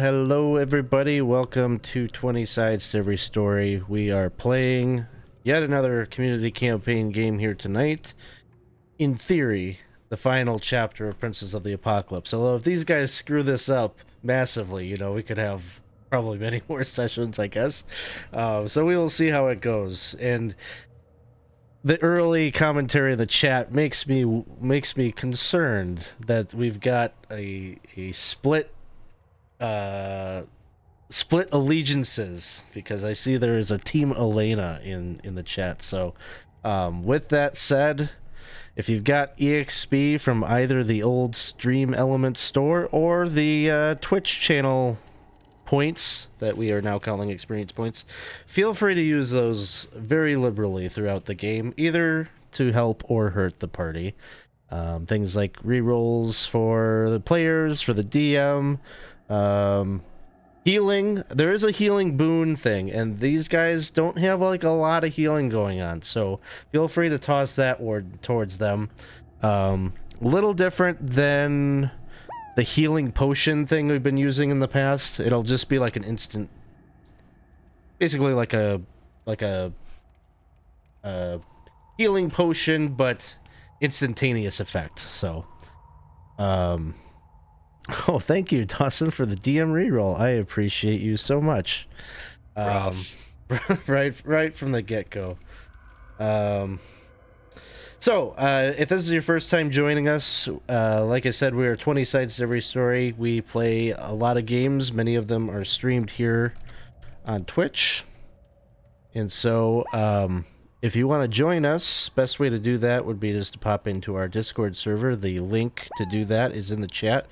hello, everybody. Welcome to 20 Sides to Every Story. We are playing yet another community campaign game here tonight. In theory, the final chapter of Princes of the Apocalypse. Although if these guys screw this up massively, you know, we could have probably many more sessions, I guess. So we will see how it goes. And the early commentary in the chat makes me concerned that we've got a split allegiances, because I see there is a team Elena in the chat. So with that said, if you've got EXP from either the old Stream Elements store or the Twitch channel points that we are now calling experience points, feel free to use those very liberally throughout the game, either to help or hurt the party. Things like rerolls for the players, for the DM, healing. There is a healing boon thing, and these guys don't have like a lot of healing going on, so feel free to toss that towards them. Little different than the healing potion thing we've been using in the past. It'll just be like an instant, basically like a healing potion, but instantaneous effect. So oh, thank you, Dawson, for the DM reroll. I appreciate you so much. Right from the get-go. So, if this is your first time joining us, like I said, we are 20 Sides to Every Story. We play a lot of games. Many of them are streamed here on Twitch. And so, if you want to join us, best way to do that would be just to pop into our Discord server. The link to do that is in the chat.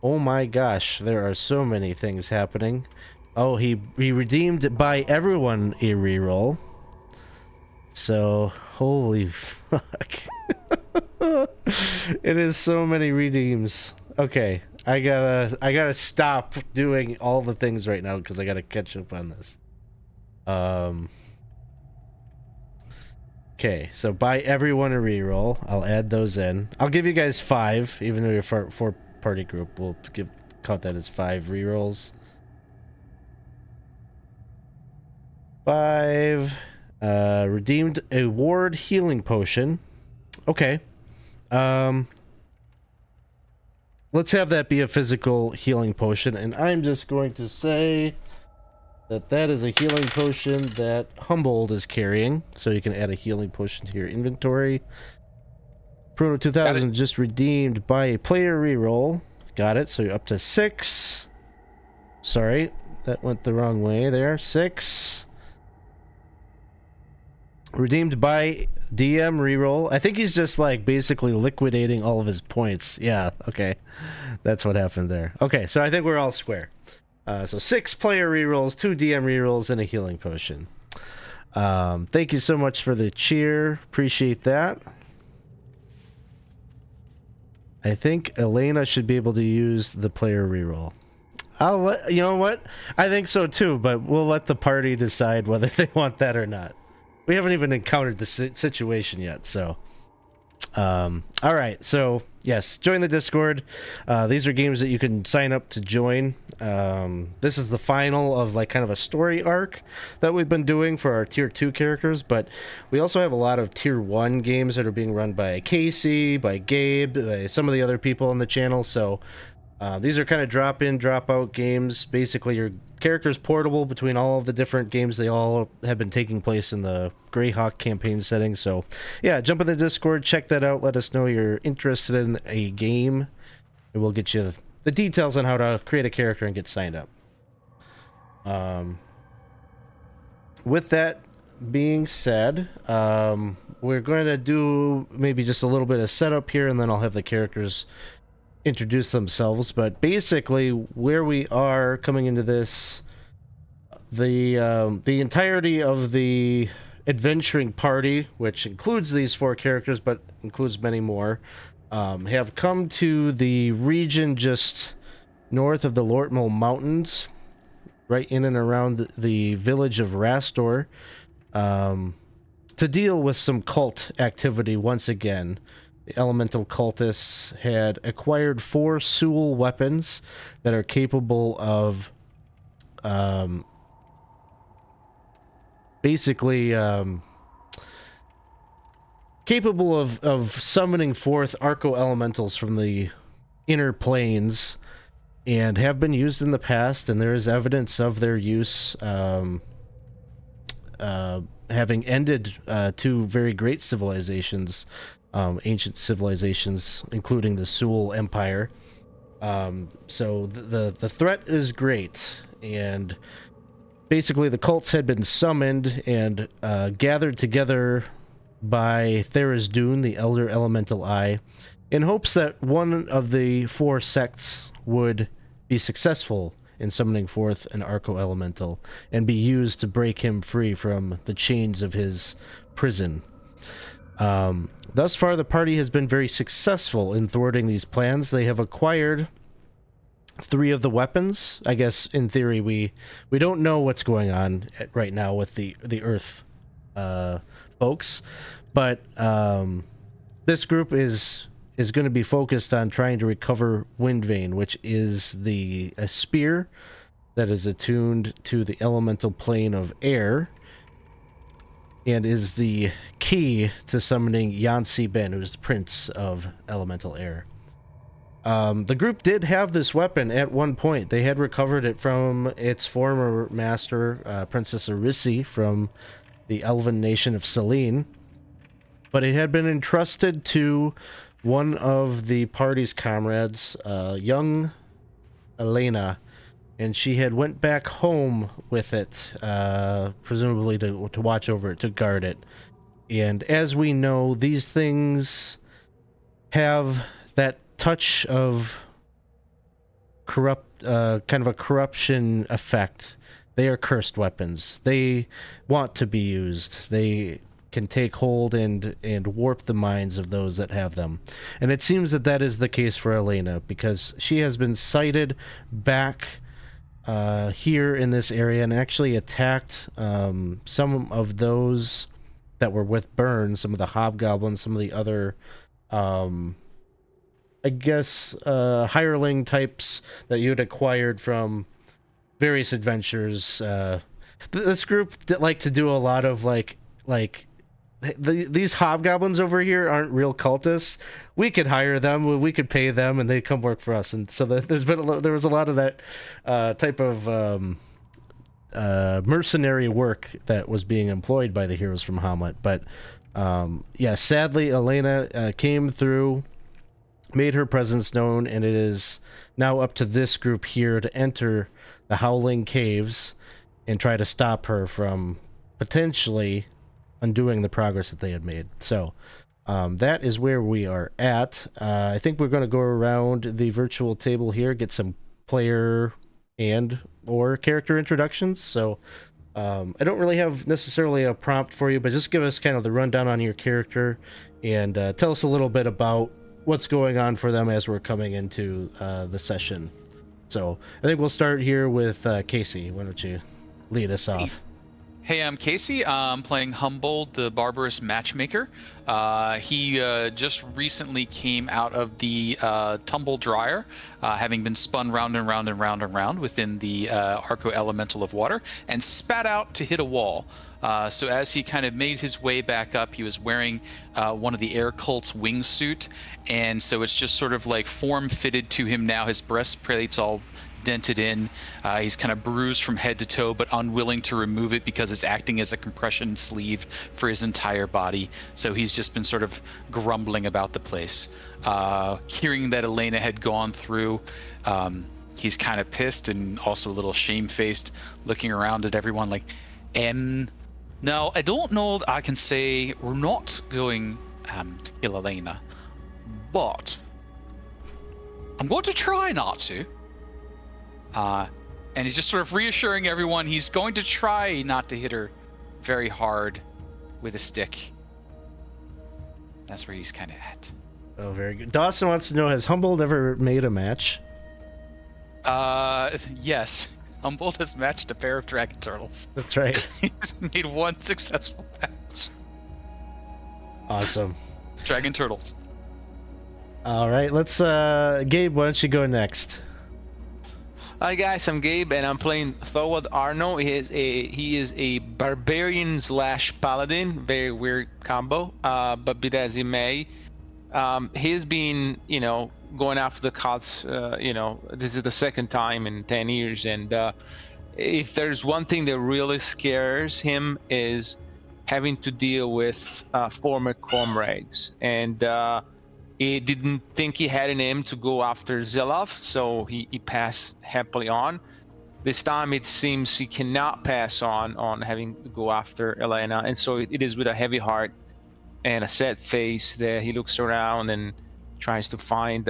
Oh my gosh, there are so many things happening. Oh, he redeemed by everyone a reroll. So, holy fuck. It is so many redeems. Okay, I gotta stop doing all the things right now because I gotta catch up on this. Okay, so buy everyone a reroll. I'll add those in. I'll give you guys 5, even though you're four party group. We'll count that as 5 rerolls. 5. Redeemed a ward healing potion. Okay. Let's have that be a physical healing potion, and I'm just going to say that is a healing potion that Humboldt is carrying, so you can add a healing potion to your inventory. Proto 2000 just redeemed by a player reroll. Got it, so you're up to 6. Sorry, that went the wrong way there. 6. Redeemed by DM reroll. I think he's just like basically liquidating all of his points. Yeah, okay. That's what happened there. Okay, so I think we're all square. So 6 player rerolls, 2 DM rerolls, and a healing potion. Thank you so much for the cheer. Appreciate that. I think Elena should be able to use the player reroll. You know what? I think so too, but we'll let the party decide whether they want that or not. We haven't even encountered the situation yet, so. All right, so yes, join the Discord. These are games that you can sign up to join. This is the final of like kind of a story arc that we've been doing for our tier 2 characters, but we also have a lot of tier 1 games that are being run by Casey, by Gabe, by some of the other people on the channel. So these are kind of drop in, drop out games. Basically, your character's portable between all of the different games. They all have been taking place in the Greyhawk campaign setting. So yeah, jump in the Discord, check that out. Let us know you're interested in a game, and we'll get you the details on how to create a character and get signed up. With that being said, we're going to do maybe just a little bit of setup here, and then I'll have the characters introduce themselves. But basically, where we are coming into this, the entirety of the adventuring party, which includes these 4 characters but includes many more, have come to the region just north of the Lortmel Mountains, right in and around the village of Rastor, to deal with some cult activity once again. The elemental cultists had acquired 4 Soul weapons that are capable of basically capable of summoning forth arco elementals from the inner planes, and have been used in the past, and there is evidence of their use having ended 2 very great civilizations, ancient civilizations, including the Soul Empire. So the threat is great, and basically the cults had been summoned and gathered together by Tharizdun, the Elder Elemental Eye, in hopes that one of the 4 sects would be successful in summoning forth an Arco Elemental and be used to break him free from the chains of his prison. Thus far, the party has been very successful in thwarting these plans. They have acquired 3 of the weapons. I guess, in theory, we don't know what's going on right now with the Earth folks, but this group is going to be focused on trying to recover Windvane, which is a spear that is attuned to the elemental plane of air, and is the key to summoning Yansi Ben, who's the prince of elemental air. The group did have this weapon at one point. They had recovered it from its former master, Princess Arisi, from the elven nation of Selene, but it had been entrusted to one of the party's comrades, young Elena, and she had went back home with it, presumably to watch over it, to guard it. And as we know, these things have that touch of kind of a corruption effect. They are cursed weapons. They want to be used. They can take hold and warp the minds of those that have them. And it seems that is the case for Elena, because she has been sighted back here in this area and actually attacked some of those that were with Burn, some of the hobgoblins, some of the other I guess hireling types that you had acquired from various adventures. This group like to do a lot of these hobgoblins over here aren't real cultists. We could hire them, we could pay them, and they come work for us. And so there was a lot of that type of mercenary work that was being employed by the heroes from Hamlet. But yeah, sadly, Elena came through, made her presence known, and it is now up to this group here to enter the Howling Caves and try to stop her from potentially undoing the progress that they had made. So that is where we are at. I think we're going to go around the virtual table here, get some player and or character introductions. So I don't really have necessarily a prompt for you, but just give us kind of the rundown on your character and tell us a little bit about what's going on for them as we're coming into the session. So I think we'll start here with Casey. Why don't you lead us off? Hey, I'm Casey. I'm playing Humble, the Barbarous Matchmaker. He just recently came out of the Tumble Dryer, having been spun round and round and round and round within the Arco Elemental of Water, and spat out to hit a wall. So as he kind of made his way back up, he was wearing one of the Air Cult's wingsuit, and so it's just sort of like form-fitted to him now. His breastplate's all dented in. He's kind of bruised from head to toe, but unwilling to remove it because it's acting as a compression sleeve for his entire body. So he's just been sort of grumbling about the place. Hearing that Elena had gone through, he's kind of pissed and also a little shamefaced, looking around at everyone like, no, I don't know that I can say we're not going to kill Elena, but I'm going to try not to. And he's just sort of reassuring everyone he's going to try not to hit her very hard with a stick. That's where he's kind of at. Oh, very good. Dawson wants to know, has Humboldt ever made a match? Yes. Humboldt has matched a pair of dragon turtles. That's right. He's made one successful match. Awesome. Dragon turtles. All right, let's Gabe, why don't you go next? Hi guys, I'm Gabe and I'm playing Thorwald Arno. He is a barbarian / paladin, very weird combo. But be that as he may, he's been, going after the cults. This is the second time in 10 years, and if there's one thing that really scares him is having to deal with former comrades. And he didn't think he had in him to go after Zeloff, so he passed happily on. This time it seems he cannot pass on having to go after Elena, and so it is with a heavy heart and a sad face that he looks around and tries to find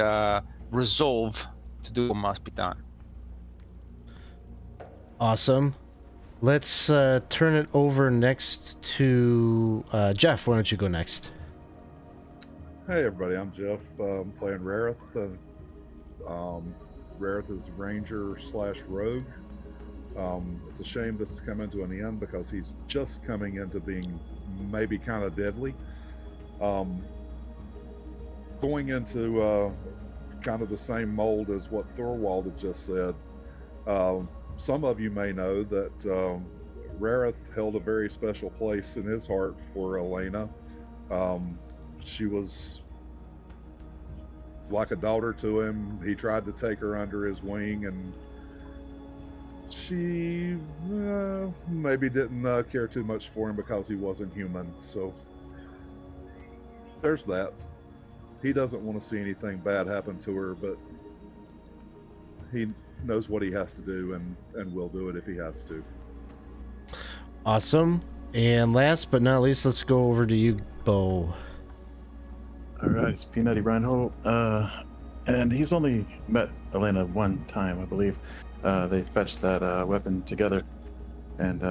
resolve to do what must be done. Awesome. Let's turn it over next to Jeff. Why don't you go next? Hey everybody, I'm Jeff. I'm playing Rareth. Rareth is Ranger / Rogue. It's a shame this is coming to an end because he's just coming into being maybe kind of deadly. Going into kind of the same mold as what Thorwald had just said. Some of you may know that Rareth held a very special place in his heart for Elena. She was like a daughter to him. He tried to take her under his wing, and she maybe didn't care too much for him because he wasn't human. So there's that. He doesn't want to see anything bad happen to her, but he knows what he has to do and will do it if he has to. Awesome. And last but not least, let's go over to you, Bo. All right, it's Peanutty Reinhold, and he's only met Elena one time, I believe. They fetched that weapon together, and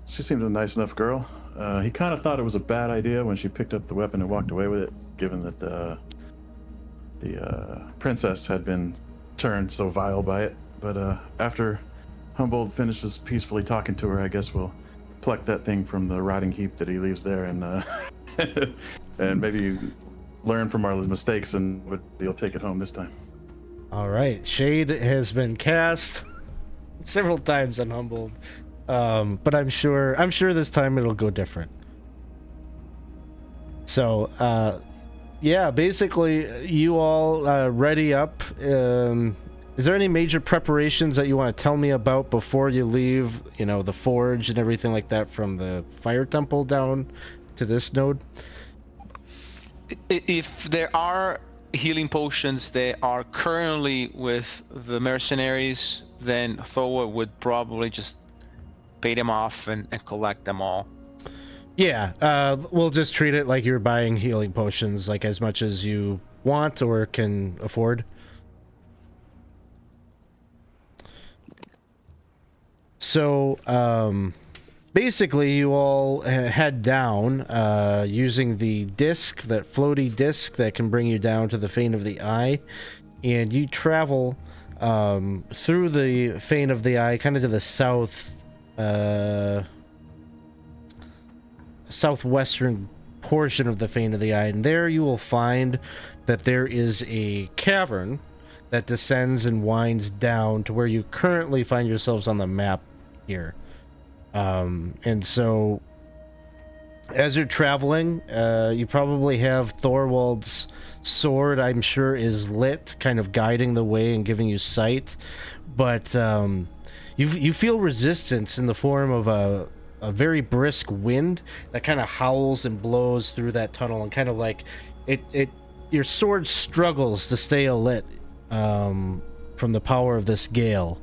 she seemed a nice enough girl. He kind of thought it was a bad idea when she picked up the weapon and walked away with it, given that the princess had been turned so vile by it. But after Humboldt finishes peacefully talking to her, I guess we'll pluck that thing from the rotting heap that he leaves there, and and maybe learn from our mistakes, and he'll take it home this time. All right, Shade has been cast several times on Humboldt, but I'm sure this time it'll go different. So, yeah, basically, you all ready up. Is there any major preparations that you want to tell me about before you leave? You know, the forge and everything like that from the fire temple down to this node. If there are healing potions that are currently with the mercenaries, then Thor would probably just pay them off and collect them all. Yeah, we'll just treat it like you're buying healing potions, like as much as you want or can afford. So, basically, you all head down using the disc, that floaty disc that can bring you down to the Fane of the Eye, and you travel through the Fane of the Eye, kind of to the southwestern portion of the Fane of the Eye, and there you will find that there is a cavern that descends and winds down to where you currently find yourselves on the map here. And so as you're traveling, you probably have Thorwald's sword, I'm sure, is lit, kind of guiding the way and giving you sight, but you feel resistance in the form of a very brisk wind that kind of howls and blows through that tunnel, and kind of like your sword struggles to stay alit from the power of this gale.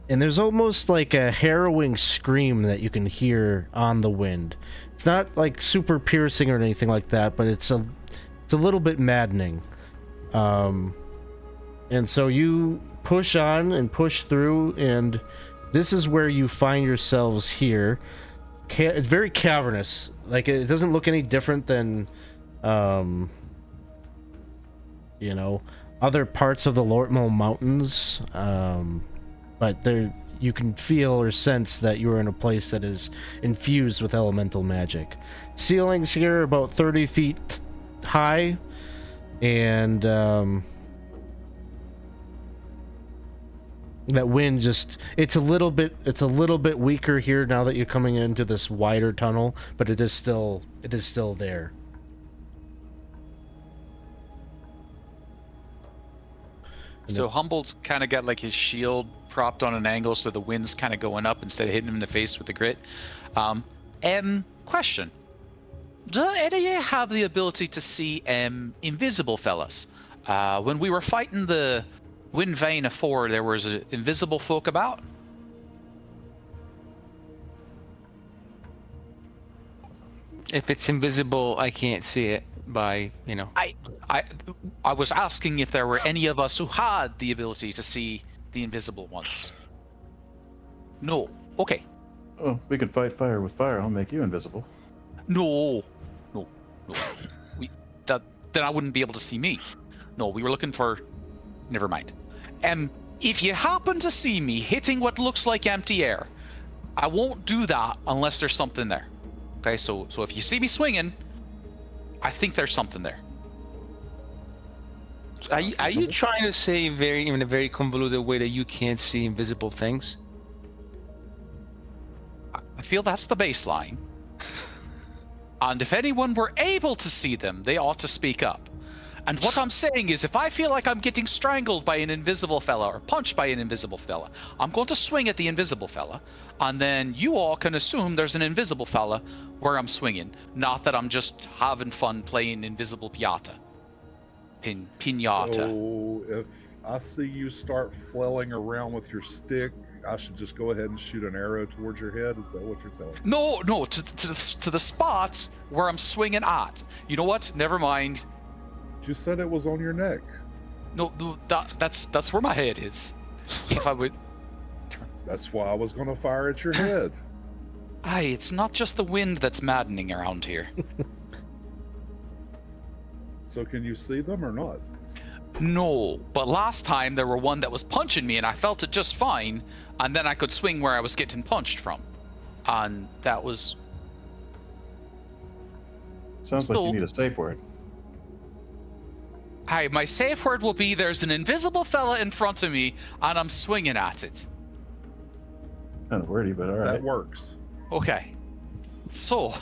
And there's almost like a harrowing scream that you can hear on the wind. It's not like super piercing or anything like that, but it's a little bit maddening. And so you push on and push through, and this is where you find yourselves here. It's very cavernous. Like, it doesn't look any different than, other parts of the Lortmo Mountains. But there, you can feel or sense that you are in a place that is infused with elemental magic. Ceilings here are about 30 feet high, and that wind just it's a little bit weaker here now that you're coming into this wider tunnel, but it is still there. So Humboldt's kind of got like his shield propped on an angle, so the wind's kind of going up instead of hitting him in the face with the grit. Question: do any of you have the ability to see invisible fellas? When we were fighting the Wind Vein afore, there was invisible folk about. If it's invisible, I can't see it by, you know. I was asking if there were any of us who had the ability to see the invisible ones. No. Okay. Oh, we can fight fire with fire. I'll make you invisible. No. Then I wouldn't be able to see me. No, we were looking for. Never mind. If you happen to see me hitting what looks like empty air, I won't do that unless there's something there. Okay, so if you see me swinging, I think there's something there. Are you trying to say in a very convoluted way that you can't see invisible things? I feel that's the baseline. And if anyone were able to see them, they ought to speak up. And what I'm saying is, if I feel like I'm getting strangled by an invisible fella or punched by an invisible fella, I'm going to swing at the invisible fella, and then you all can assume there's an invisible fella where I'm swinging. Not that I'm just having fun playing invisible piñata. Piñata. So if I see you start flailing around with your stick, I should just go ahead and shoot an arrow towards your head? Is that what you're telling me? No, to the spot where I'm swinging at. You know what? Never mind. You said it was on your neck. No, that's where my head is. If I would. That's why I was going to fire at your head. Aye, it's not just the wind that's maddening around here. So can you see them or not? No, but last time there were one that was punching me and I felt it just fine, and then I could swing where I was getting punched from. And that was... Sounds like you need a safe word. Hi, my safe word will be there's an invisible fella in front of me and I'm swinging at it. Kind of wordy, but all right. That works. Okay. So...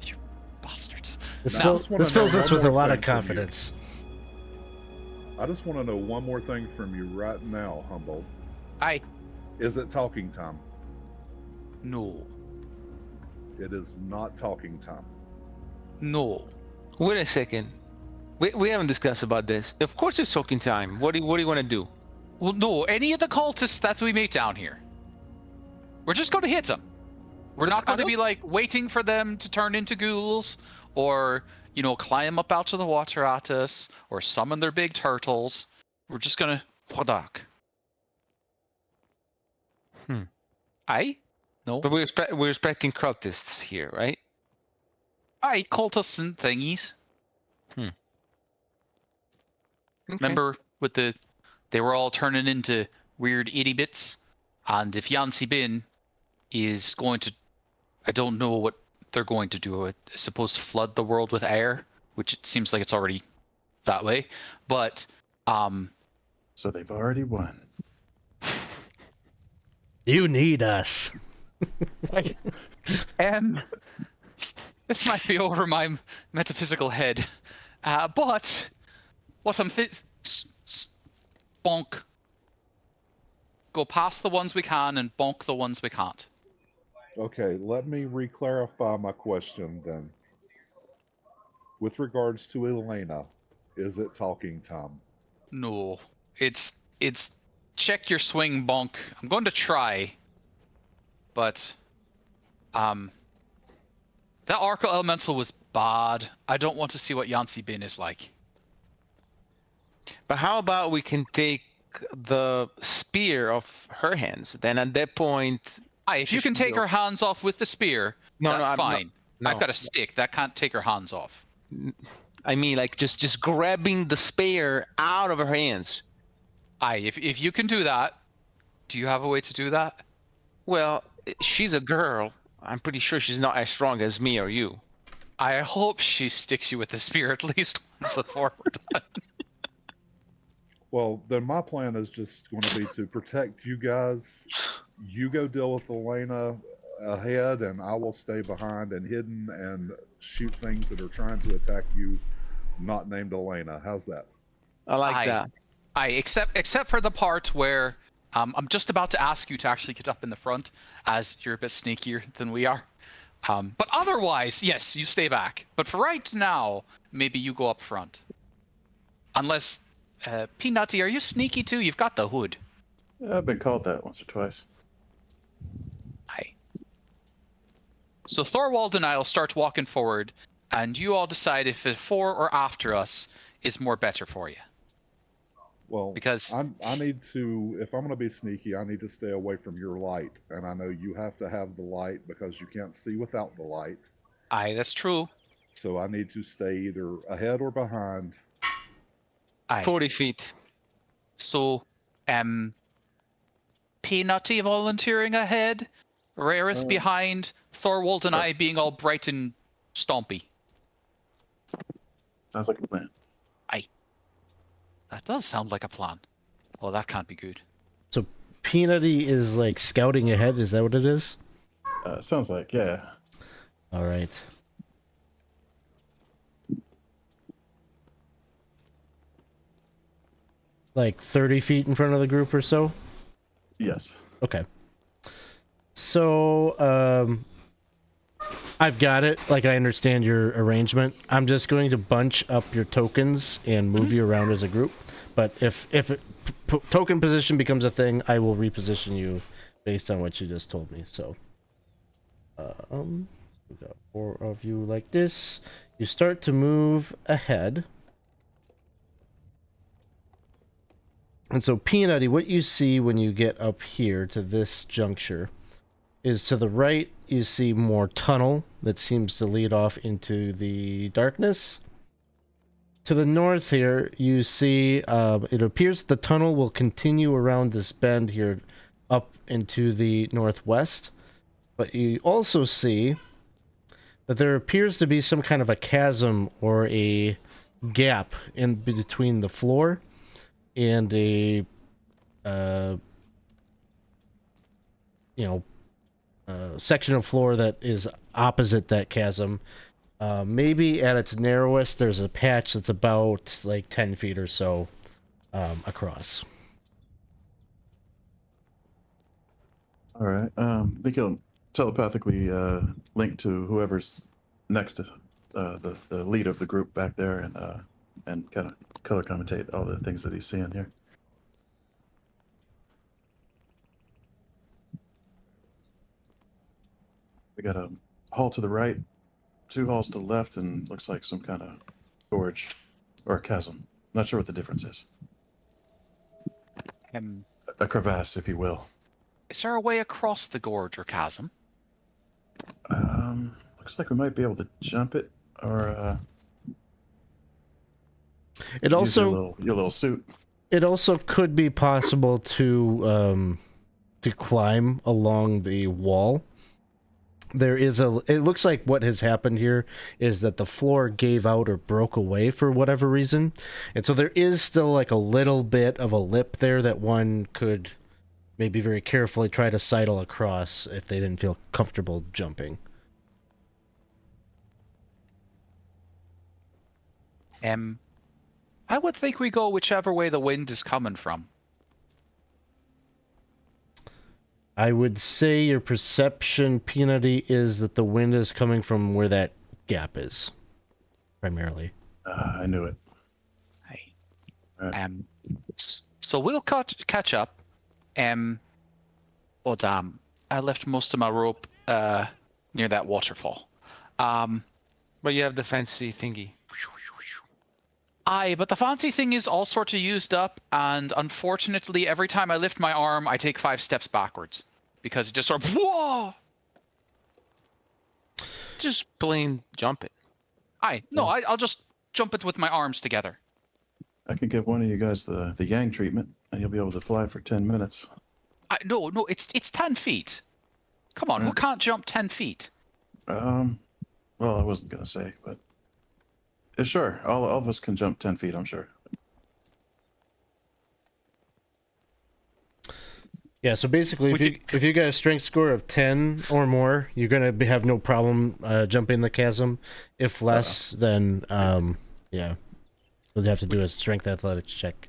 You bastards. This Now, fills us with a lot of thing from you. confidence. I just want to know one more thing from you right now, Humboldt. Aye. Is it talking time? No. It is not talking time. No. Wait a second. We haven't discussed about this. Of course it's talking time. What do you want to do? Well, no, any of the cultists that we meet down here. We're just going to hit them. We're not going to be like waiting for them to turn into ghouls or, you know, climb up out to the water at us or summon their big turtles. We're just going to product. Aye? No? But we're expecting cultists here, right? Aye, cultists and thingies. Okay. Remember with they were all turning into weird itty bits, and if Yancy Bin is going to, I don't know what they're going to do. I suppose flood the world with air, which it seems like it's already that way. But So they've already won. You need us. This might be over my metaphysical head, but what I'm bonk. Go past the ones we can and bonk the ones we can't. Okay, let me re-clarify my question then. With regards to Elena, is it talking time? No, it's check your swing, bonk. I'm going to try, but that Arco Elemental was bad. I don't want to see what Yancy Bin is like. But how about we can take the spear off her hands? Then at that point... Aye, if you can take her hands off with the spear, that's fine. No. I've got a stick. That can't take her hands off. I mean, like, just grabbing the spear out of her hands. Aye, if you can do that, do you have a way to do that? Well, she's a girl. I'm pretty sure she's not as strong as me or you. I hope she sticks you with the spear at least once before we're done. Well, then my plan is just going to be to protect you guys. You go deal with Elena ahead, and I will stay behind and hidden and shoot things that are trying to attack you, not named Elena. How's that? I like that. Except for the part where I'm just about to ask you to actually get up in the front, as you're a bit sneakier than we are. But otherwise, yes, you stay back. But for right now, maybe you go up front. Unless, Peanutty, are you sneaky too? You've got the hood. Yeah, I've been called that once or twice. Aye. So Thorwald and I'll start walking forward, and you all decide if before or after us is more better for you. Well, Because I need to, if I'm going to be sneaky, I need to stay away from your light. And I know you have to have the light because you can't see without the light. aye, that's true. So I need to stay either ahead or behind. Aye. 40 feet. So, Peanutty volunteering ahead, Rareth behind, Thorwald and sure. I being all bright and stompy. Sounds like a plan. That does sound like a plan. Oh, that can't be good. So Peanutty is like scouting ahead. Is that what it is? Sounds like, yeah. All right. Like 30 feet in front of the group or so? Yes. Okay. So, I've got it. Like, I understand your arrangement. I'm just going to bunch up your tokens and move you around as a group. But if token position becomes a thing, I will reposition you based on what you just told me. So, we got 4 of you like this. You start to move ahead. And so, Peanutty, what you see when you get up here to this juncture is to the right, you see more tunnel that seems to lead off into the darkness. To the north here, you see it appears the tunnel will continue around this bend here up into the northwest. But you also see that there appears to be some kind of a chasm or a gap in between the floor and a section of floor that is opposite that chasm. Maybe at its narrowest, there's a patch that's about like 10 feet or so across. All right. I think you'll telepathically link to whoever's next to the lead of the group back there and kind of color commentate all the things that he's seeing here. We got a hall to the right, 2 halls to the left, and looks like some kind of gorge or a chasm. Not sure what the difference is. A crevasse, if you will. Is there a way across the gorge or chasm? Looks like we might be able to jump it, or It use also your little suit. it also could be possible to climb along the wall. There is it looks like what has happened here is that the floor gave out or broke away for whatever reason. And so there is still like a little bit of a lip there that one could maybe very carefully try to sidle across if they didn't feel comfortable jumping. I would think we go whichever way the wind is coming from. I would say your perception, Peanutty, is that the wind is coming from where that gap is, primarily. I knew it. Hey. Right. So we'll catch up. Oh damn! I left most of my rope near that waterfall. But you have the fancy thingy. Aye, but the fancy thing is all sort of used up, and unfortunately, every time I lift my arm, I take 5 steps backwards because it just sort of whoa. Just plain jump it. Aye, no, I'll just jump it with my arms together. I can give one of you guys the yang treatment, and you'll be able to fly for 10 minutes. No, it's 10 feet. Come on, who can't jump 10 feet? Well, I wasn't gonna say, but sure, all of us can jump 10 feet. I'm sure. Yeah, so basically, if you got a strength score of 10 or more, you're gonna have no problem jumping the chasm. If less, then yeah, you'll have to do a strength athletics check.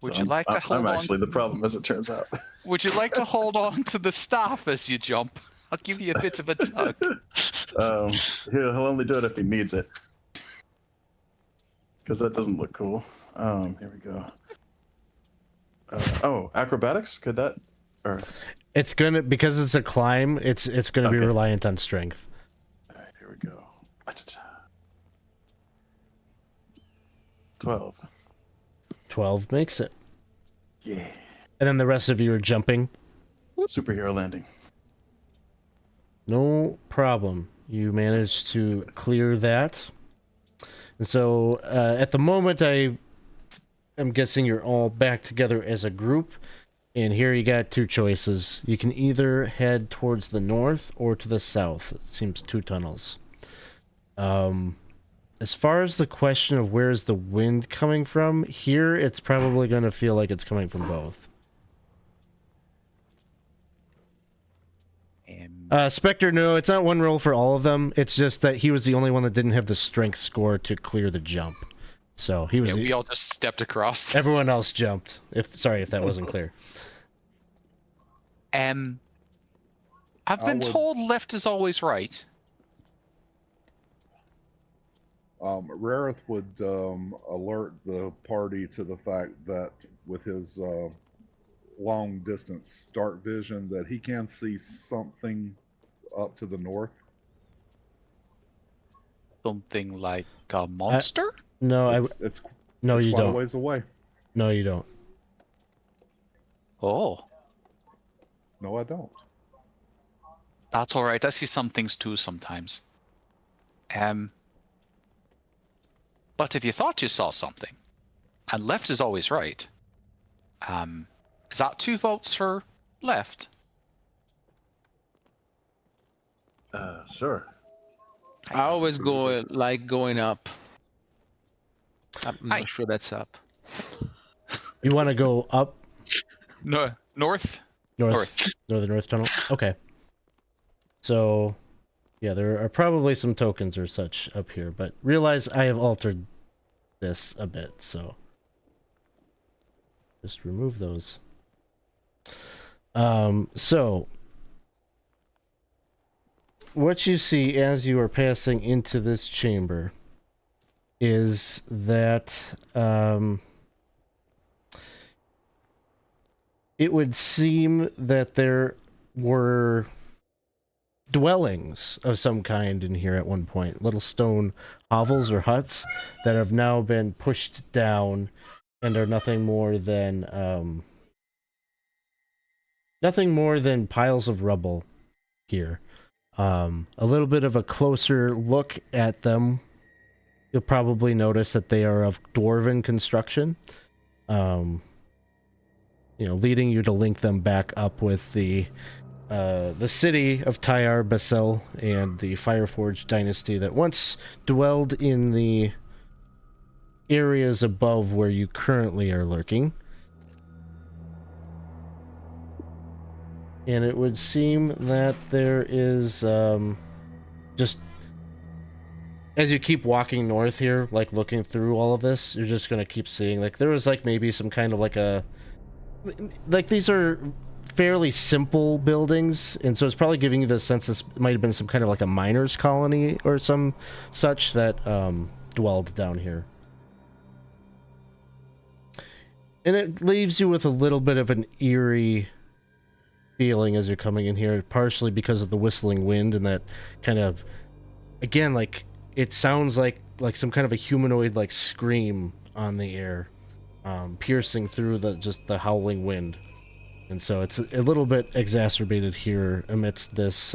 Would So you like to hold I'm on? actually the problem, as it turns out. Would you like to hold on to the staff as you jump? I'll give you a bit of a tug. He'll only do it if he needs it, because that doesn't look cool. Here we go. Oh, acrobatics? Could that? Or It's gonna, because it's a climb. It's gonna be Okay. reliant on strength. all right, here we go. 12. 12 makes it, Yeah. and then the rest of you are jumping. Superhero landing. No problem. You managed to clear that. And so at the moment, I'm guessing you're all back together as a group. And here you got two choices. You can either head towards the north or to the south. It seems 2 tunnels. As far as the question of where's the wind coming from, here it's probably going to feel like it's coming from both. Spectre, no, it's not one roll for all of them. It's just that he was the only one that didn't have the strength score to clear the jump. So he was. Yeah, we all just stepped across. Everyone else jumped. Sorry if that wasn't clear. I've been told left is always right. Rareth would alert the party to the fact that with his long distance dark vision that he can see something up to the north. Something like a monster? No, It's no, you quite a don't. ways away. No, you don't. Oh, No, I don't. that's all right. I see some things too sometimes. But if you thought you saw something, and left is always right, is that 2 votes for left? Sure. I always go like going up. I'm Hi. not sure that's up. You want to go up No, north. north, the north tunnel? Okay. So, yeah, there are probably some tokens or such up here, but realize I have altered this a bit, so just remove those. So what you see as you are passing into this chamber is that it would seem that there were dwellings of some kind in here at one point, little stone hovels or huts that have now been pushed down and are nothing more than piles of rubble here. A little bit of a closer look at them, you'll probably notice that they are of dwarven construction, leading you to link them back up with the city of Tyar Basel and the Fireforge dynasty that once dwelled in the areas above where you currently are lurking. And it would seem that there is just as you keep walking north here, like looking through all of this, you're just gonna keep seeing like there was like maybe some kind of like these are fairly simple buildings, and so it's probably giving you the sense this might have been some kind of like a miners' colony or some such that dwelled down here. And it leaves you with a little bit of an eerie feeling as you're coming in here, partially because of the whistling wind and that kind of, again, like it sounds like some kind of a humanoid like scream on the air, piercing through the howling wind. And so it's a little bit exacerbated here amidst this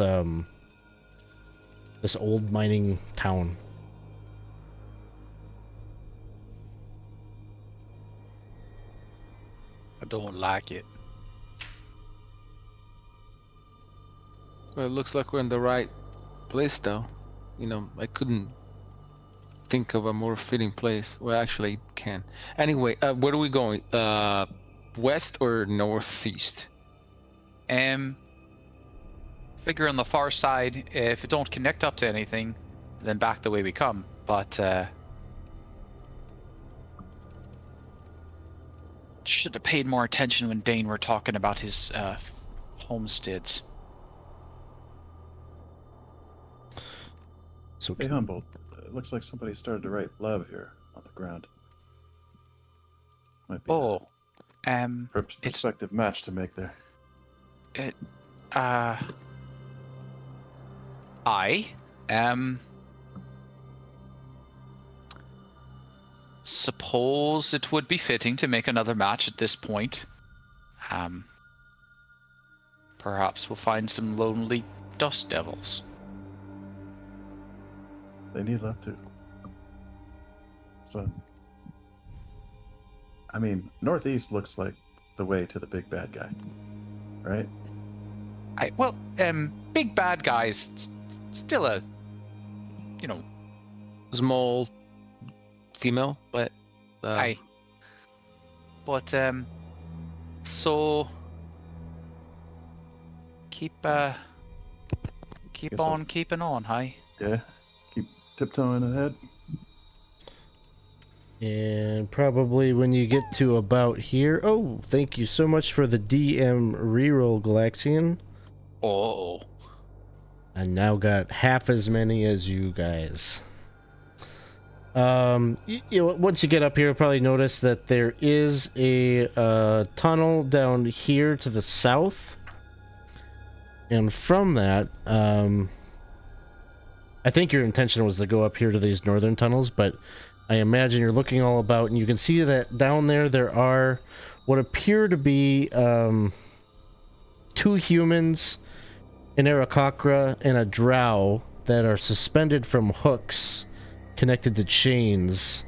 this old mining town. I don't like it. Well, it looks like we're in the right place, though. You know, I couldn't think of a more fitting place. Well, actually, can. Anyway, where are we going? West or northeast? Figure on the far side. If it don't connect up to anything, then back the way we come. But should have paid more attention when Dane were talking about his homesteads. So Hey, Humboldt. It looks like somebody started to write love here on the ground. Might be Oh, a perspective match to make there. I suppose it would be fitting to make another match at this point. Perhaps we'll find some lonely dust devils. They need love too. So, I mean, northeast looks like the way to the big bad guy, right? Big bad guys, still a, Small female, but aye. But so keep Guess on keeping on, hi. Yeah. Keep tiptoeing ahead. And probably when you get to about here... Oh, thank you so much for the DM reroll, Galaxian. Oh. I now got half as many as you guys. Once you get up here, you'll probably notice that there is a tunnel down here to the south. And from that, I think your intention was to go up here to these northern tunnels, but I imagine you're looking all about, and you can see that down there are what appear to be 2 humans, an Aarakocra, and a drow that are suspended from hooks connected to chains,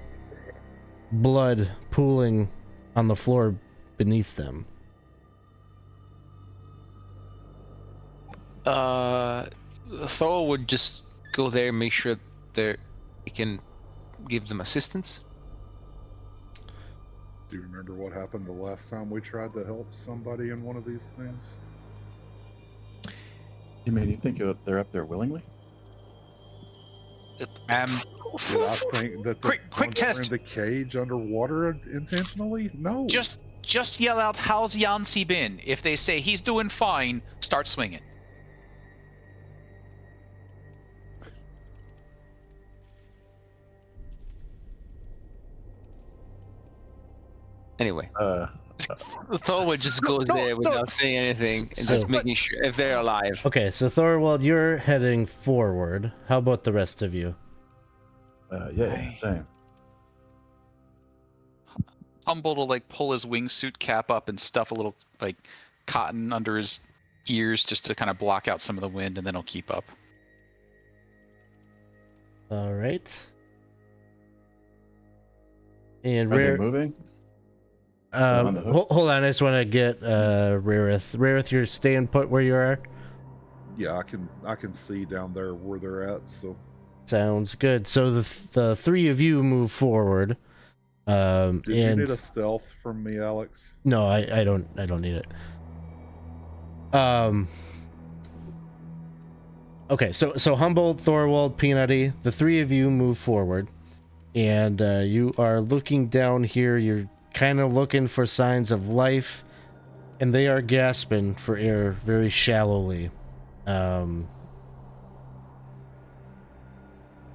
blood pooling on the floor beneath them. Thor would just go there and make sure he can give them assistance. Do you remember what happened the last time we tried to help somebody in one of these things? You mean you think they're up there willingly? Did I think that quick were test. in the cage underwater intentionally? No. Just yell out, "How's Yancy been?" If they say he's doing fine, start swinging. Anyway, Thorwald just goes there without saying anything and just making sure if they're alive. Okay, so Thorwald, you're heading forward. How about the rest of you? Yeah, same. Humboldt will pull his wingsuit cap up and stuff a little cotton under his ears just to kind of block out some of the wind, and then he'll keep up. All right. And Are they moving? Hold on, I just want to get Rarith. Rarith, you're staying put where you are? Yeah, I can see down there where they're at, so Sounds good. So the 3 of you move forward. Did you need a stealth from me, Alex? No, I don't need it. Okay, so Humboldt, Thorwald, Peanutty, the 3 of you move forward, and you are looking down here. You're kind of looking for signs of life, and they are gasping for air very shallowly.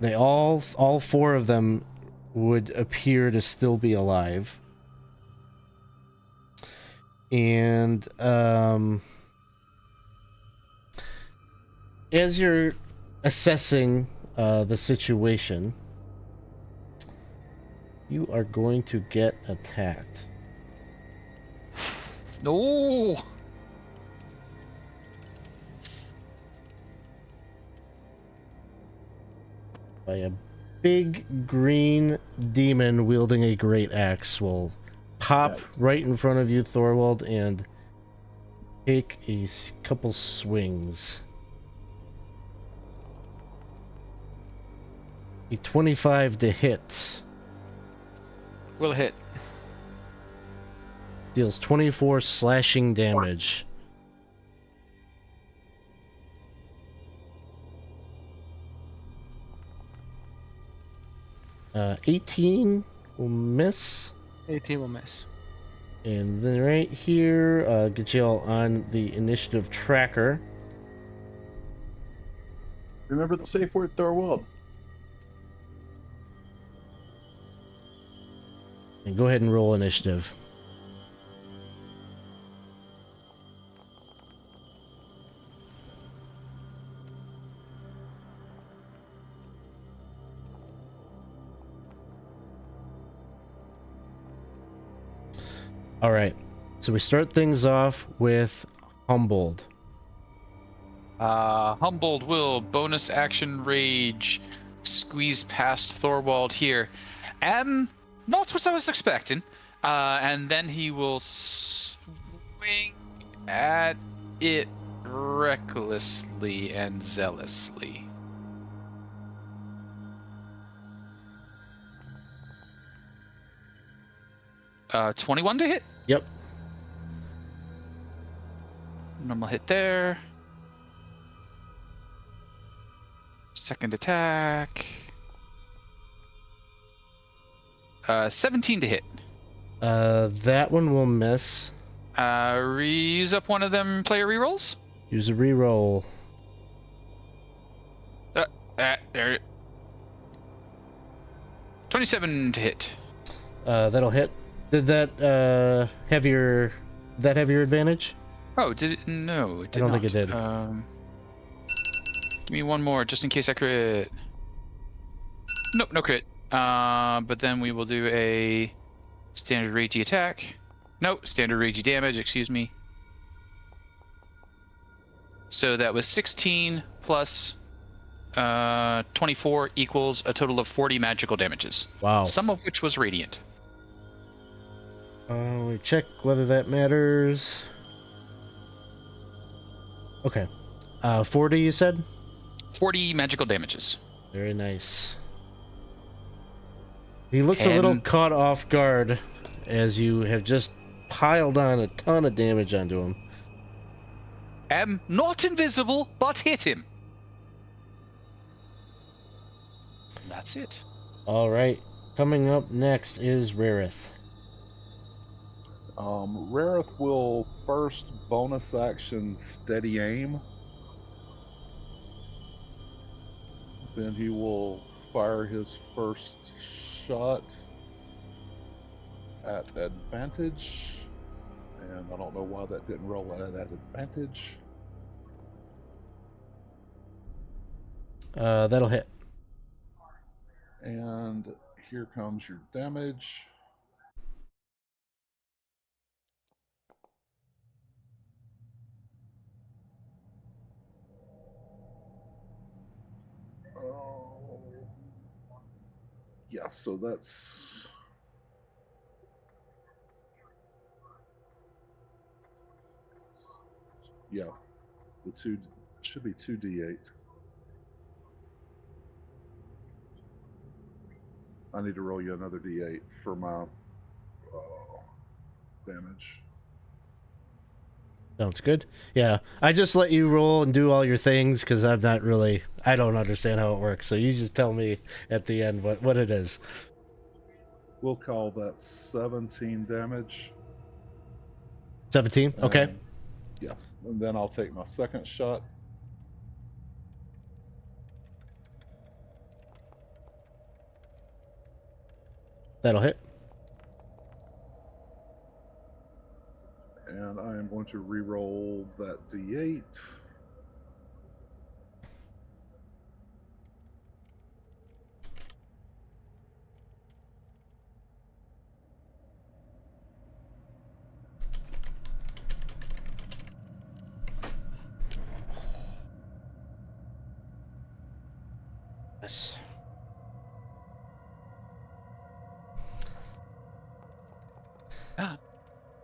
They all 4 of them would appear to still be alive. And as you're assessing the situation, you are going to get attacked. No. By a big green demon wielding a great axe will pop right in front of you, Thorwald, and take a couple swings. A 25 to hit. Will hit. Deals 24 slashing damage. Uh, 18 will miss. 18 will miss. And then right here, get you all on the initiative tracker. Remember the safe word, Thorwald. And go ahead and roll initiative. All right, so we start things off with Humboldt. Humboldt will bonus action rage, squeeze past Thorwald here. Not what I was expecting. And then he will swing at it recklessly and zealously. Uh, 21 to hit. Yep. Normal hit there. Second attack. 17 to hit. That one will miss. Reuse up one of them player rerolls. Use a reroll. There. 27 to hit. That'll hit. Did that have your advantage? Oh, did it? No, it did I don't not. think it did. Give me one more, just in case I crit. Nope, no crit. But then we will do a standard ragey attack. Nope, standard ragey damage, excuse me. So that was 16 plus 24 equals a total of 40 magical damages. Wow. Some of which was radiant. We check whether that matters. Okay. 40 you said? 40 magical damages. Very nice. He looks a little caught off guard as you have just piled on a ton of damage onto him. Am not invisible, but hit him. And that's it. All right. Coming up next is Rarith. Rarith will first bonus action steady aim. Then he will fire his first shot at advantage. And I don't know why that didn't roll at advantage. That'll hit. And here comes your damage. Yeah, so that's the two should be 2d8. I need to roll you another d8 for my damage. Sounds good. Yeah, I just let you roll and do all your things because I don't understand how it works. So you just tell me at the end what it is. We'll call that 17 damage. 17? Okay. Yeah, and then I'll take my second shot. That'll hit. And I am going to re-roll that d8. Yes.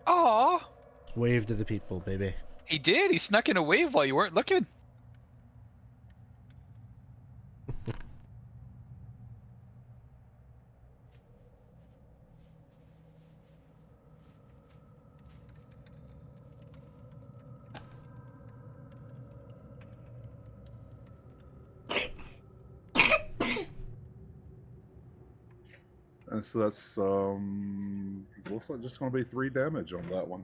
Aww. Wave to the people, baby. He did. He snuck in a wave while you weren't looking. And so that's looks like just going to be 3 damage on that one.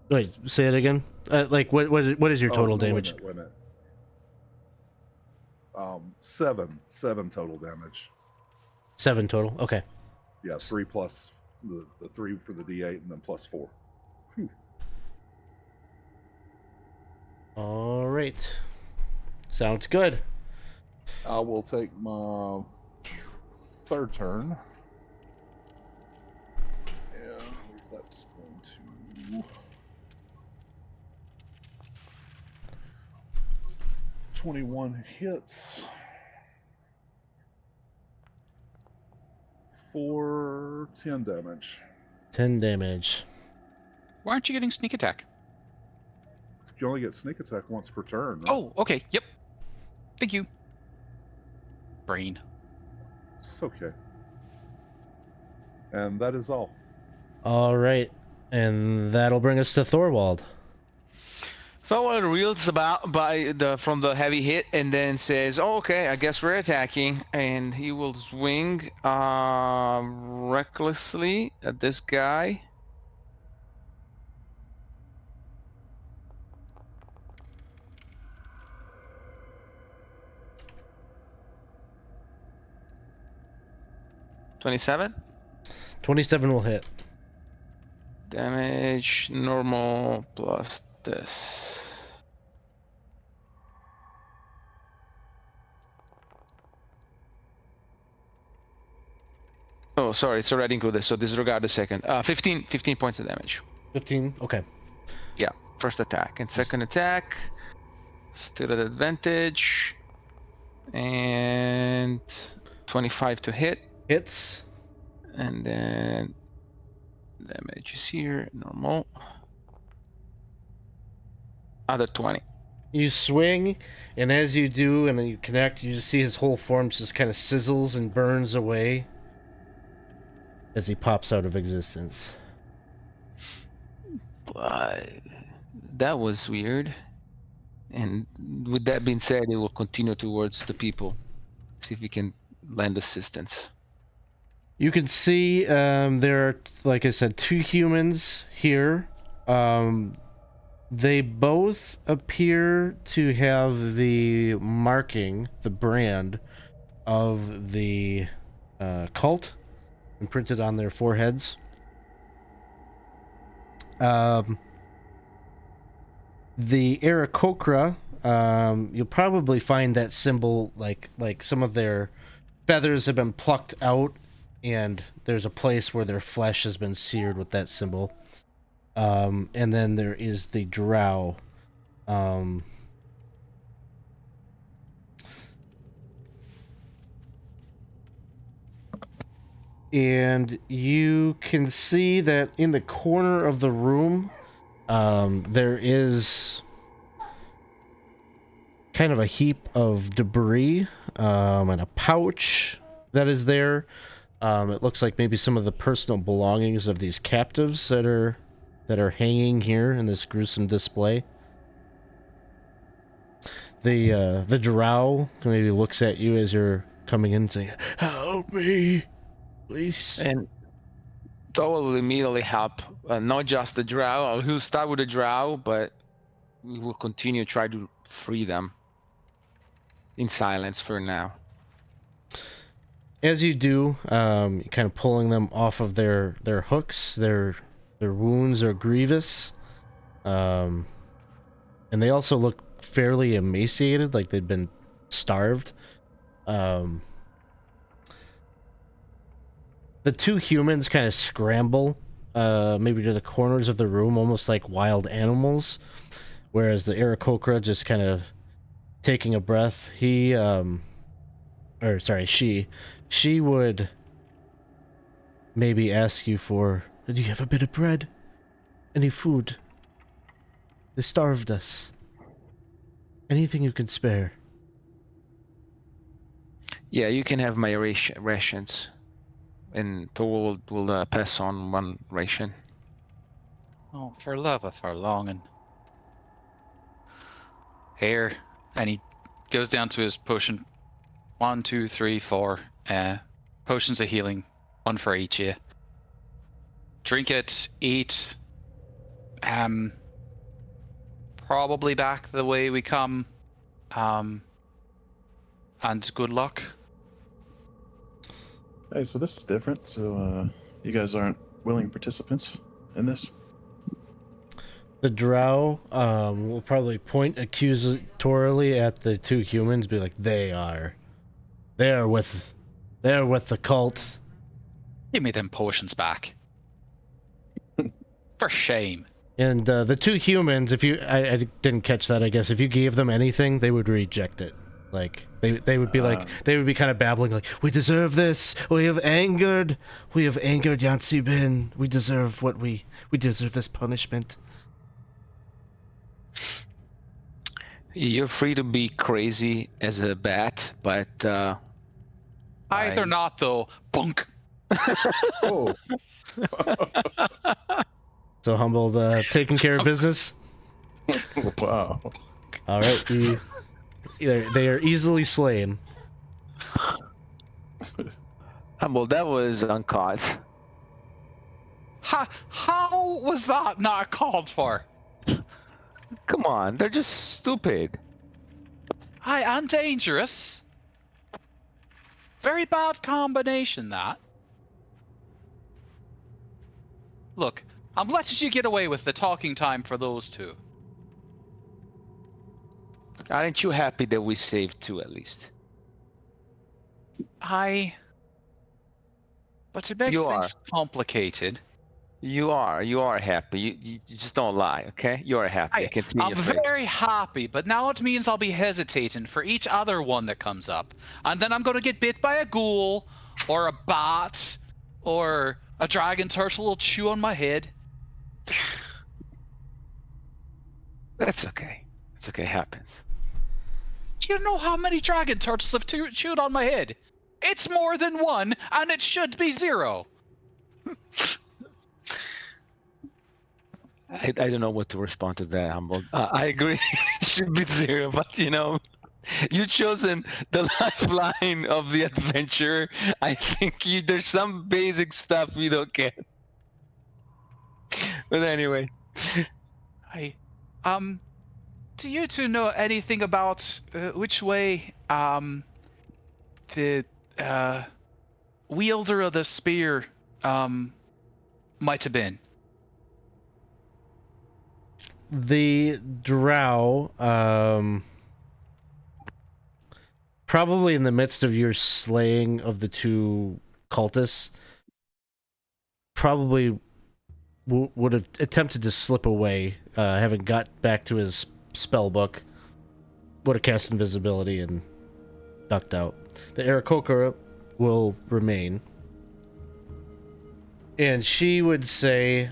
Wait, say it again. Like what is your total no, damage? Wait a minute. 7 total damage. 7 total. Okay. Yeah, 3 plus the 3 for the D8 and then plus 4. Whew. All right. Sounds good. I will take my 3rd turn. And that's going to 21 hits for 10 damage. 10 damage. Why aren't you getting sneak attack? You only get sneak attack once per turn, right? Oh, okay. Yep. Thank you. Brain. It's okay. And that is all. All right. And that'll bring us to Thorwald. Thorwald reels about from the heavy hit and then says, "Oh, okay, I guess we're attacking," and he will swing recklessly at this guy. "27 27 will hit. damage, normal plus this." Oh, sorry, it's already included, so disregard the second. 15 points of damage. 15. Okay. Yeah, first attack. And second attack, still at advantage. And 25 to hit. Hits. And then damage is here, normal. Other 20. You swing, and as you do, and then you connect, you just see his whole form just kind of sizzles and burns away as he pops out of existence. That was weird. And with that being said, it will continue towards the people. See if we can lend assistance. You can see there are, like I said, 2 humans here. They both appear to have the marking, the brand of the cult imprinted on their foreheads. The Aarakocra, you'll probably find that symbol like some of their feathers have been plucked out, and there's a place where their flesh has been seared with that symbol. And then there is the drow. And you can see that in the corner of the room, there is kind of a heap of debris, and a pouch that is there. It looks like maybe some of the personal belongings of these captives that are hanging here in this gruesome display. The drow maybe looks at you as you're coming in, saying, "Help me, please." And Toa will immediately help, not just the drow. He'll start with the drow, but we will continue to try to free them in silence for now. As you do, you're kind of pulling them off of their hooks. Their wounds are grievous, and they also look fairly emaciated, like they'd been starved. The 2 humans kind of scramble, maybe to the corners of the room, almost like wild animals, whereas the Aarakocra just kind of taking a breath. She would maybe ask you for, "Do you have a bit of bread? Any food? They starved us. Anything you can spare." Yeah, you can have my rations. And Toa will pass on 1 ration. Oh, for love of our longing. Hair. And he goes down to his potion 1, 2, 3, 4 potions of healing, one for each of you. Drink it, eat. Probably back the way we come. And good luck. Hey, so this is different. So you guys aren't willing participants in this? The drow will probably point accusatorily at the two humans, be like, they're with the cult. Give me them potions back. For shame. And the two humans, if you, I didn't catch that, I guess, if you gave them anything, they would reject it. Like, they would be like, they would be kind of babbling like, we deserve this, we have angered Yancy Bin, we deserve we deserve this punishment. You're free to be crazy as a bat, but Either not, though. Bunk. Oh. So Humboldt taking care of business. Wow. All right, they are easily slain. Humble, that was uncaught. How was that not called for? Come on, they're just stupid. And dangerous. Very bad combination, that. Look, I'm letting you get away with the talking time for those two. Aren't you happy that we saved two at least? But it makes things complicated. You are happy. You just don't lie, okay? You are happy. I can see I'm your face. very happy, but now it means I'll be hesitating for each other one that comes up. And then I'm going to get bit by a ghoul, or a bat, or a dragon turtle will chew on my head. That's okay. It's okay, it happens. Do you know how many dragon turtles have chewed on my head? It's more than one, and it should be 0. I don't know what to respond to that, Humble. I agree. It should be 0, but you've chosen the lifeline of the adventure. I think there's some basic stuff you don't get. But anyway. Do you two know anything about which way the wielder of the spear might have been? The drow, probably in the midst of your slaying of the two cultists, probably would have attempted to slip away, having got back to his spell book, would have cast invisibility and ducked out. The Aarakocra will remain. And she would say,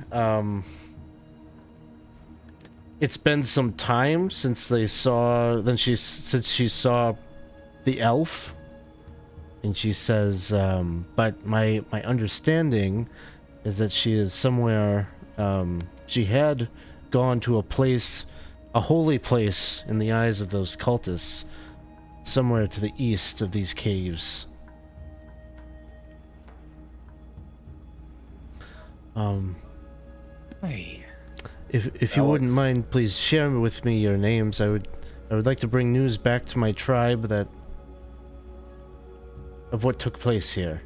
it's been some time since she saw the elf, and she says, but my understanding is that she is somewhere, she had gone to a holy place in the eyes of those cultists, somewhere to the east of these caves. Hey. If you wouldn't mind, please share with me your names. I would like to bring news back to my tribe of what took place here.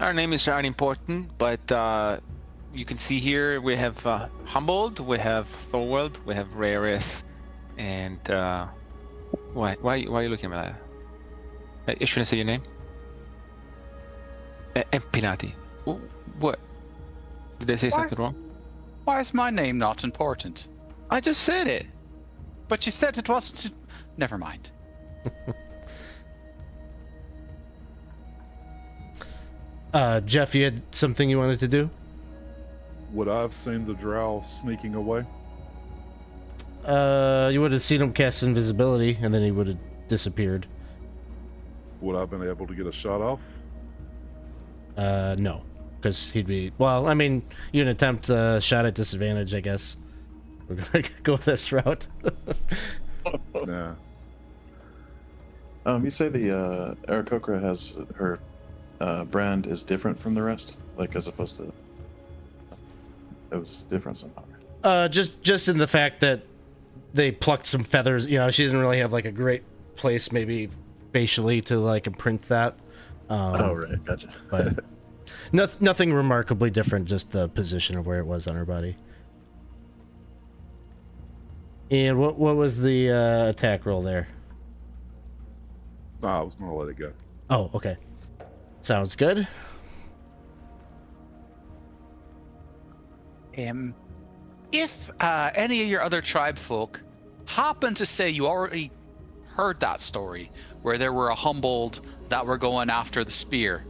Our names aren't important, but you can see here we have Humboldt, we have Thorwald, we have Rareth, and why are you looking at that? I shouldn't say your name. Empinati. What? Did I say something wrong? Why is my name not important? I just said it. But you said it wasn't. Never mind. Jeff, you had something you wanted to do? Would I have seen the drow sneaking away? You would have seen him cast invisibility, and then he would have disappeared. Would I have been able to get a shot off? No, because he'd be. Well, I mean, you can attempt a shot at disadvantage, I guess. We're gonna go this route. Nah. You say the Aarakocra has her brand is different from the rest, like as opposed to it was different somehow. Just in the fact that they plucked some feathers. You know, she doesn't really have like a great place, maybe facially, to like imprint that. Oh right, gotcha. But nothing remarkably different. Just the position of where it was on her body. And what was the attack roll there? No, I was gonna let it go. Oh, okay. Sounds good. If any of your other tribe folk happen to say you already heard that story where there were a Humboldt that were going after the spear,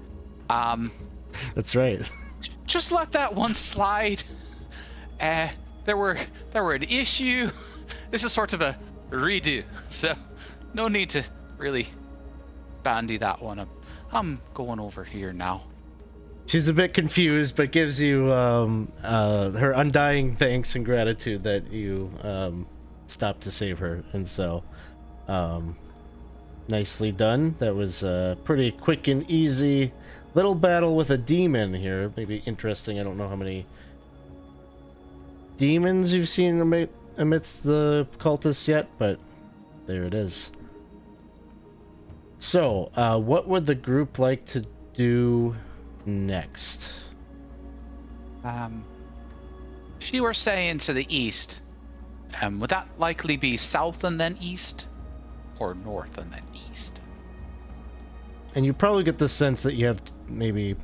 That's right. just let that one slide. There were an issue. This is sort of a redo, so no need to really bandy that one up. I'm going over here now. She's a bit confused, but gives you her undying thanks and gratitude that you stopped to save her. And so, nicely done. That was a pretty quick and easy little battle with a demon here. Maybe interesting. I don't know how many demons you've seen amidst the cultists yet, but there it is. So, what would the group like to do next? She were saying to the east. Would that likely be south and then east, or north and then east? And you probably get the sense that you have maybe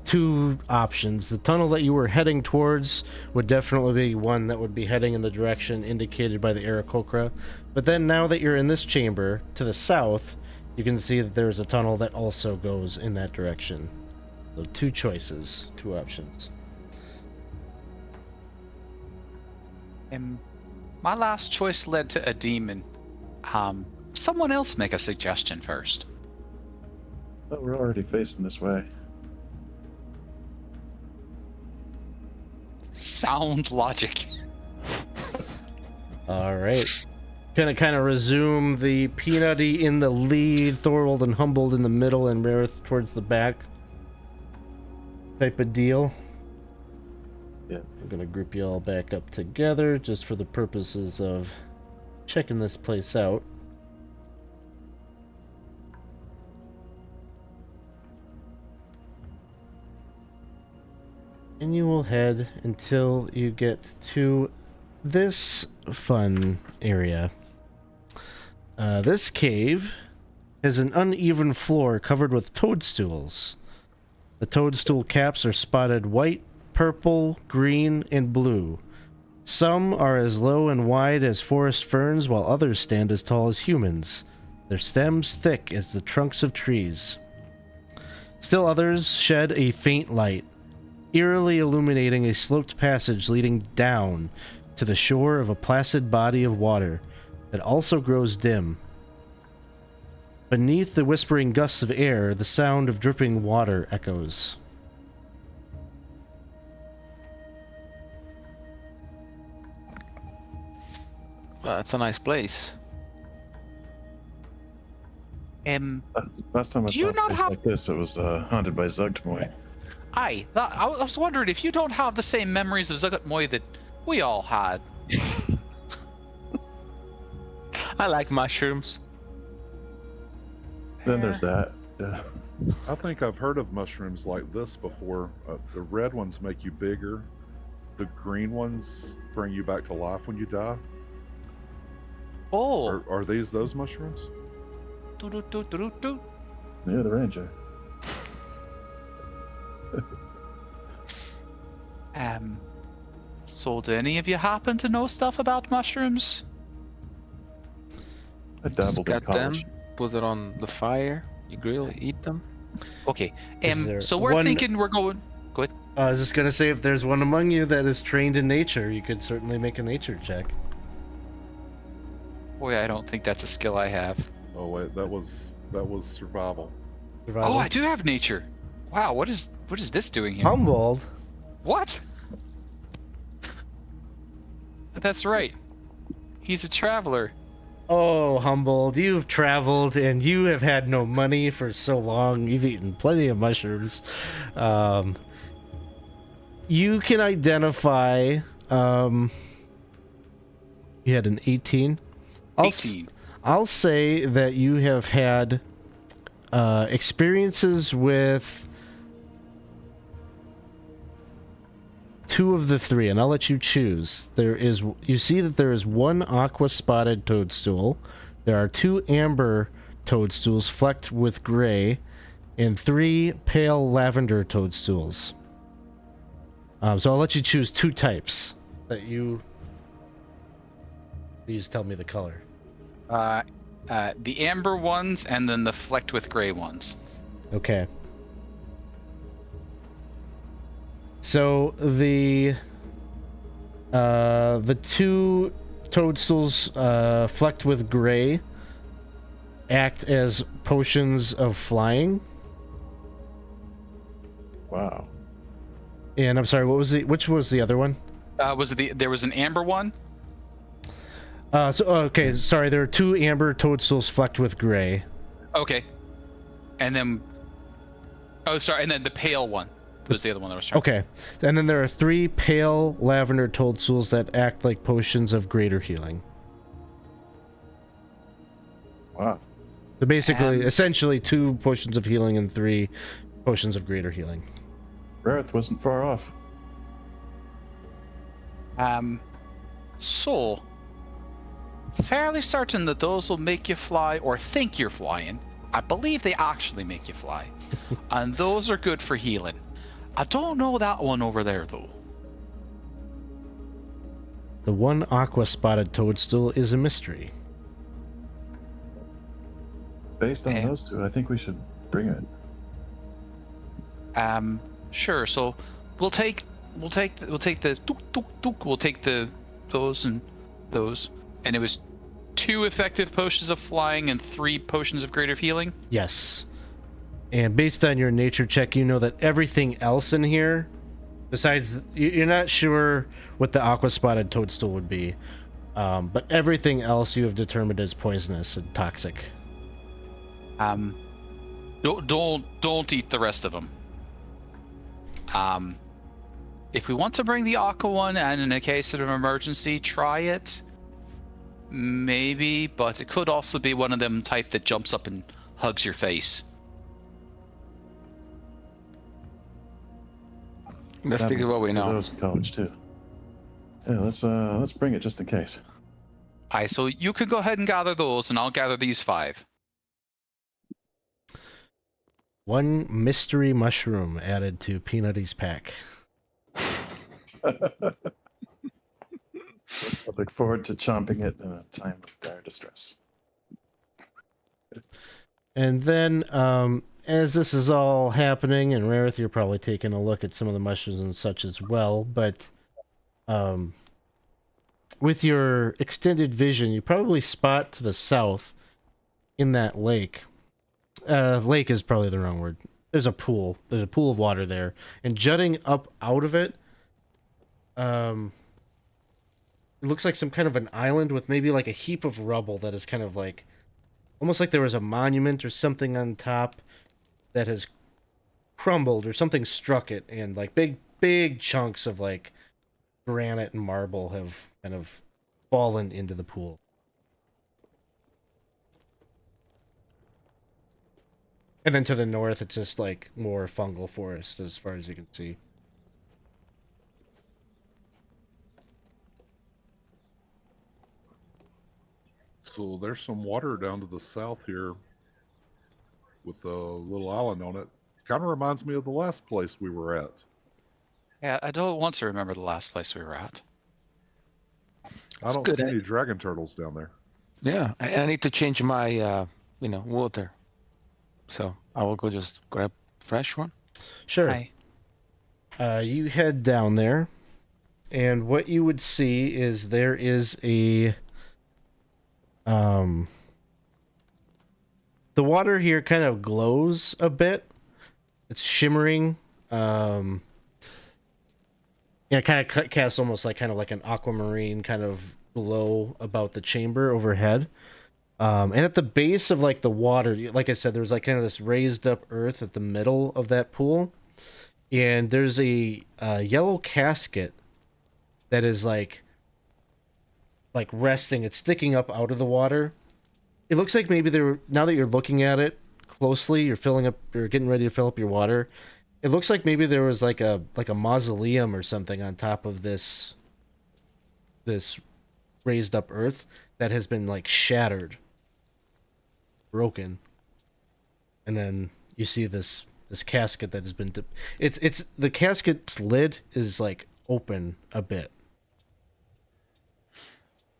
two options. The tunnel that you were heading towards would definitely be one that would be heading in the direction indicated by the Aarakocra. But then now that you're in this chamber to the south, you can see that there's a tunnel that also goes in that direction. So two choices, two options. My last choice led to a demon. Someone else make a suggestion first. But we're already facing this way. Sound logic. All right. Gonna kind of resume the Peanutty in the lead, Thorwald and Humboldt in the middle, and Rareth towards the back type of deal. Yeah. I'm gonna group you all back up together just for the purposes of checking this place out. And you will head until you get to this fun area. This cave has an uneven floor covered with toadstools. The toadstool caps are spotted white, purple, green, and blue. Some are as low and wide as forest ferns, while others stand as tall as humans, their stems thick as the trunks of trees. Still others shed a faint light, eerily illuminating a sloped passage leading down to the shore of a placid body of water that also grows dim. Beneath the whispering gusts of air, the sound of dripping water echoes. Well, that's a nice place. Last time I Do saw you a not place have- like this, it was haunted by Zugtmoy. I was wondering if you don't have the same memories of Zugat Moy that we all had. I like mushrooms. Then there's that. Yeah. I think I've heard of mushrooms like this before. The red ones make you bigger. The green ones bring you back to life when you die. Oh. Are these those mushrooms? Doo-doo-doo-doo-doo. Yeah, the ranger. So do any of you happen to know stuff about mushrooms? I dabbled in Got them, college. put it on the fire, you grill, eat them. Okay. Is there So we're one- thinking we're going. Go ahead. I was just gonna say, if there's one among you that is trained in nature, you could certainly make a nature check. Boy, I don't think that's a skill I have. Oh wait, that was survival. Survival. Oh, I do have nature. Wow, what is this doing here? Humboldt. What? That's right. He's a traveler. Oh, Humboldt, you've traveled and you have had no money for so long. You've eaten plenty of mushrooms. You can identify. You had an 18. 18. I'll say that you have had experiences with 2 of the 3, and I'll let you choose. You see that there is 1 aqua spotted toadstool. There are 2 amber toadstools flecked with gray, and 3 pale lavender toadstools. So I'll let you choose 2 types that you just tell me the color. The amber ones and then the flecked with gray ones. Okay. So the 2 toadstools flecked with gray act as potions of flying. Wow. And I'm sorry, which was the other one? There was an amber one? Okay, sorry, there are 2 amber toadstools flecked with gray. Okay. And then... Oh, sorry, and then the pale one was the other one that was trying. Okay, and then there are 3 pale lavender toadstools that act like potions of greater healing. Wow. So basically, essentially 2 potions of healing and 3 potions of greater healing. Rareth wasn't far off. So... Fairly certain that those will make you fly or think you're flying. I believe they actually make you fly. And those are good for healing. I don't know that one over there, though. The 1 aqua spotted toadstool is a mystery. Based on those 2, I think we should bring it. Sure. So we'll take the tuk tuk tuk. We'll take those and those. And it was 2 effective potions of flying and 3 potions of greater healing? Yes. And based on your nature check, you know that everything else in here, besides, you're not sure what the aqua spotted toadstool would be, but everything else you have determined as poisonous and toxic. Don't eat the rest of them. If we want to bring the aqua one, and in a case of an emergency, try it. Maybe, but it could also be one of them type that jumps up and hugs your face. Let's think of what we know. Those in college too. Yeah, let's bring it just in case. Aye, so you can go ahead and gather those, and I'll gather these 5. 1 mystery mushroom added to Peanutty's pack. I look forward to chomping it in a time of dire distress. And then, as this is all happening, and Rareth, you're probably taking a look at some of the mushrooms and such as well, but with your extended vision, you probably spot to the south in that lake. Lake is probably the wrong word. There's a pool. There's a pool of water there. And jutting up out of it, it looks like some kind of an island with maybe like a heap of rubble that is kind of like, almost like there was a monument or something on top that has crumbled or something struck it, and like big chunks of like granite and marble have kind of fallen into the pool. And then to the north, it's just like more fungal forest as far as you can see. So there's some water down to the south here with a little island on it. Kind of reminds me of the last place we were at. Yeah, I don't want to remember the last place we were at. I don't see any dragon turtles down there. Yeah, I need to change my, water. So I will go just grab fresh one. Sure. Hi. You head down there, and what you would see is there is a the water here kind of glows a bit. It's shimmering, and Yeah, it kind of casts almost like an aquamarine kind of glow about the chamber overhead. And at the base of like the water, like I said, there's like kind of this raised up earth at the middle of that pool, and there's a yellow casket that is like resting. It's sticking up out of the water. It looks like maybe now that you're looking at it closely, you're getting ready to fill up your water. It looks like maybe there was like a mausoleum or something on top of this raised up earth that has been like shattered, broken, and then you see this casket that has been it's the casket's lid is like open a bit,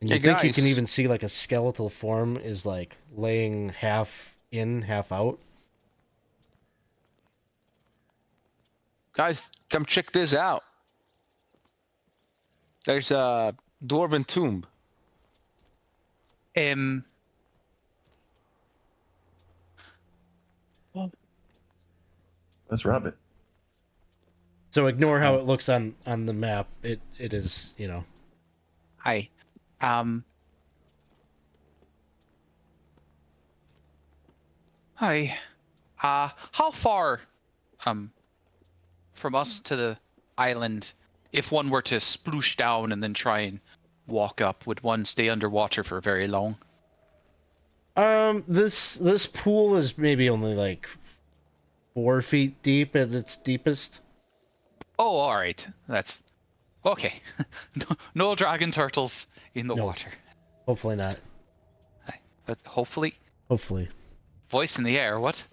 and you think you can even see like a skeletal form is like laying half in, half out. Guys, come check this out. There's a dwarven tomb. Let's rob it. So ignore how it looks on the map. It is, you know. Hi. Hi. How far from us to the island, if one were to sploosh down and then try and walk up, would one stay underwater for very long? This pool is maybe only like 4 feet deep at its deepest. Oh, all right. That's okay. No dragon turtles in the water. Hopefully not. But hopefully. Hopefully. Voice in the air. What?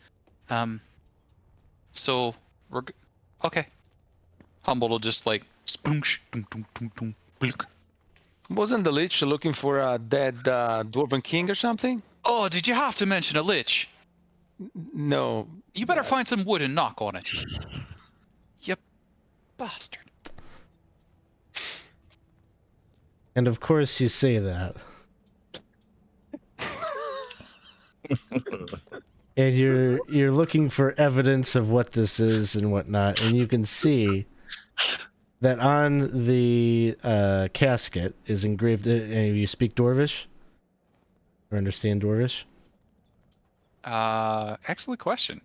So we're okay. Humboldt will just like spoonsh, dum, dum, dum, dum, bluk. Wasn't the lich looking for a dead dwarven king or something? Oh, did you have to mention a lich? No. You better find some wood and knock on it. You bastard. And of course you say that. And you're looking for evidence of what this is and whatnot, and you can see that on the casket is engraved. You speak Dwarvish or understand Dwarvish? Excellent question.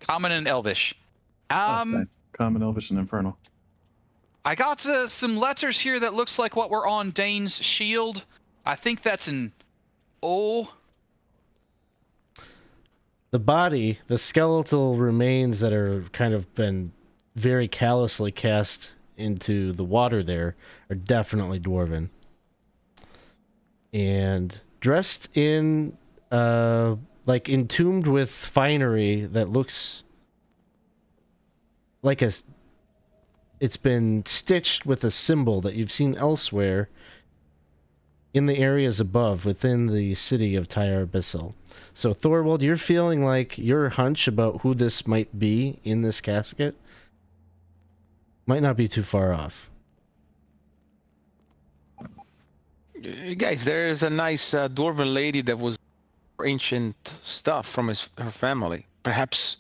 Common and Elvish. Okay. Common, Elvish, and Infernal. I got some letters here that looks like what were on Dane's shield. I think that's an O. The body, the skeletal remains that are kind of been very callously cast into the water there are definitely dwarven. And dressed in, like entombed with finery that looks like it's been stitched with a symbol that you've seen elsewhere in the areas above within the city of Tyre Abyssal. So Thorwald, you're feeling like your hunch about who this might be in this casket might not be too far off. Guys, there's a nice dwarven lady that was ancient stuff from her family. Perhaps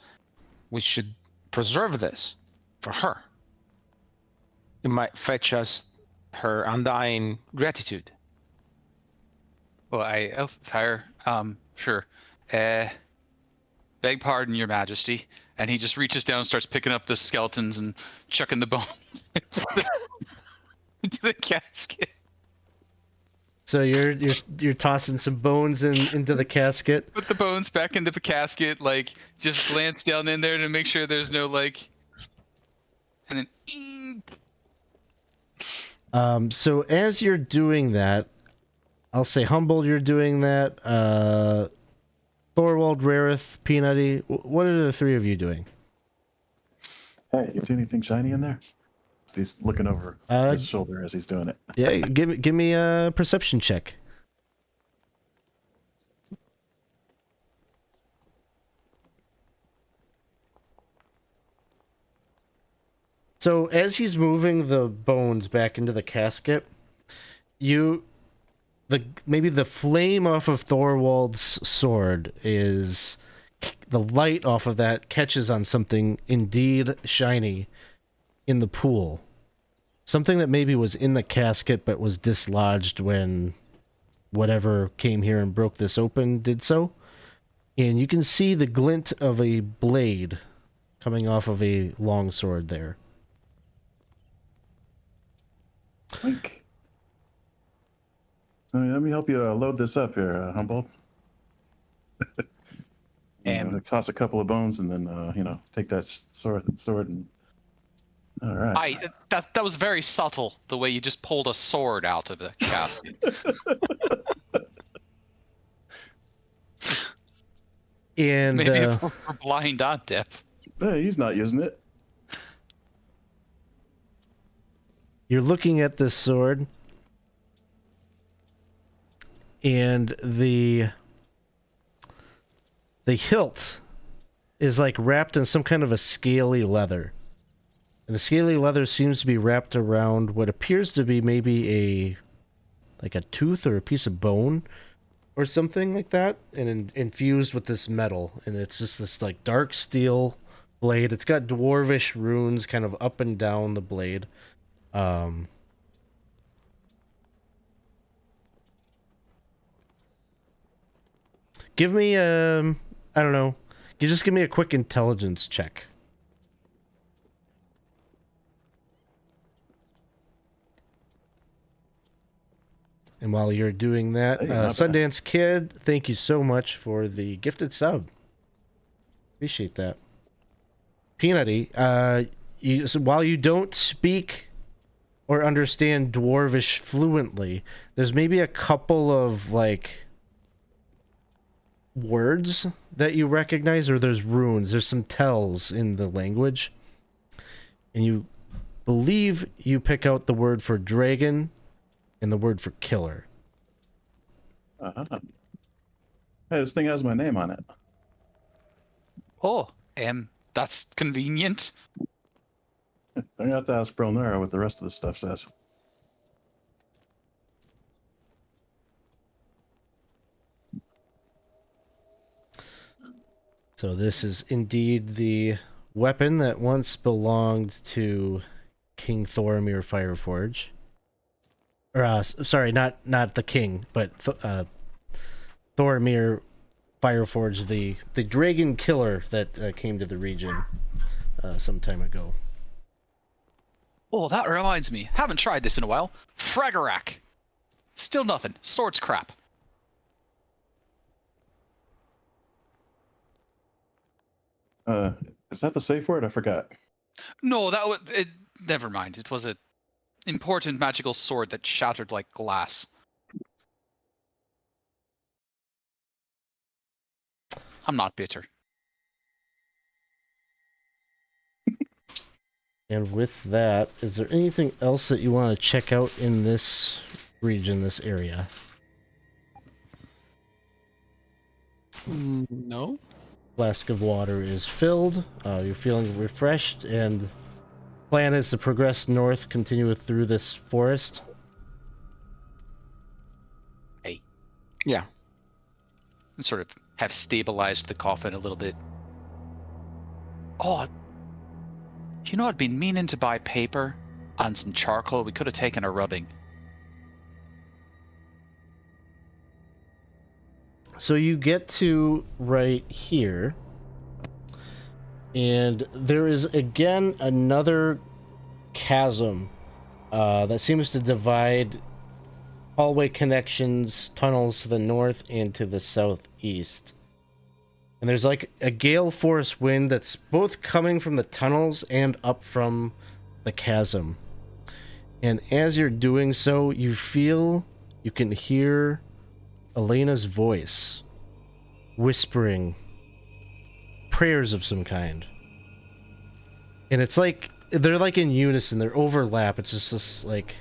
we should preserve this for her. It might fetch us her undying gratitude. Well, Tyre, sure. Beg pardon, Your Majesty. And he just reaches down and starts picking up the skeletons and chucking the bone into the casket. So you're tossing some bones into the casket. Put the bones back into the casket, like just glance down in there to make sure there's no like, and then. So as you're doing that, I'll say Humboldt, you're doing that. Thorwald, Rareth, Peanutty, what are the three of you doing? Hey, you see anything shiny in there? He's looking over his shoulder as he's doing it. Yeah, give me a perception check. So as he's moving the bones back into the casket, maybe the flame off of Thorwald's sword is the light off of that catches on something indeed shiny in the pool. Something that maybe was in the casket but was dislodged when whatever came here and broke this open did so. And you can see the glint of a blade coming off of a longsword there. Clink. Let me help you load this up here, Humboldt. Toss a couple of bones and then, take that sword and... All right. That was very subtle, the way you just pulled a sword out of the casket. And Maybe we're blind on deaf. Hey, he's not using it. you're looking at this sword, and the hilt is like wrapped in some kind of a scaly leather. And the scaly leather seems to be wrapped around what appears to be maybe a tooth or a piece of bone or something like that, and infused with this metal. And it's just this like dark steel blade. It's got dwarvish runes kind of up and down the blade. Give me I don't know. You just give me a quick intelligence check. And while you're doing that, Hey, not Sundance Kid, thank you so much for the gifted sub. Appreciate that. Peanutty, so while you don't speak or understand Dwarvish fluently, there's maybe a couple of like words that you recognize, or there's runes. There's some tells in the language, and you believe you pick out the word for dragon and the word for killer. Uh-huh. Hey, this thing has my name on it. Oh, that's convenient. I'm gonna have to ask Bronera what the rest of the stuff says. So this is indeed the weapon that once belonged to King Thoromir Fireforge. Or, sorry, not the king, but Thoromir Fireforge, the dragon killer that came to the region some time ago. Oh, that reminds me. Haven't tried this in a while. Fragarak. Still nothing. Sword's crap. Is that the safe word? I forgot. No, that was it. Never mind. It was a important magical sword that shattered like glass. I'm not bitter. And with that, is there anything else that you want to check out in this region, this area? No. Flask of water is filled. You're feeling refreshed, and plan is to progress north, continue through this forest. Hey. Yeah. Sort of have stabilized the coffin a little bit. Oh, you know, I'd been meaning to buy paper and some charcoal. We could have taken a rubbing. So you get to right here, and there is again another chasm that seems to divide hallway connections, tunnels to the north and to the southeast. And there's like a gale force wind that's both coming from the tunnels and up from the chasm. And as you're doing so, you can hear Elena's voice whispering prayers of some kind. And it's like they're like in unison, they're overlap. It's just this like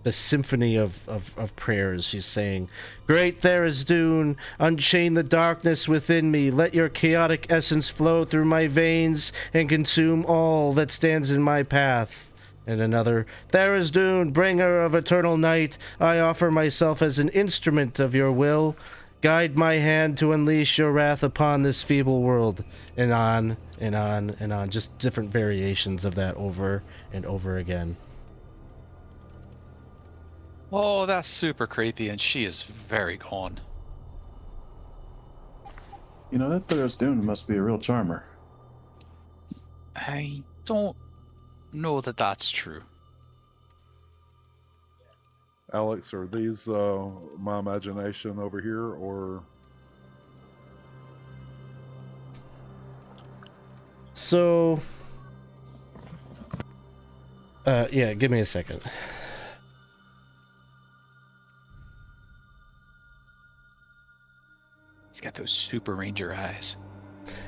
the symphony of prayers. She's saying, "Great Tharizdun, unchain the darkness within me. Let your chaotic essence flow through my veins and consume all that stands in my path." And another, Tharizdun, bringer of eternal night, I offer myself as an instrument of your will. Guide my hand to unleash your wrath upon this feeble world. And on, and on, and on. Just different variations of that over and over again. Oh, that's super creepy, and she is very gone. You know, that Tharizdun must be a real charmer. I don't know that that's true. Alex, are these my imagination over here, or So, yeah, give me a second. He's got those super ranger eyes.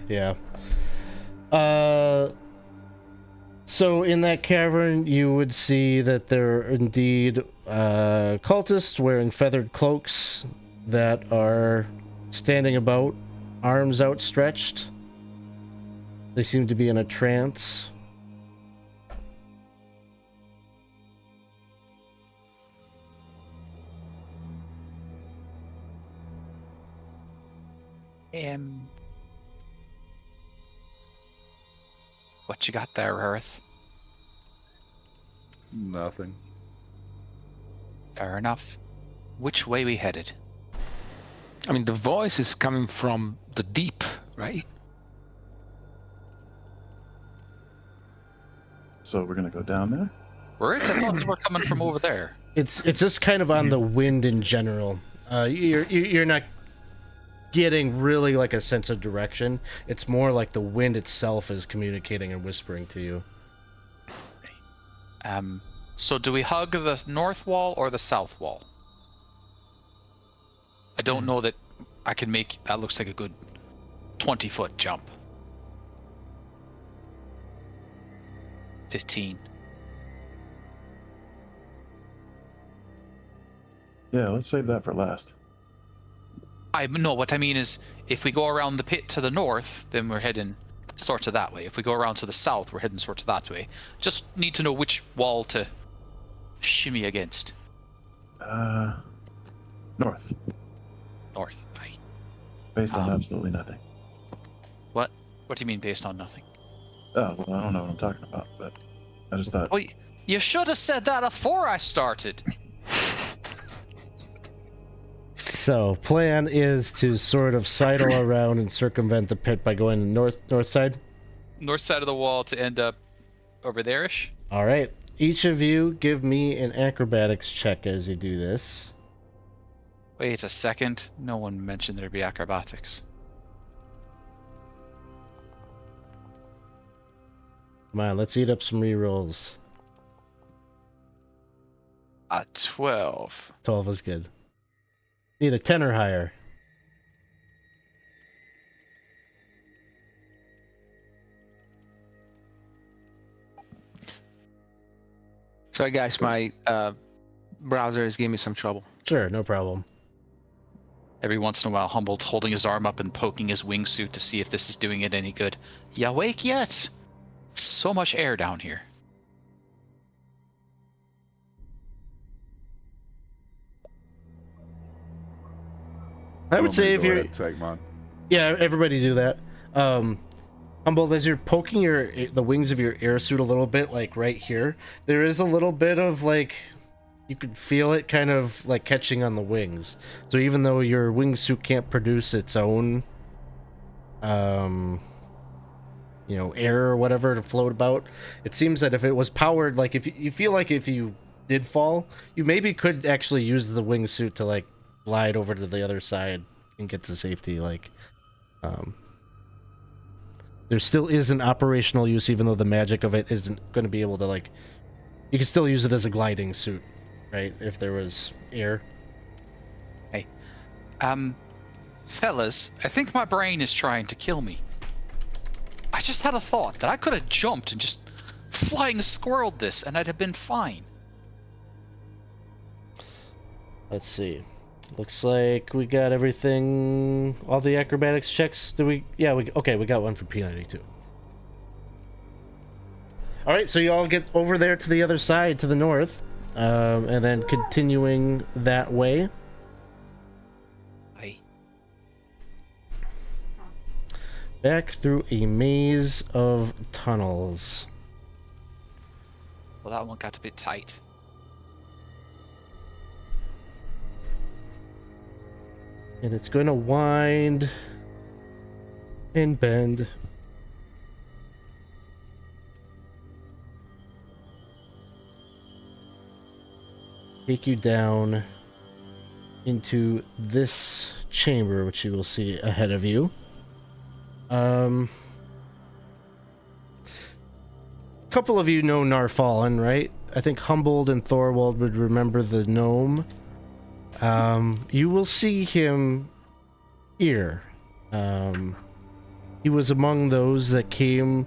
Yeah. So in that cavern, you would see that there are indeed cultists wearing feathered cloaks that are standing about, arms outstretched. They seem to be in a trance. What you got there, Earth? nothing? Fair enough. Which way we headed? I mean, the voice is coming from the deep, right? So we're gonna go down there? Were it? I thought they were coming from over there. It's just kind of on the wind in general. You're not getting really like a sense of direction. It's more like the wind itself is communicating and whispering to you. So do we hug the north wall or the south wall? I don't know that I can make... That looks like a good 20-foot jump. 15. Yeah, let's save that for last. No, what I mean is, if we go around the pit to the north, then we're heading sort of that way. If we go around to the south, we're heading sort of that way. Just need to know which wall to shimmy against. North. North. Aye. Based on absolutely nothing. What? What do you mean based on nothing? Oh, well, I don't know what I'm talking about, but I just thought... Well, you should have said that before I started. So, plan is to sort of sidle around and circumvent the pit by going to north side. North side of the wall to end up over there-ish. All right. Each of you give me an acrobatics check as you do this. Wait a second. No one mentioned there'd be acrobatics. Come on, let's eat up some rerolls. A 12. 12 is good. Need a 10 or higher. Sorry, guys, my browser is giving me some trouble. Sure, no problem. Every once in a while, Humboldt's holding his arm up and poking his wingsuit to see if this is doing it any good. You awake yet? So much air down here. I would say if you're... Take mine. Yeah, everybody do that. Humboldt, as you're poking the wings of your air suit a little bit, like right here, there is a little bit of like... You could feel it kind of like catching on the wings. So even though your wingsuit can't produce its own, air or whatever to float about, it seems that if it was powered, like if you feel like if you did fall, you maybe could actually use the wingsuit to like glide over to the other side and get to safety. Like, there still is an operational use, even though the magic of it isn't going to be able to like. You can still use it as a gliding suit, right? If there was air. Hey, fellas, I think my brain is trying to kill me. I just had a thought that I could have jumped and just flying squirreled this, and I'd have been fine. Let's see. Looks like we got everything. All the acrobatics checks. Do we? Yeah. We got one for P92. All right, so you all get over there to the other side, to the north, and then continuing that way. Aye. Back through a maze of tunnels. Well, that one got a bit tight. And it's going to wind and bend. Take you down into this chamber, which you will see ahead of you. Couple of you know Narfallen, right? I think Humboldt and Thorwald would remember the gnome. You will see him here. He was among those that came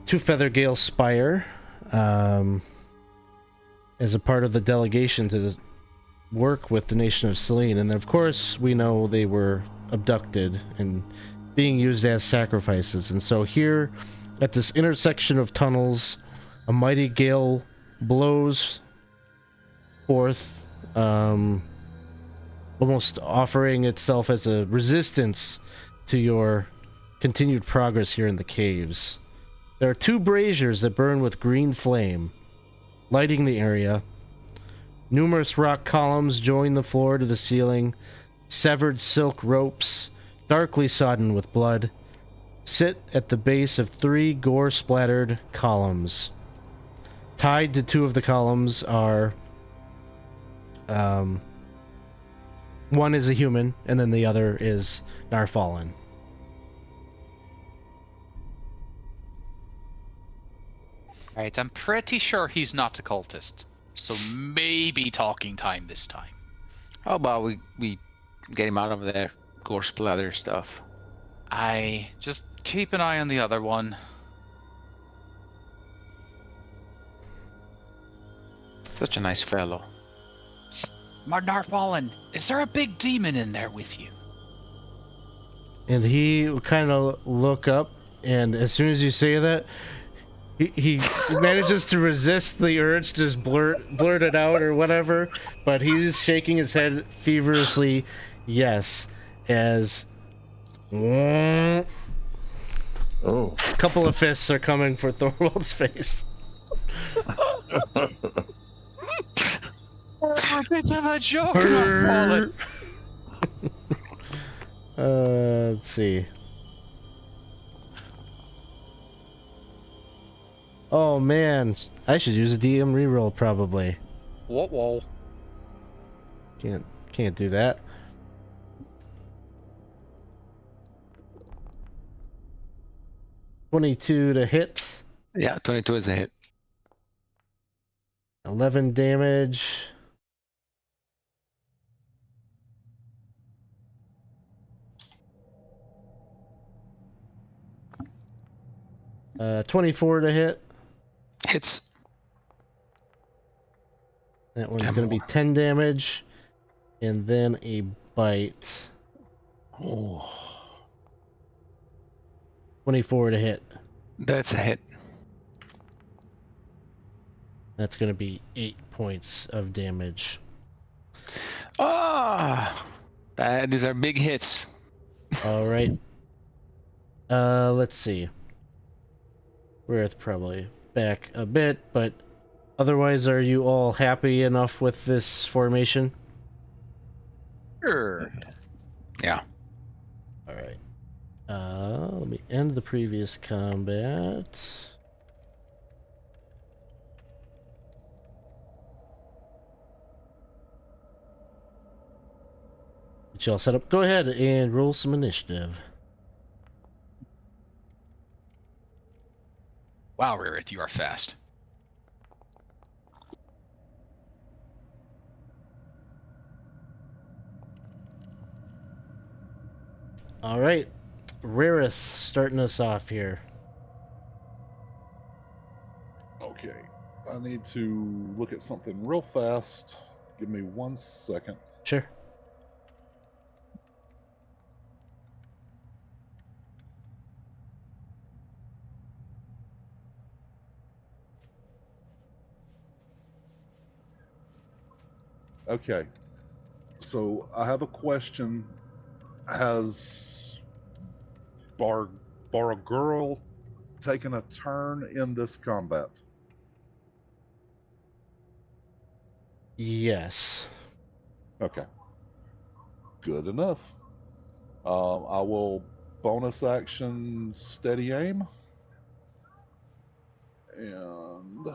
to Feathergale Spire as a part of the delegation to work with the nation of Selene. And of course, we know they were abducted and being used as sacrifices. And so here, at this intersection of tunnels, a mighty gale blows forth, almost offering itself as a resistance to your continued progress here in the caves. There are 2 braziers that burn with green flame, lighting the area. Numerous rock columns join the floor to the ceiling. Severed silk ropes, darkly sodden with blood, sit at the base of 3 gore-splattered columns. Tied to 2 of the columns are... one is a human, and then the other is Narfallen. Alright, I'm pretty sure he's not a cultist. So maybe talking time this time. How about we get him out of there? Gore splatter stuff. I just keep an eye on the other one. Such a nice fellow. Narfallen, is there a big demon in there with you? And he kind of look up, and as soon as you say that, he manages to resist the urge to just blurt it out or whatever, but he's shaking his head feverishly, yes, as a Oh. couple of fists are coming for Thorwald's face. A bit of a joke, Narfallen. Let's see. Oh man, I should use a DM reroll probably. Whoa. Can't do that. $22 to hit. Yeah, 22 is a hit. 11 damage. Uh, 24 to hit. Hits. That one's 10 going to be more. 10 damage. And then a bite. Oh, 24 to hit. that's a hit. That's going to be 8 points of damage. Ah, these are big hits. All right. Let's see. We're probably back a bit, but otherwise, are you all happy enough with this formation? Sure. Yeah. All right. Let me end the previous combat. Get y'all set up. Go ahead and roll some initiative. Wow, Rarith, you are fast. All right. Rarith starting us off here. Okay. I need to look at something real fast. Give me 1 second. Sure. Okay. So I have a question. Has Bargirl taken a turn in this combat? Yes. Okay. Good enough. I will bonus action steady aim. And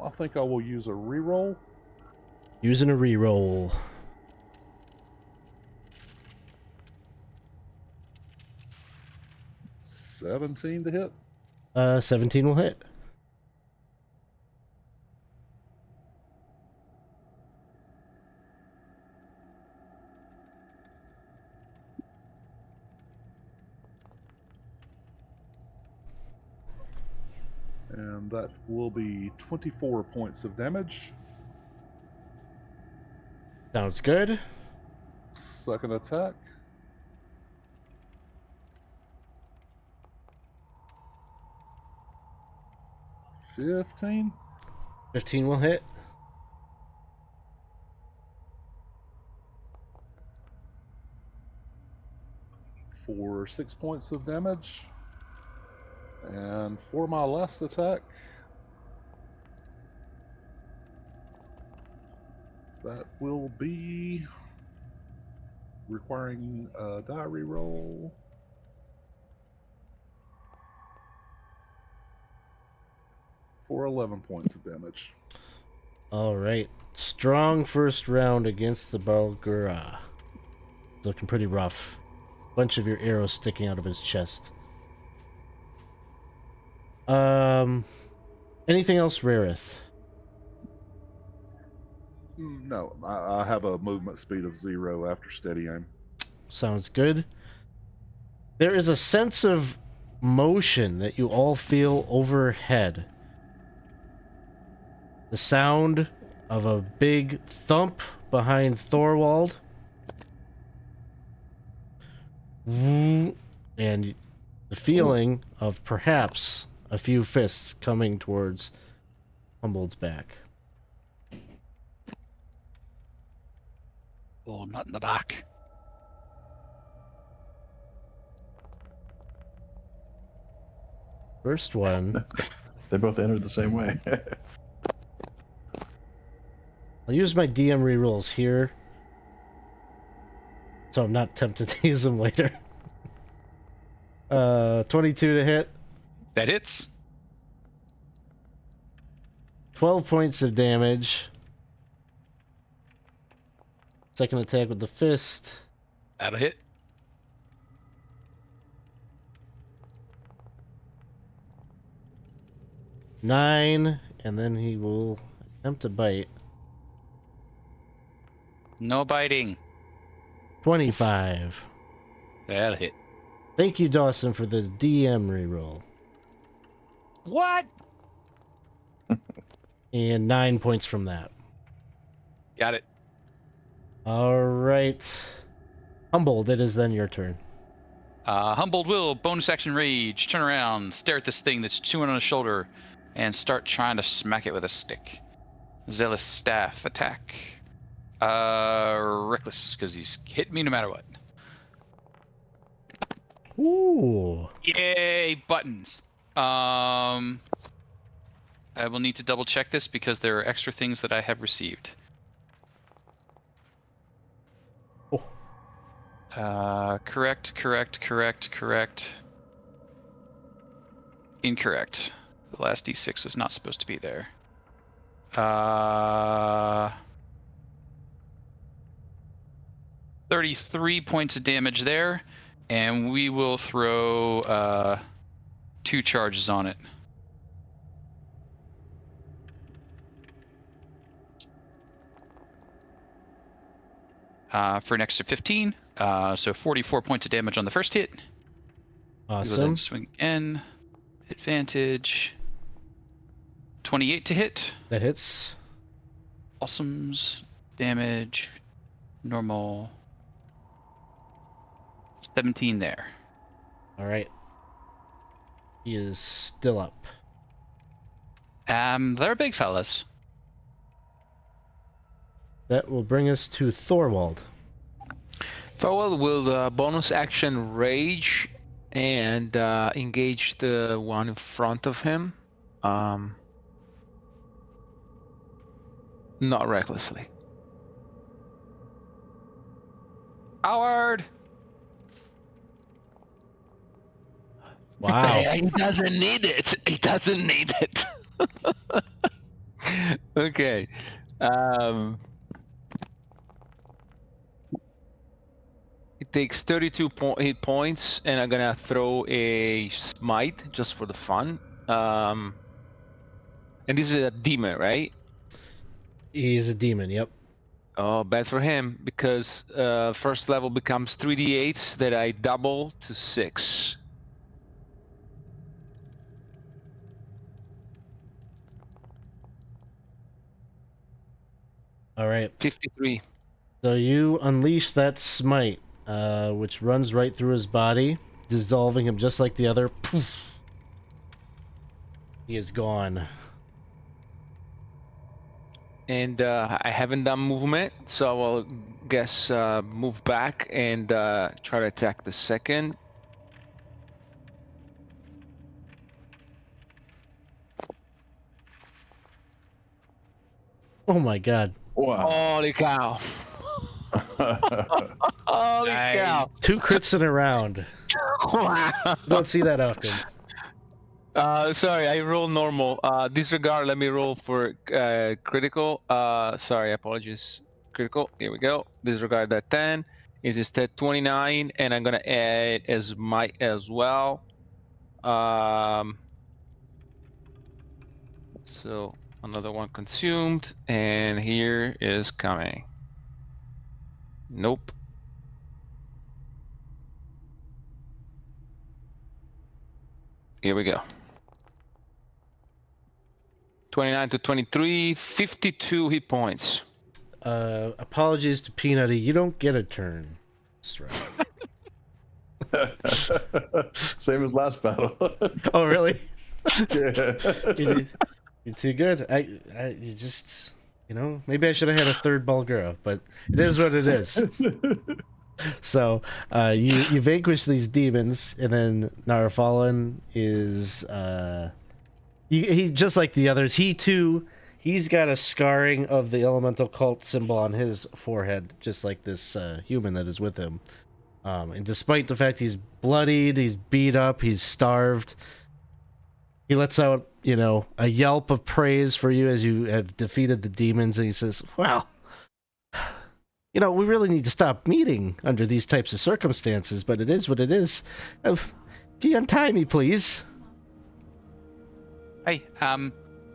I think I will use a reroll. Using a reroll. 17 to hit. 17 will hit. And that will be 24 points of damage. Sounds good. Second attack. $15. 15 will hit. For 6 points of damage. And for my last attack, that will be requiring a die reroll. For 11 points of damage. All right. Strong first round against the Balgura. Looking pretty rough. Bunch of your arrows sticking out of his chest. Anything else, Rareth? No, I have a movement speed of 0 after steady aim. Sounds good. There is a sense of motion that you all feel overhead. The sound of a big thump behind Thorwald. And the feeling of perhaps a few fists coming towards Humboldt's back. Oh, not in the back. First one. They both entered the same way. I'll use my DM rerolls here, so I'm not tempted to use them later. 22 to hit. That hits. 12 points of damage. Second attack with the fist. That'll hit. Nine, and then he will attempt to bite. No biting. 25. That'll hit. Thank you, Dawson, for the DM reroll. What? And 9 points from that. Got it. All right. Humboldt, it is then your turn. Humbled will bonus action rage, turn around, stare at this thing that's chewing on his shoulder, and start trying to smack it with a stick. Zealous staff attack. Reckless, because he's hit me no matter what. Ooh. Yay, buttons. I will need to double check this because there are extra things that I have received. Oh. Correct. Incorrect. The last D6 was not supposed to be there. 33 points of damage there, and we will throw 2 charges on it. For an extra 15, so 44 points of damage on the first hit. We will then Awesome. swing again. Advantage. 28 to hit. That hits. Awesomes. damage, normal. 17 there. All right. He is still up. They're big fellas. That will bring us to Thorwald. Thorwald will bonus action rage and engage the one in front of him. Not recklessly. Howard! Wow. He doesn't need it. He doesn't need it. Okay. It takes 32 hit points, and I'm gonna throw a smite just for the fun. And this is a demon, right? He's a demon, yep. Oh, bad for him, because first level becomes 3d8s that I double to 6. All right. 53. So you unleash that smite, which runs right through his body, dissolving him just like the other. Poof. He is gone. And I haven't done movement, so I will guess move back and try to attack the second. Oh my god. Wow. Holy cow! Holy cow! 2 crits in a round. Wow. You don't see that often. Sorry, I roll normal. Disregard. Let me roll for critical. Sorry, apologies. Critical. Here we go. Disregard that 10. Is instead 29, and I'm gonna add as might as well. So another one consumed, and here is coming. Nope. Here we go. 29 to 23, 52 hit points. Apologies to Peanutty. You don't get a turn. That's right. Same as last battle. Oh, really? Yeah. You're too good. You just, maybe I should have had a third Bulgura, but it is what it is. So, you vanquish these demons, and then Narfallen is, he just like the others. He's got a scarring of the elemental cult symbol on his forehead, just like this human that is with him. And despite the fact he's bloodied, he's beat up, he's starved, he lets out, a yelp of praise for you as you have defeated the demons, and he says, "Well, we really need to stop meeting under these types of circumstances, but it is what it is. Can you untie me, please?" Hey,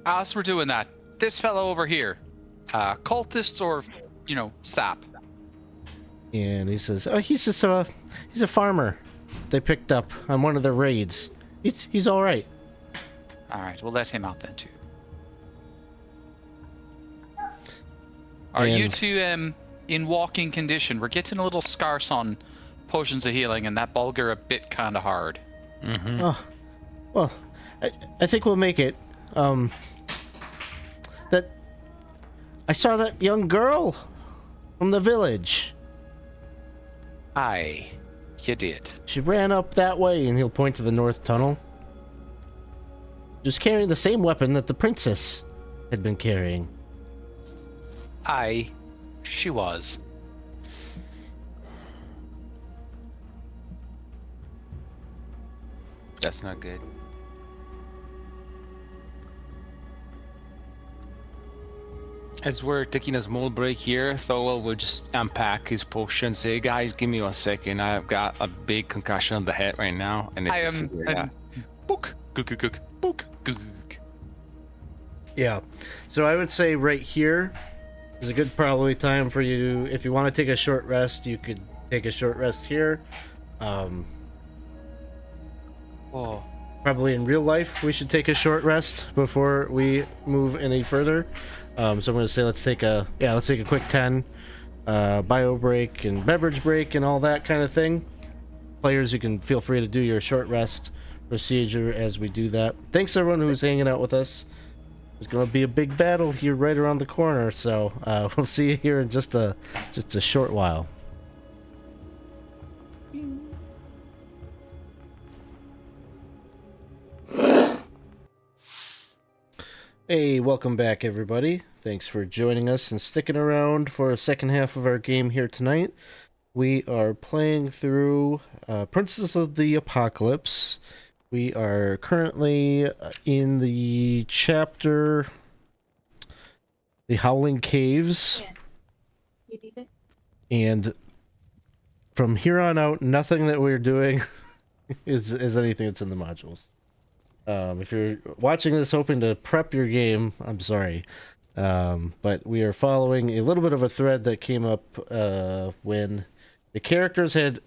as we're doing that, this fellow over here, cultists or, sap? And he says, "Oh, he's a farmer they picked up on one of their raids. He's all right." All right, we'll let him out then too. Are you two in walking condition? We're getting a little scarce on potions of healing, and that Bulgur a bit kind of hard. Mm-hmm. Oh, well, I think we'll make it. That I saw that young girl from the village. Aye, you did. She ran up that way, and he'll point to the north tunnel. Just carrying the same weapon that the princess had been carrying. Aye, she was. That's not good. As we're taking a small break here, Thorwald will just unpack his potion, say, "Guys, give me 1 second. I've got a big concussion on the head right now, and I am. Book. Book. Yeah. So I would say right here is a good probably time for you. If you want to take a short rest, you could take a short rest here. Probably in real life, we should take a short rest before we move any further. So I'm going to say let's take a quick 10 bio break and beverage break and all that kind of thing. Players, you can feel free to do your short rest procedure as we do that. Thanks everyone who's hanging out with us. There's going to be a big battle here right around the corner, so we'll see you here in just a short while. Hey, welcome back everybody. Thanks for joining us and sticking around for a second half of our game here tonight. We are playing through Princess of the Apocalypse. We are currently in the chapter The Howling Caves. Yeah. You did it? And from here on out, nothing that we're doing is anything that's in the modules. If you're watching this hoping to prep your game, I'm sorry. But we are following a little bit of a thread that came up when the characters had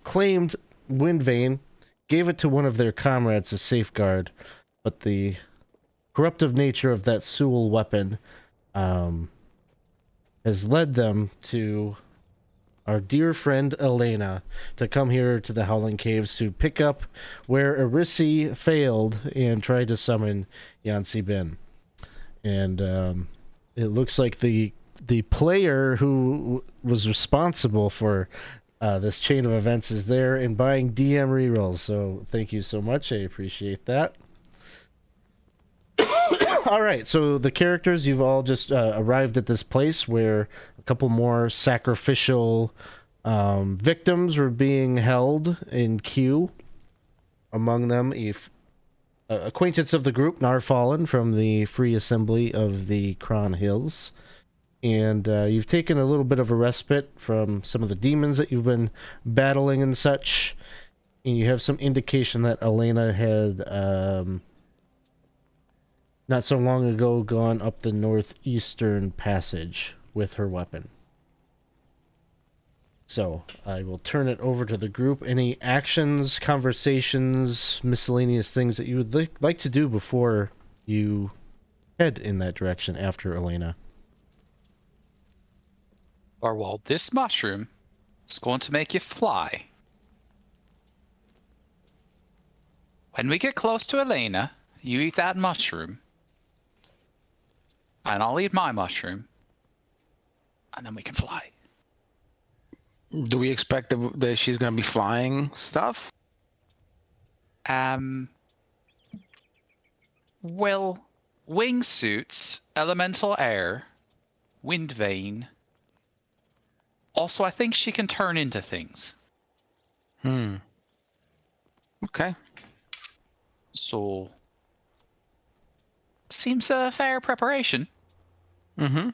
claimed Wind Vein, gave it to one of their comrades to safeguard, but the corruptive nature of that Sewell weapon has led them to our dear friend Elena to come here to the Howling Caves to pick up where Irisi failed and tried to summon Yansi Bin. And it looks like the player who was responsible for this chain of events is there and buying DM rerolls. So thank you so much. I appreciate that. All right, so the characters, you've all just arrived at this place where a couple more sacrificial victims were being held in queue. Among them, acquaintance of the group, Narfallen, from the Free Assembly of the Kron Hills. And you've taken a little bit of a respite from some of the demons that you've been battling and such. And you have some indication that Elena had... not so long ago gone up the northeastern passage with her weapon. So, I will turn it over to the group. Any actions, conversations, miscellaneous things that you would like to do before you head in that direction after Elena? Barwald, this mushroom is going to make you fly. When we get close to Elena, you eat that mushroom. And I'll eat my mushroom. And then we can fly. Do we expect that she's going to be flying stuff? Well, wingsuits, elemental air, wind vein. Also, I think she can turn into things. Okay. So, seems a fair preparation. Mm-hmm.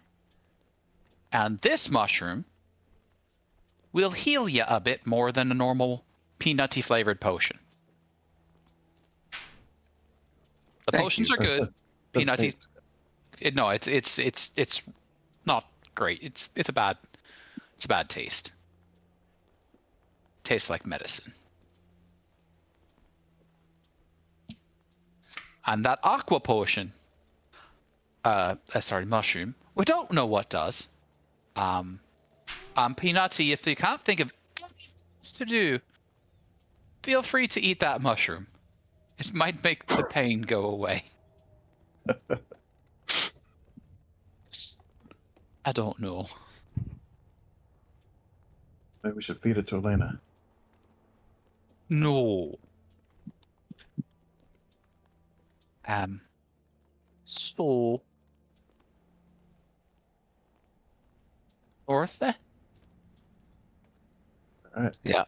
And this mushroom will heal you a bit more than a normal peanutty flavored potion. The Thank potions you. are good. Does Peanutty. taste- No, it's not great. It's a bad taste. Tastes like medicine. And that aqua potion. Mushroom. We don't know what does. Peanutty, if you can't think of what to do, feel free to eat that mushroom. It might make the pain go away. I don't know. Maybe we should feed it to Elena. No. So... Ortha? All right. Yeah.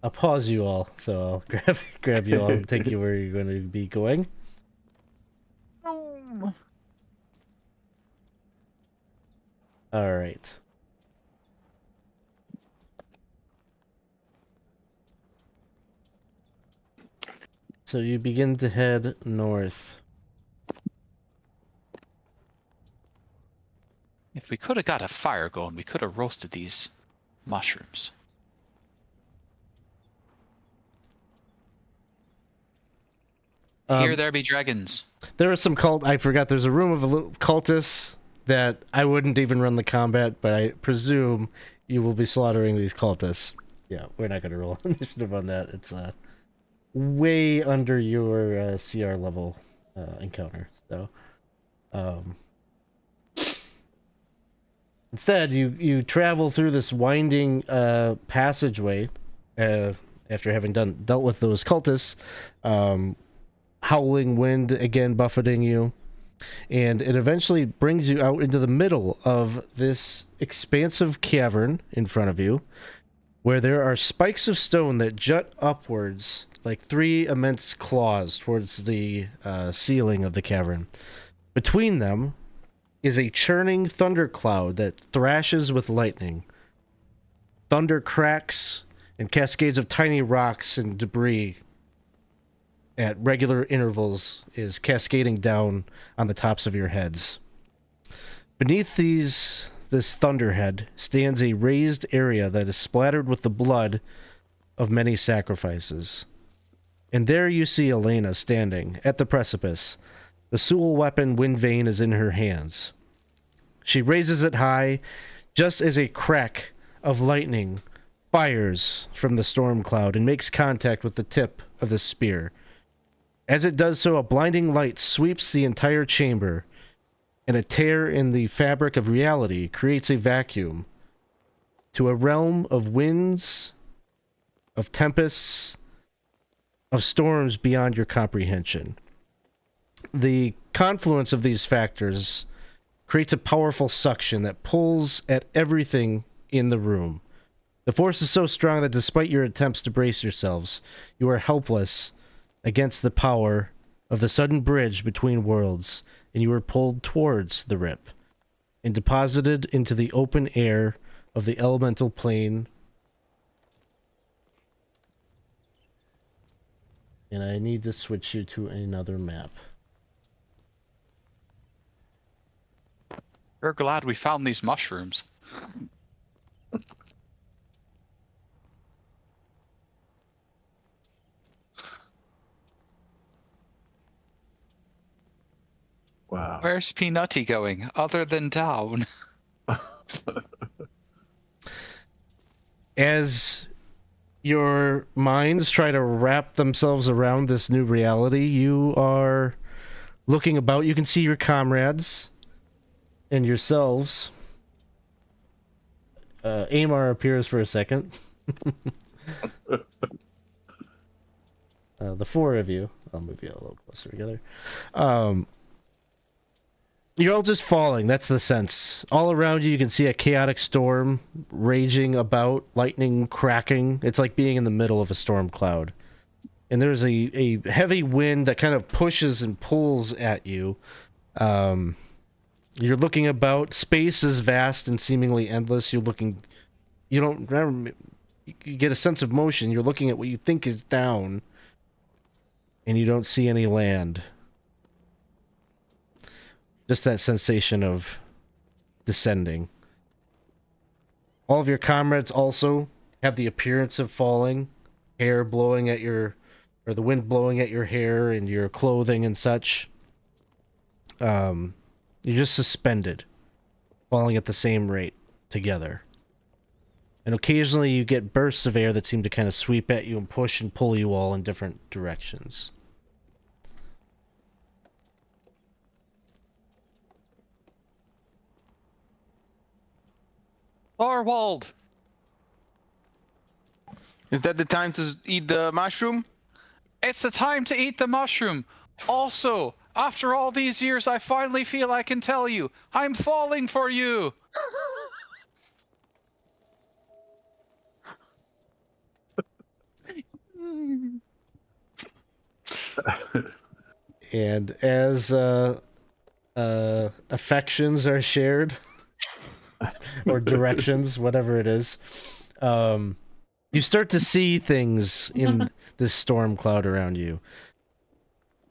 I'll pause you all, so I'll grab you all and take you where you're going to be going. All right. So you begin to head north. If we could have got a fire going, we could have roasted these mushrooms. Here there be dragons. There are some I forgot. There's a room of cultists that I wouldn't even run the combat, but I presume you will be slaughtering these cultists. Yeah, we're not going to roll initiative on that. It's way under your CR level encounter. So, instead, you travel through this winding passageway after having dealt with those cultists. Howling wind again buffeting you, and it eventually brings you out into the middle of this expansive cavern in front of you, where there are spikes of stone that jut upwards like 3 immense claws towards the ceiling of the cavern. Between them is a churning thundercloud that thrashes with lightning. Thunder cracks and cascades of tiny rocks and debris at regular intervals is cascading down on the tops of your heads. Beneath this thunderhead stands a raised area that is splattered with the blood of many sacrifices. And there you see Elena standing at the precipice. The Sewell weapon Windvane is in her hands. She raises it high just as a crack of lightning fires from the storm cloud and makes contact with the tip of the spear. As it does so, a blinding light sweeps the entire chamber, and a tear in the fabric of reality creates a vacuum to a realm of winds, of tempests, of storms beyond your comprehension. The confluence of these factors creates a powerful suction that pulls at everything in the room. The force is so strong that despite your attempts to brace yourselves, you are helpless against the power of the sudden bridge between worlds, and you are pulled towards the rip and deposited into the open air of the elemental plane. And I need to switch you to another map. We're glad we found these mushrooms. Wow. Where's Peanutty going, other than down? As your minds try to wrap themselves around this new reality, you are looking about. You can see your comrades and yourselves. Amar appears for a second. The 4 of you. I'll move you a little closer together. You're all just falling. That's the sense. All around you, you can see a chaotic storm raging about, lightning cracking. It's like being in the middle of a storm cloud. And there's a heavy wind that kind of pushes and pulls at you. You're looking about. Space is vast and seemingly endless. You get a sense of motion. You're looking at what you think is down, and you don't see any land. Just that sensation of descending. All of your comrades also have the appearance of falling. Hair blowing at or the wind blowing at your hair and your clothing and such. You're just suspended, falling at the same rate together. And occasionally you get bursts of air that seem to kind of sweep at you and push and pull you all in different directions. Thorwald! Is that the time to eat the mushroom? It's the time to eat the mushroom. Also, after all these years, I finally feel I can tell you, I'm falling for you. And as affections are shared, or directions, whatever it is, you start to see things in this storm cloud around you.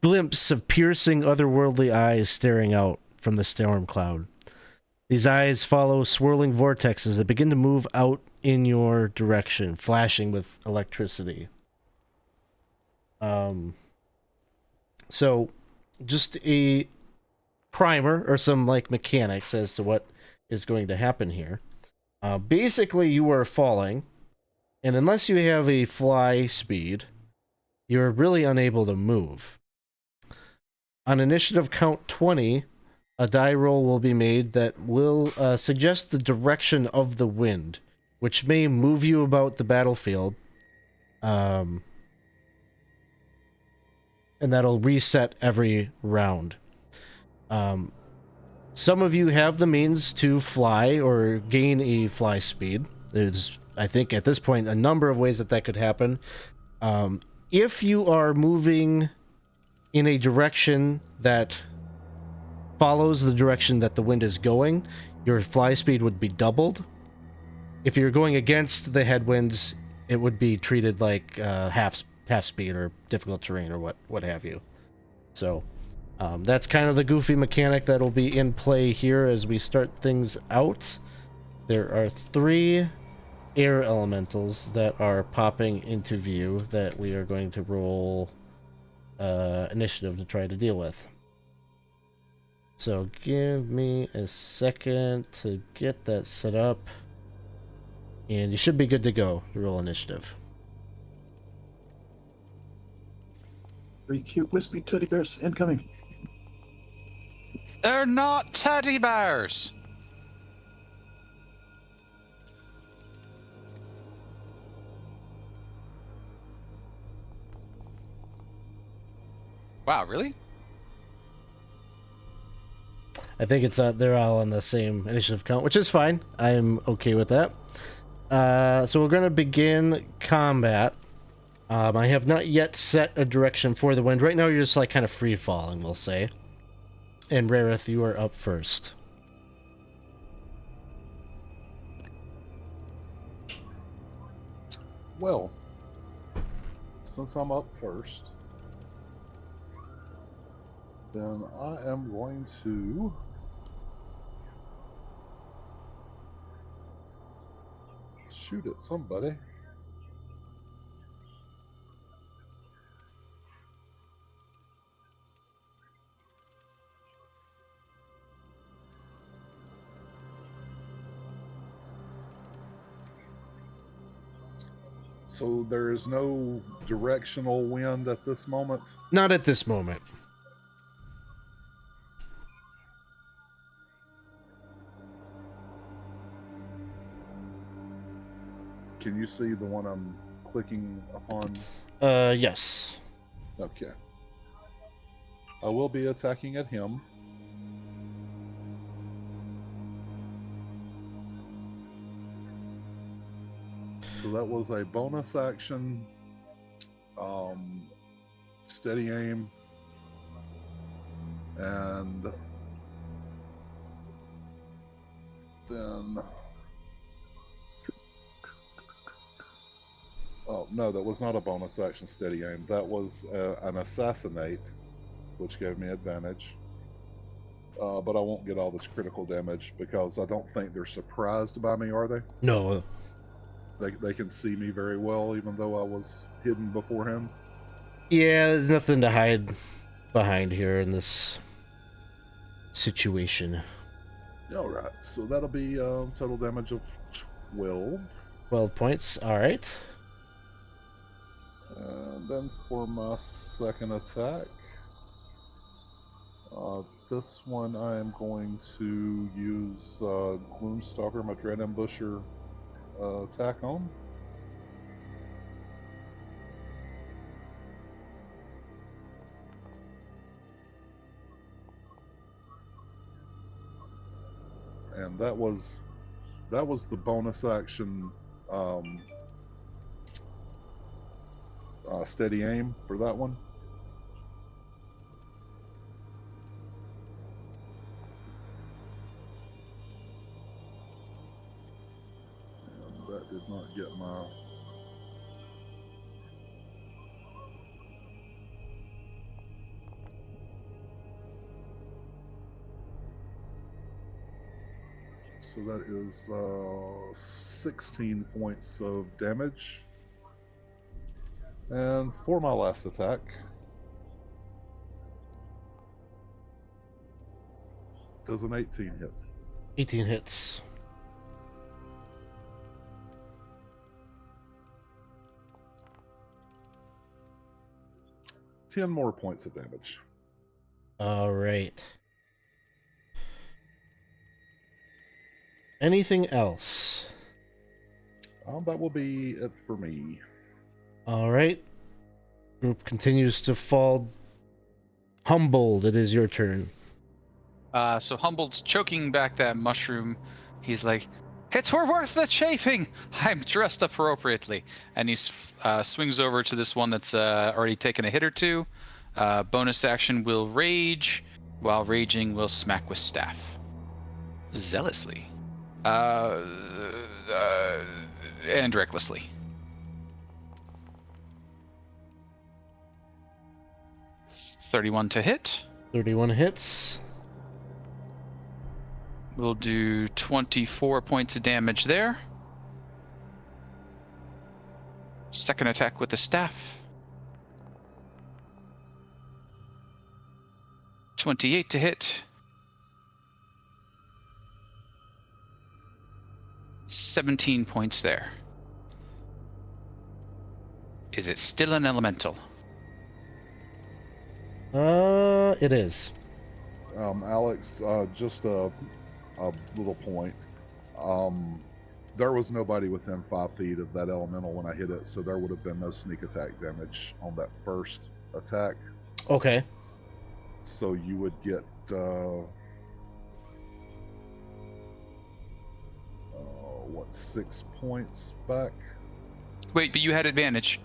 Glimpse of piercing otherworldly eyes staring out from the storm cloud. These eyes follow swirling vortexes that begin to move out in your direction, flashing with electricity. So, just a primer or some like mechanics as to what is going to happen here. Basically, you are falling, and unless you have a fly speed, you're really unable to move. On initiative count 20, a die roll will be made that will suggest the direction of the wind, which may move you about the battlefield. And that'll reset every round. Some of you have the means to fly or gain a fly speed. There's, I think, at this point, a number of ways that that could happen. If you are moving in a direction that follows the direction that the wind is going, your fly speed would be doubled. If you're going against the headwinds, it would be treated like half speed or difficult terrain or what have you. So that's kind of the goofy mechanic that'll be in play here as we start things out. There are 3 air elementals that are popping into view that we are going to roll initiative to try to deal with. So give me a second to get that set up, and you should be good to go to roll initiative. 3 cute wispy teddy bears incoming. They're not teddy bears. Wow, really? I think it's they're all on the same initiative count, which is fine. I'm okay with that. So we're going to begin combat. I have not yet set a direction for the wind. Right now, you're just like kind of free falling, we'll say. And Rareth, you are up first. Well, since I'm up first, then I am going to shoot at somebody. So there is no directional wind at this moment? Not at this moment. Can you see the one I'm clicking upon? Yes. Okay. I will be attacking at him. So that was a bonus action, steady aim, and then, oh no, that was not a bonus action steady aim. That was an assassinate, which gave me advantage. But I won't get all this critical damage because I don't think they're surprised by me, are they? No. They can see me very well, even though I was hidden beforehand. Yeah, there's nothing to hide behind here in this situation. All right, so that'll be total damage of 12. 12 points, alright. And then for my second attack, this one I am going to use Gloomstalker, my Dread Ambusher, attack on. And that was the bonus action steady aim for that one. And that did not get my... So that is 16 points of damage. And for my last attack, Does an 18 hit? 18 hits. Ten more points of damage. All right. Anything else? That will be it for me. All right. Group continues to fall. Humbled, it is your turn. So Humbled's choking back that mushroom. He's like, "It's worth the chafing. I'm dressed appropriately." And he swings over to this one that's already taken a hit or two. Bonus action will rage. While raging, will smack with staff. Zealously. And recklessly. $31 to hit. 31 hits. We'll do 24 points of damage there. Second attack with the staff. 28 to hit. 17 points there. Is it still an elemental? It is. Alex, just a little point. There was nobody within 5 feet of that elemental when I hit it, so there would have been no sneak attack damage on that first attack. Okay. So you would get 6 points back? Wait, but you had advantage.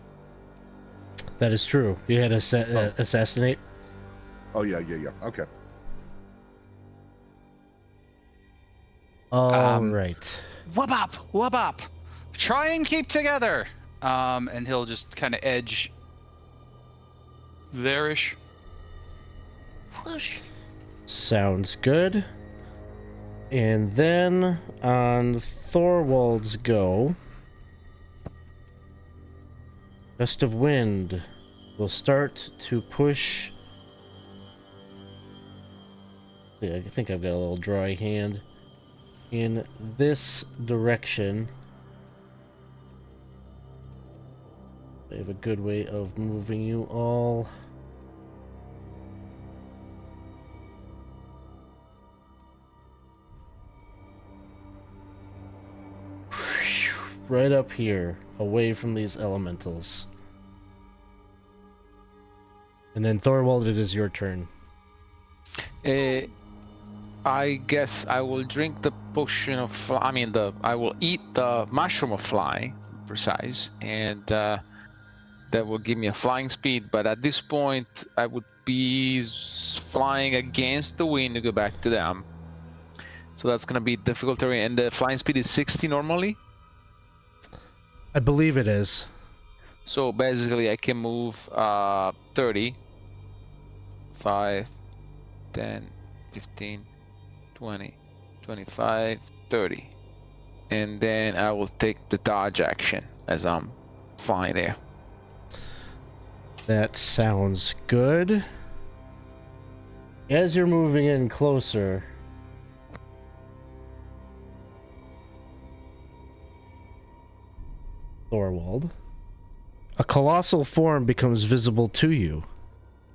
That is true. You had assassinate. Oh yeah. Okay. All right. Whoop up. Try and keep together. And he'll just kind of edge there-ish. Whoosh. Sounds good. And then on Thorwald's go, Gust of Wind will start to push. Yeah, I think I've got a little dry hand in this direction. I have a good way of moving you all. Right up here, away from these elementals. And then Thorwald, it is your turn. I guess I will drink the potion of I will eat the mushroom of fly, precise, and that will give me a flying speed. But at this point, I would be flying against the wind to go back to them. So that's gonna be difficult terrain. And the flying speed is 60 normally. I believe it is. So basically, I can move 30, 5, 10, 15, 20, 25, 30. And then I will take the dodge action as I'm flying there. That sounds good. As you're moving in closer, Thorwald, a colossal form becomes visible to you.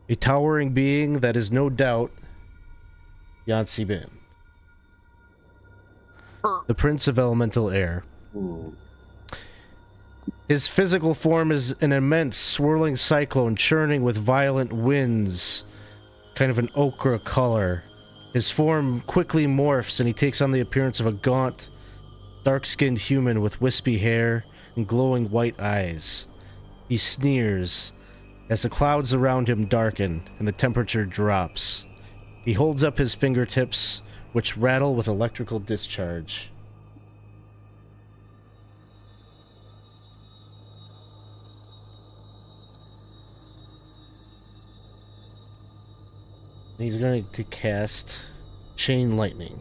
A towering being that is no doubt Yancy Bin, the Prince of Elemental Air. Ooh. His physical form is an immense swirling cyclone churning with violent winds, kind of an ochre color. His form quickly morphs and he takes on the appearance of a gaunt, dark-skinned human with wispy hair and glowing white eyes. He sneers as the clouds around him darken and the temperature drops. He holds up his fingertips, which rattle with electrical discharge. He's going to cast Chain Lightning.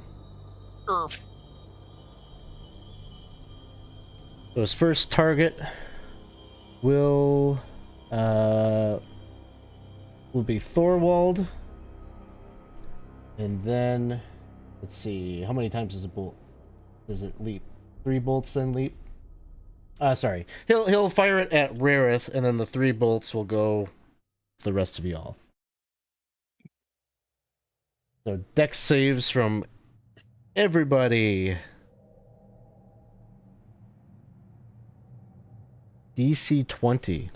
So his first target will be Thorwald, and then Let's see. How many times does a bolt? Does it leap? 3 bolts then leap? Sorry. He'll fire it at Rareth, and then the 3 bolts will go for the rest of y'all. So dex saves from everybody. DC 20.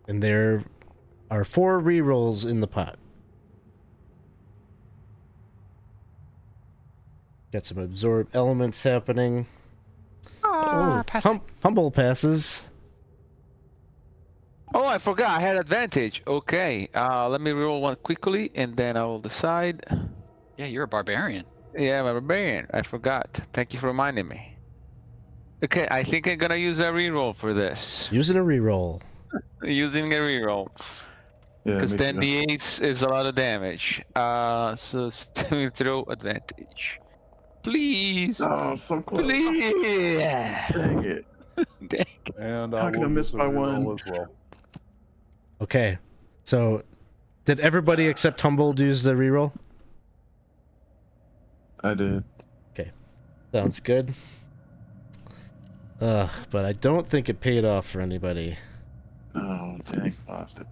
And there are 4 rerolls in the pot. Got some absorb elements happening. Humble passes. Oh, I forgot. I had advantage. Okay. Let me roll one quickly, and then I will decide. Yeah, you're a barbarian. Yeah, I'm a barbarian. I forgot. Thank you for reminding me. Okay, I think I'm gonna use a reroll for this. Using a reroll. Using a reroll. Yeah, Because me then too. the 8 is a lot of damage. So saving throw advantage. Please. Oh, so close. Please. Dang it. Dang. And How I can I will miss use a by reroll one? as well. Okay. So, did everybody except Humboldt use the reroll? I did. Okay. Sounds good. But I don't think it paid off for anybody. Oh, dang. Lost it.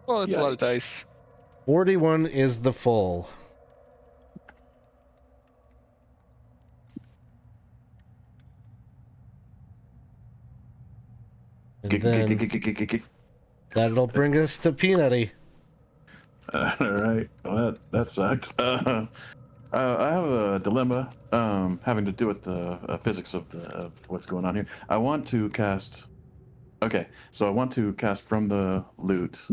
Well, it's a lot of Yikes. dice. 41 is the full. And then that'll bring us to Peanutty. All right. Well, that sucked. I have a dilemma having to do with the physics of what's going on here. I want to cast. Okay, so I want to cast from the loot,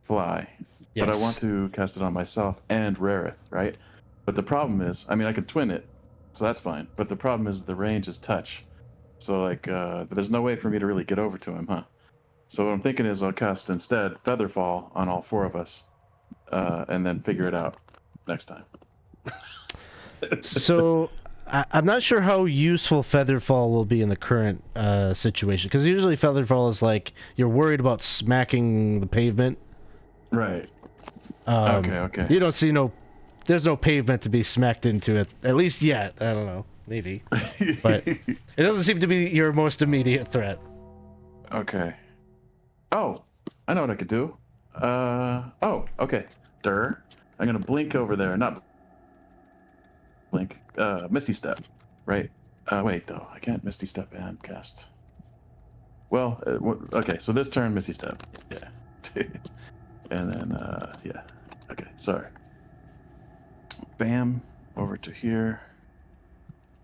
fly, but I want to cast it on myself and Rareth, right? But the problem is, I mean, I could twin it, so that's fine. But the problem is the range is touch, so like, there's no way for me to really get over to him, huh? So what I'm thinking is I'll cast instead Featherfall on all 4 of us, and then figure it out next time. So I'm not sure how useful Featherfall will be in the current situation, because usually Featherfall is like you're worried about smacking the pavement. Right. Okay. You don't see there's no pavement to be smacked into it, at least yet. I don't know, maybe, but it doesn't seem to be your most immediate threat. Okay. Oh, I know what I could do. Okay. I'm gonna blink over there. Not blink. Misty Step. Right. Wait, though. I can't Misty Step and cast. Well, okay, so this turn, Misty Step. Yeah. And then, yeah. Okay, sorry. Bam. Over to here.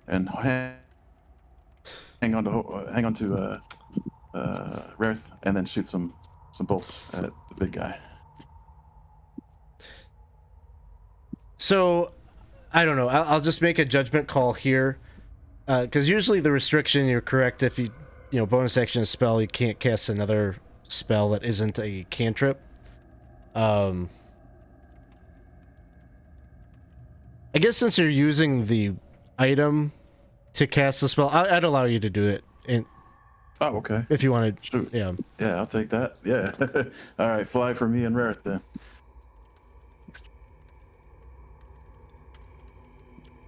And hang on to Rareth, and then shoot some bolts at the big guy. So, I don't know. I'll just make a judgment call here, because usually the restriction, you're correct, if you bonus action spell, you can't cast another spell that isn't a cantrip. I guess since you're using the item to cast the spell, I'd allow you to do it. Oh, okay. If you wanted, Shoot. yeah. Yeah, I'll take that. Yeah. All right, fly for me and Rareth then.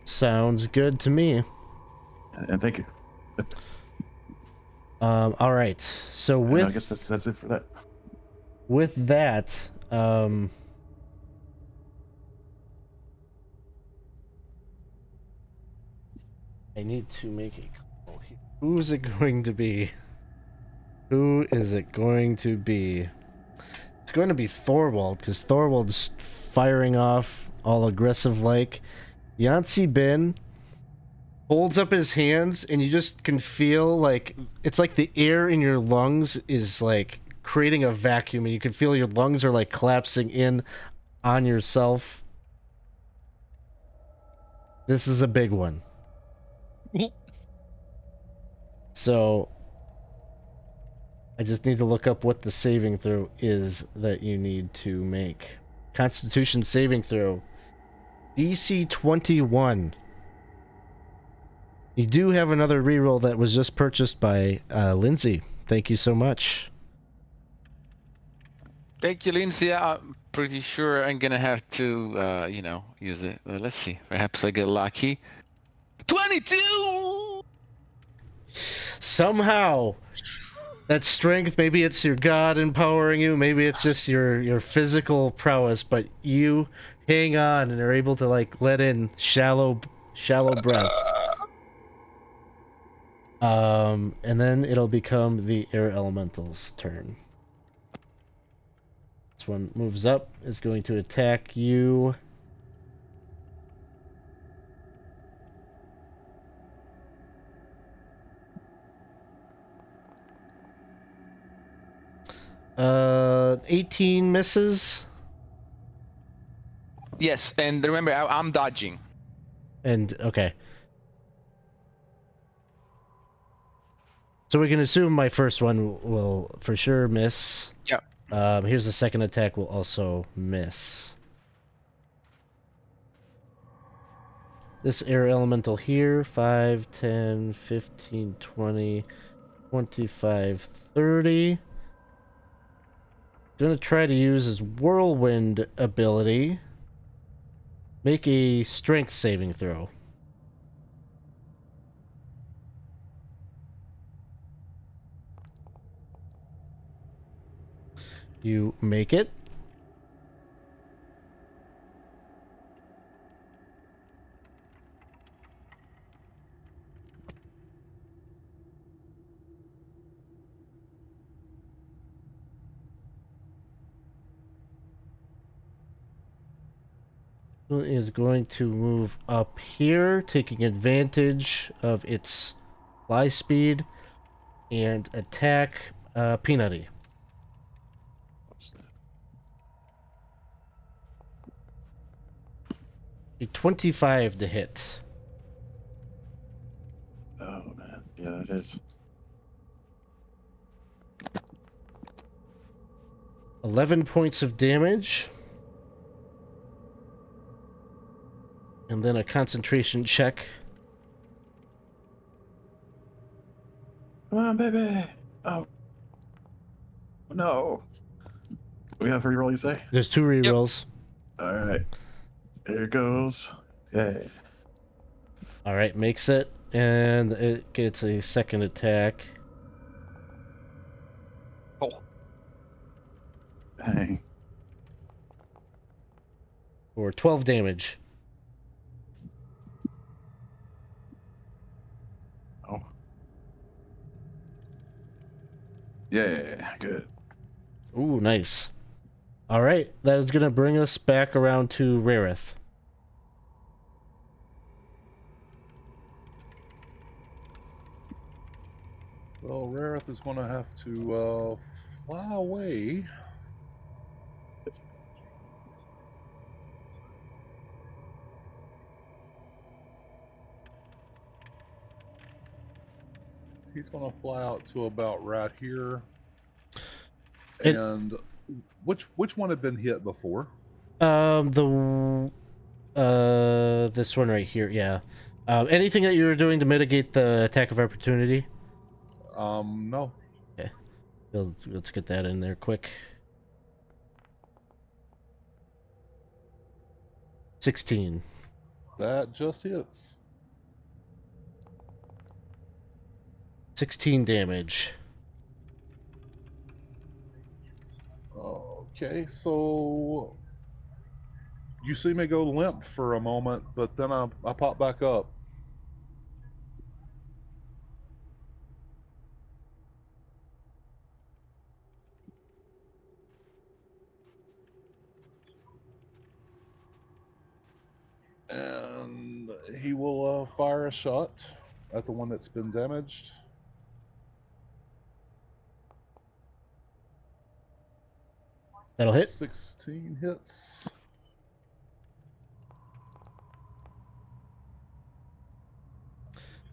Sounds good to me. And thank you. All right. So And with I guess that's it for that. With that, I need to make a call here. Who's it going to be? Who is it going to be? It's going to be Thorwald, because Thorwald's firing off all aggressive like. Yancy Bin holds up his hands, and you just can feel like it's like the air in your lungs is like creating a vacuum, and you can feel your lungs are like collapsing in on yourself. This is a big one. So I just need to look up what the saving throw is that you need to make. Constitution saving throw. DC 21. You do have another reroll that was just purchased by Lindsay. Thank you so much. Thank you, Lindsay. I'm pretty sure I'm gonna have to, use it. Let's see. Perhaps I get lucky. 22. Somehow, that strength, maybe it's your god empowering you, maybe it's just your physical prowess, but you hang on and are able to like let in shallow breaths. And then it'll become the air elemental's turn. This one moves up, is going to attack you. Uh, 18 misses. Yes, and remember, I'm dodging. And okay. So we can assume my first one will for sure miss. Yep. Here's the second attack will also miss. This air elemental here, 5, 10, 15, 20, 25, 30. Gonna try to use his whirlwind ability. Make a strength saving throw. You make it. Is going to move up here, taking advantage of its fly speed, and attack Peanutty. A 25 to hit. Oh man, yeah, it is. 11 points of damage. And then a concentration check. Come on, baby. Oh. No. We have reroll, you say? There's 2 rerolls. All right. Here goes. Okay. All right, makes it, and it gets a second attack. Oh. Bang. For 12 damage. Oh. Yeah, good. Ooh, nice. All right, that is going to bring us back around to Rareth. Well, Rareth is going to have to fly away. He's going to fly out to about right here. And which one had been hit before? This one right here, yeah. Anything that you were doing to mitigate the attack of opportunity? No. Okay. Let's get that in there quick. 16. That just hits. 16 damage. Okay, so you see me go limp for a moment, but then I pop back up. And he will fire a shot at the one that's been damaged. That'll hit. 16 hits.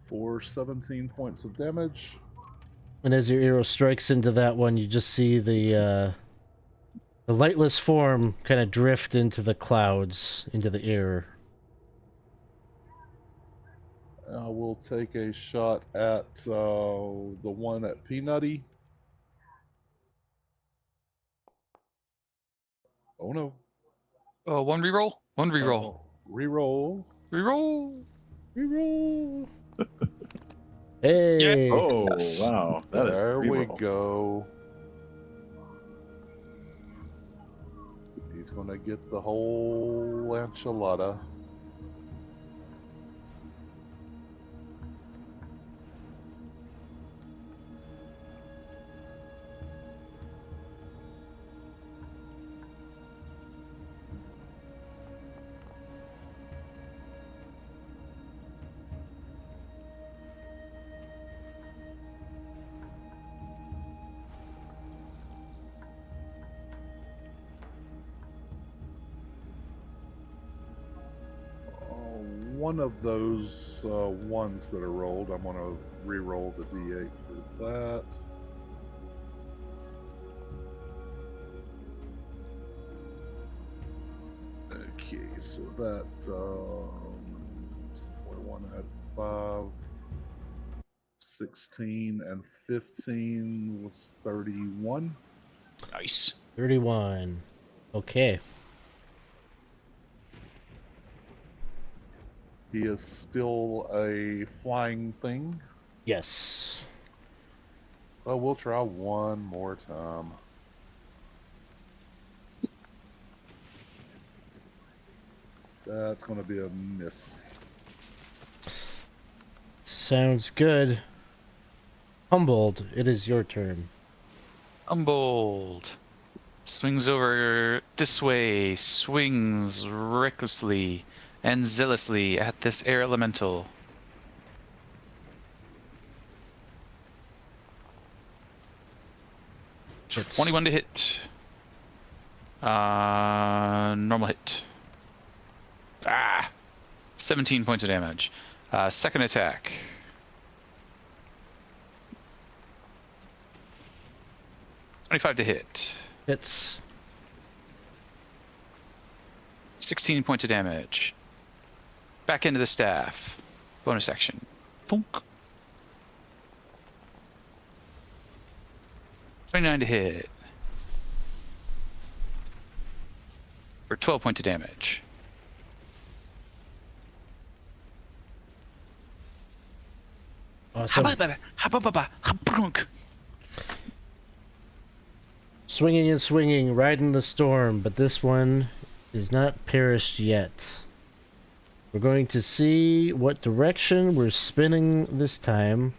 For 17 points of damage. And as your arrow strikes into that one, you just see the lightless form kind of drift into the clouds, into the air We'll take a shot at the one at Peanutty. Oh no. One reroll. One reroll. Reroll. Reroll. Reroll. Hey. Oh, Yes. wow. That is There we reroll. go. He's gonna get the whole enchilada. One of those ones that are rolled, I'm going to re-roll the d8 for that. Okay, so that one had 5, 16, and 15 was 31. Nice. 31. Okay. He is still a flying thing. Yes. Oh, we'll try one more time. That's going to be a miss. Sounds good. Humboldt, it is your turn. Humboldt swings over this way, swings recklessly and zealously at this air elemental. Hits. 21 to hit. Normal hit. 17 points of damage. Second attack. $25 to hit. Hits. 16 points of damage. Back into the staff. Bonus action. Thunk. 29 to hit. For 12 points of damage. Awesome. Habababa. Swinging and swinging, riding the storm, but this one is not perished yet. We're going to see what direction we're spinning this time.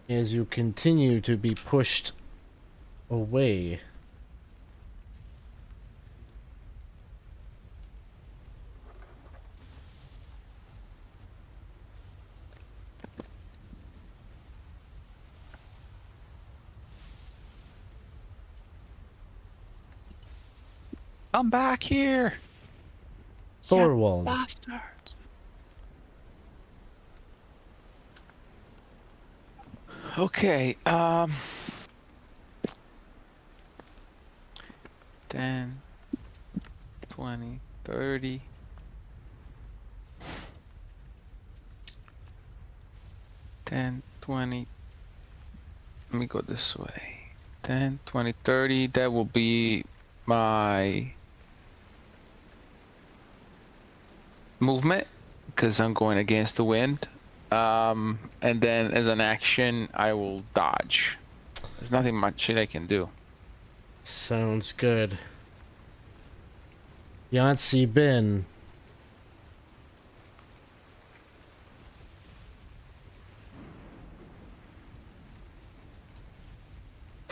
As you continue to be pushed away. Come back here. Thorwald. Bastards. Okay, 10, 20, 30. Let me go this way. 10, 20, 30. That will be my movement because I'm going against the wind. And then as an action, I will dodge. There's nothing much that I can do. Sounds good. Yancey Bin.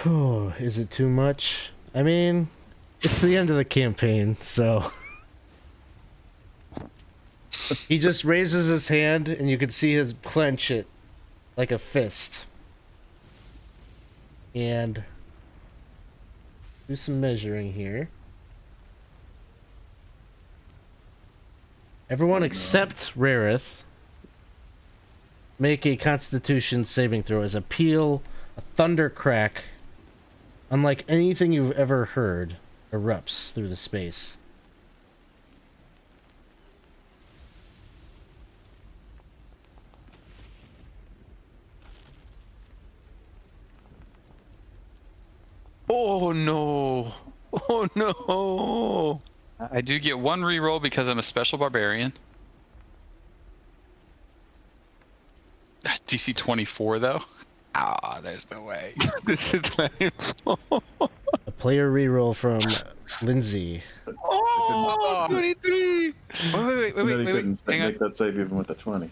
Oh, is it too much? I mean, it's the end of the campaign, so... He just raises his hand, and you can see his clench it like a fist. And... do some measuring here. Everyone except Rarith make a Constitution saving throw as a peal, a thunder crack, unlike anything you've ever heard, erupts through the space. Oh no! Oh no! I do get one reroll because I'm a special barbarian. DC 24 though. Ah, there's no way. This is painful. A player reroll from Lindsay. Oh, 23! Wait. Peanutty couldn't Hang on. make that save even with the 20.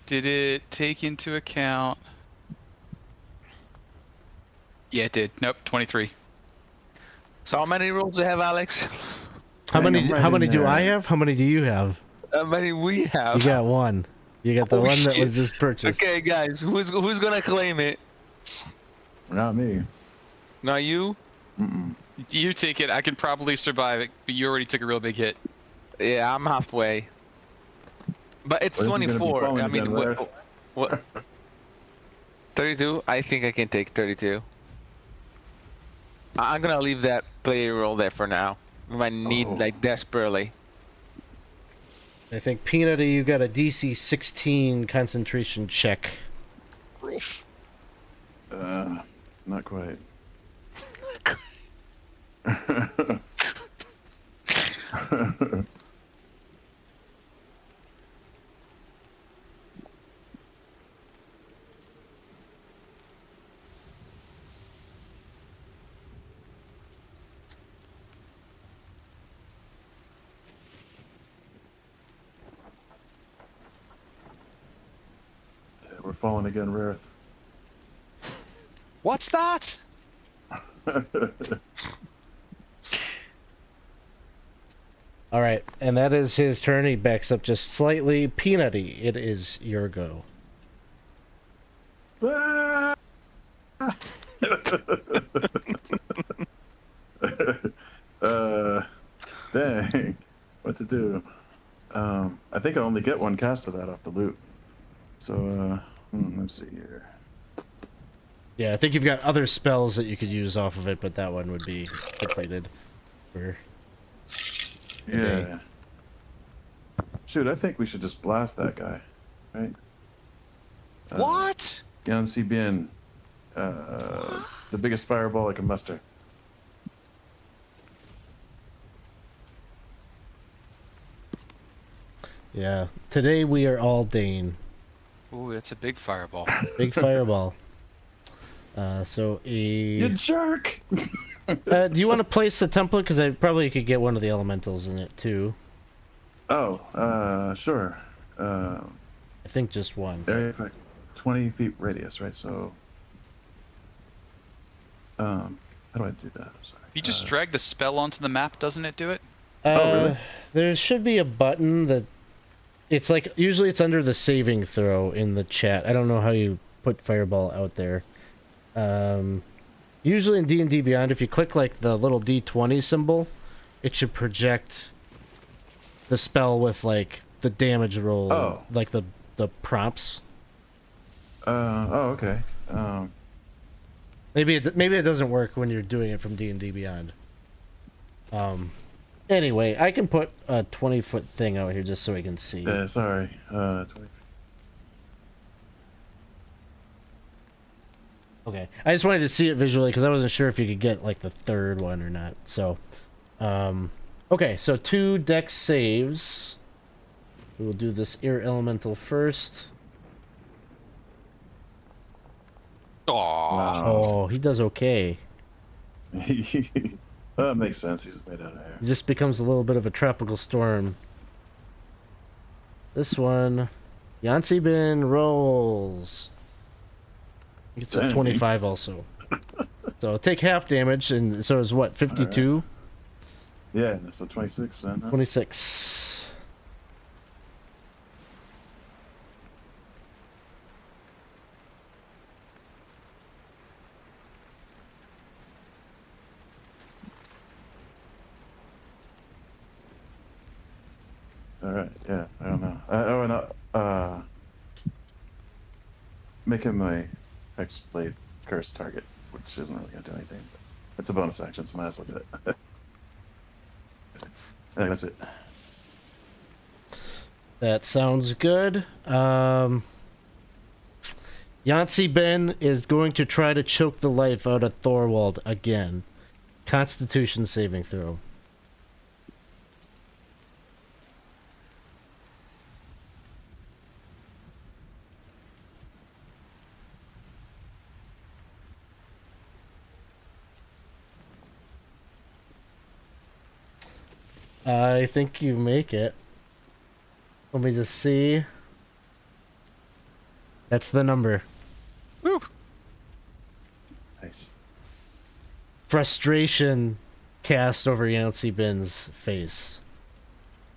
Did it take into account? Yeah, it did. Nope, 23. So how many rolls do you have, Alex? How Dang, many? I'm right How in many do there. I have? How many do you have? How many we have? You got one. You got the Oh, one that was shit. just purchased. Okay, guys, who's gonna claim it? Not me. Not you? Mm-mm. You take it. I can probably survive it, but you already took a real big hit. Yeah, I'm halfway. But it's What, are you gonna be 24. falling I mean, again, Rare? what? 32? I think I can take 32. I'm gonna leave that player roll there for now. We might need Oh. like desperately. I think Peanutty, you got a DC 16 concentration check. Oof. Not quite. We're falling again, Rareth. What's that? All right, and that is his turn. He backs up just slightly. Peanutty, it is your go. Dang. What to do? I think I only get one cast of that off the loot. So, let's see here. Yeah, I think you've got other spells that you could use off of it, but that one would be depleted. For... Yeah. Shoot, I think we should just blast that guy, right? What? Yancy Bien, the biggest fireball I can muster. Yeah, today we are all Dane. Ooh, that's a big fireball. Big fireball. So You a... jerk! do you want to place the template? Because I probably could get one of the elementals in it, too. Oh, sure. I think just one. Area effect, 20 feet radius, right? So, how do I do that? I'm sorry. You just drag the spell onto the map, doesn't it do it? Oh, really? There should be a button that... It's like... Usually it's under the saving throw in the chat. I don't know how you put Fireball out there. Usually in D&D Beyond, if you click like the little D20 symbol, it should project the spell with like the damage roll, Oh. like the prompts. Okay. Maybe it doesn't work when you're doing it from D&D Beyond. Anyway, I can put a 20-foot thing out here just so we can see. Sorry. 20 feet. Okay, I just wanted to see it visually because I wasn't sure if you could get like the third one or not. So, okay, so 2 dex saves. We will do this air elemental first. Aww. Wow. Oh, he does okay. That makes sense. He's made out of air. He just becomes a little bit of a tropical storm. This one, Yancy Bin rolls. It's a Dang. 25 also. So take half damage, and so is what, 52? Yeah, that's a 26 then. Huh? 26. All right. Yeah. I don't know. Make him a Hexblade curse target, which isn't really gonna do anything. But it's a bonus action, so might as well do it. I think that's it. That sounds good. Yancey Ben is going to try to choke the life out of Thorwald again. Constitution saving throw. I think you make it. Let me just see. That's the number. Woo! Nice. Frustration cast over Yancey Ben's face.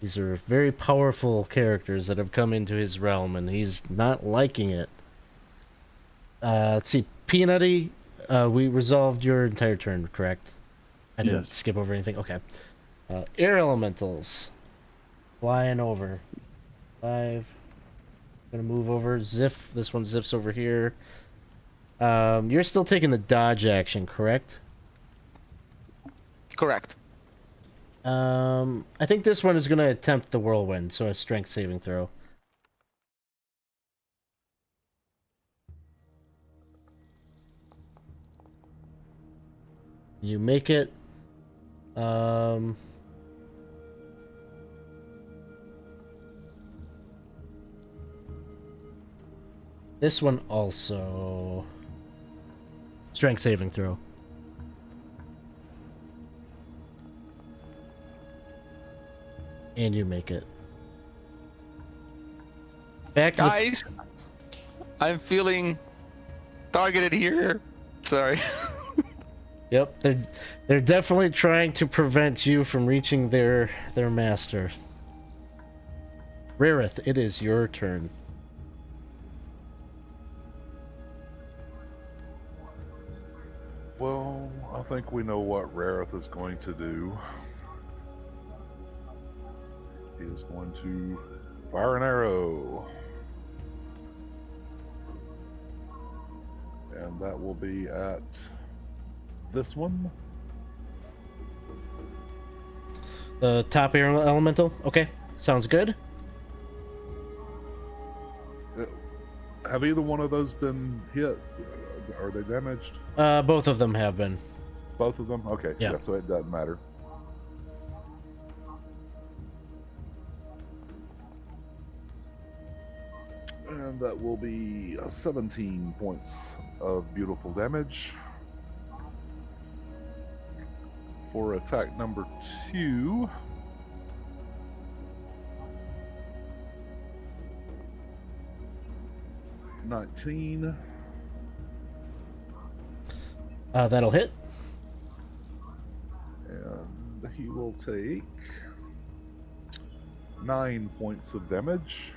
These are very powerful characters that have come into his realm, and he's not liking it. Let's see, Peanutty, we resolved your entire turn, correct? I didn't Yes. skip over anything. Okay. Air elementals, flying over. 5. Gonna move over. Ziff. This one ziffs over here. You're still taking the dodge action, correct? Correct. I think this one is gonna attempt the whirlwind, so a strength saving throw. You make it. This one also strength saving throw. And you make it. Back to the Guys, I'm feeling targeted here. Sorry. Yep, they're definitely trying to prevent you from reaching their master. Rarith, it is your turn. Well, I think we know what Rarith is going to do. He is going to fire an arrow. And that will be at this one. The top air elemental? Okay, sounds good. Have either one of those been hit? Are they damaged? Both of them have been. Both of them? Okay, Yeah. yeah, so it doesn't matter. And that will be 17 points of beautiful damage. For attack number 2. $19. That'll hit. And he will take 9 points of damage.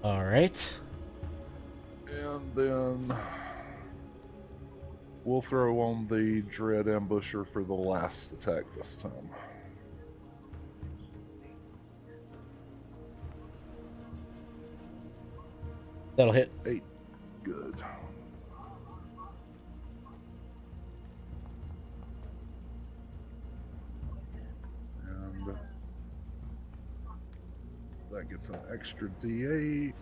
All right. And then we'll throw on the Dread Ambusher for the last attack this time. That'll hit. 8. Good. And that gets an extra D8.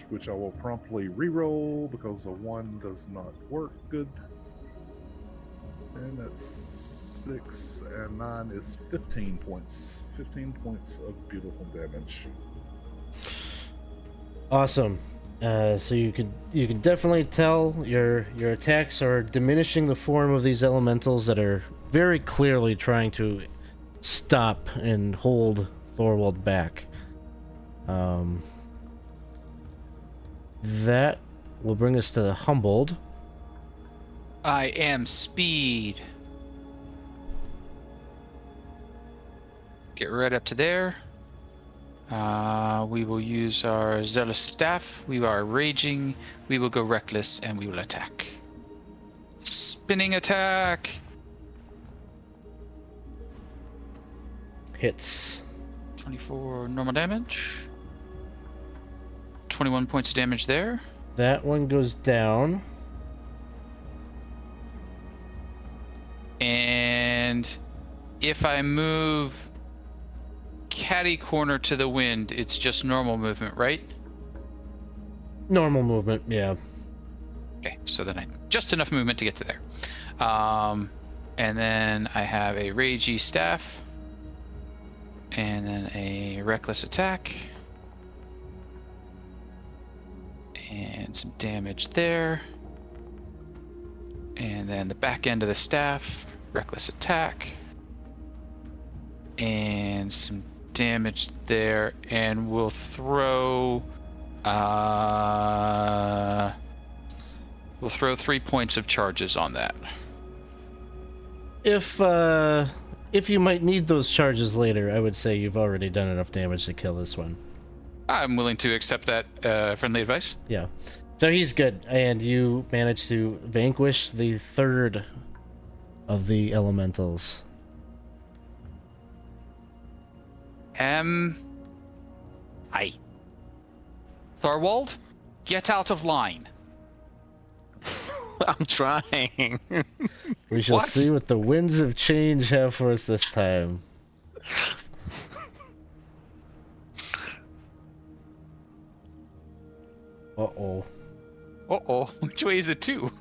Which I will promptly re-roll because a 1 does not work good. And that's 6 and 9 is 15 points. 15 points of beautiful damage. Awesome. So you can definitely tell your attacks are diminishing the form of these elementals that are very clearly trying to stop and hold Thorwald back. That will bring us to the Humboldt. I am speed. Get right up to there. We will use our Zealous Staff. We are raging. We will go reckless and we will attack. Spinning attack. Hits. 24 normal damage. 21 points of damage there. That one goes down. And And if I move catty corner to the wind, it's just normal movement, right? Normal movement, yeah. Okay, so then I just enough movement to get to there. And then I have a Ragey Staff. And then a Reckless Attack. And some damage there. And then the back end of the staff, Reckless Attack. And some damage there. And we'll throw... we'll throw 3 points of charges on that. If you might need those charges later, I would say you've already done enough damage to kill this one. I'm willing to accept that friendly advice. Yeah. So he's good, and you manage to vanquish the third of the elementals. Hi. Thorwald, get out of line. I'm trying. We shall What? see what the winds of change have for us this time. Uh-oh. Uh-oh. Which way is it to?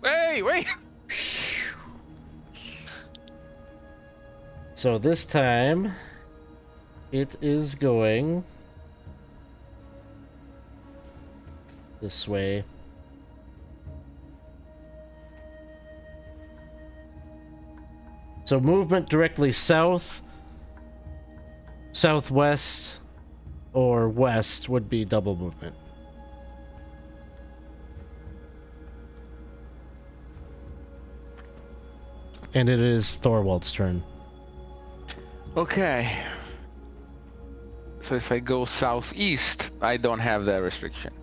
Wait! So this time, it is going this way. So movement directly south, southwest, or west would be double movement. And it is Thorwald's turn. Okay. So if I go southeast, I don't have that restriction.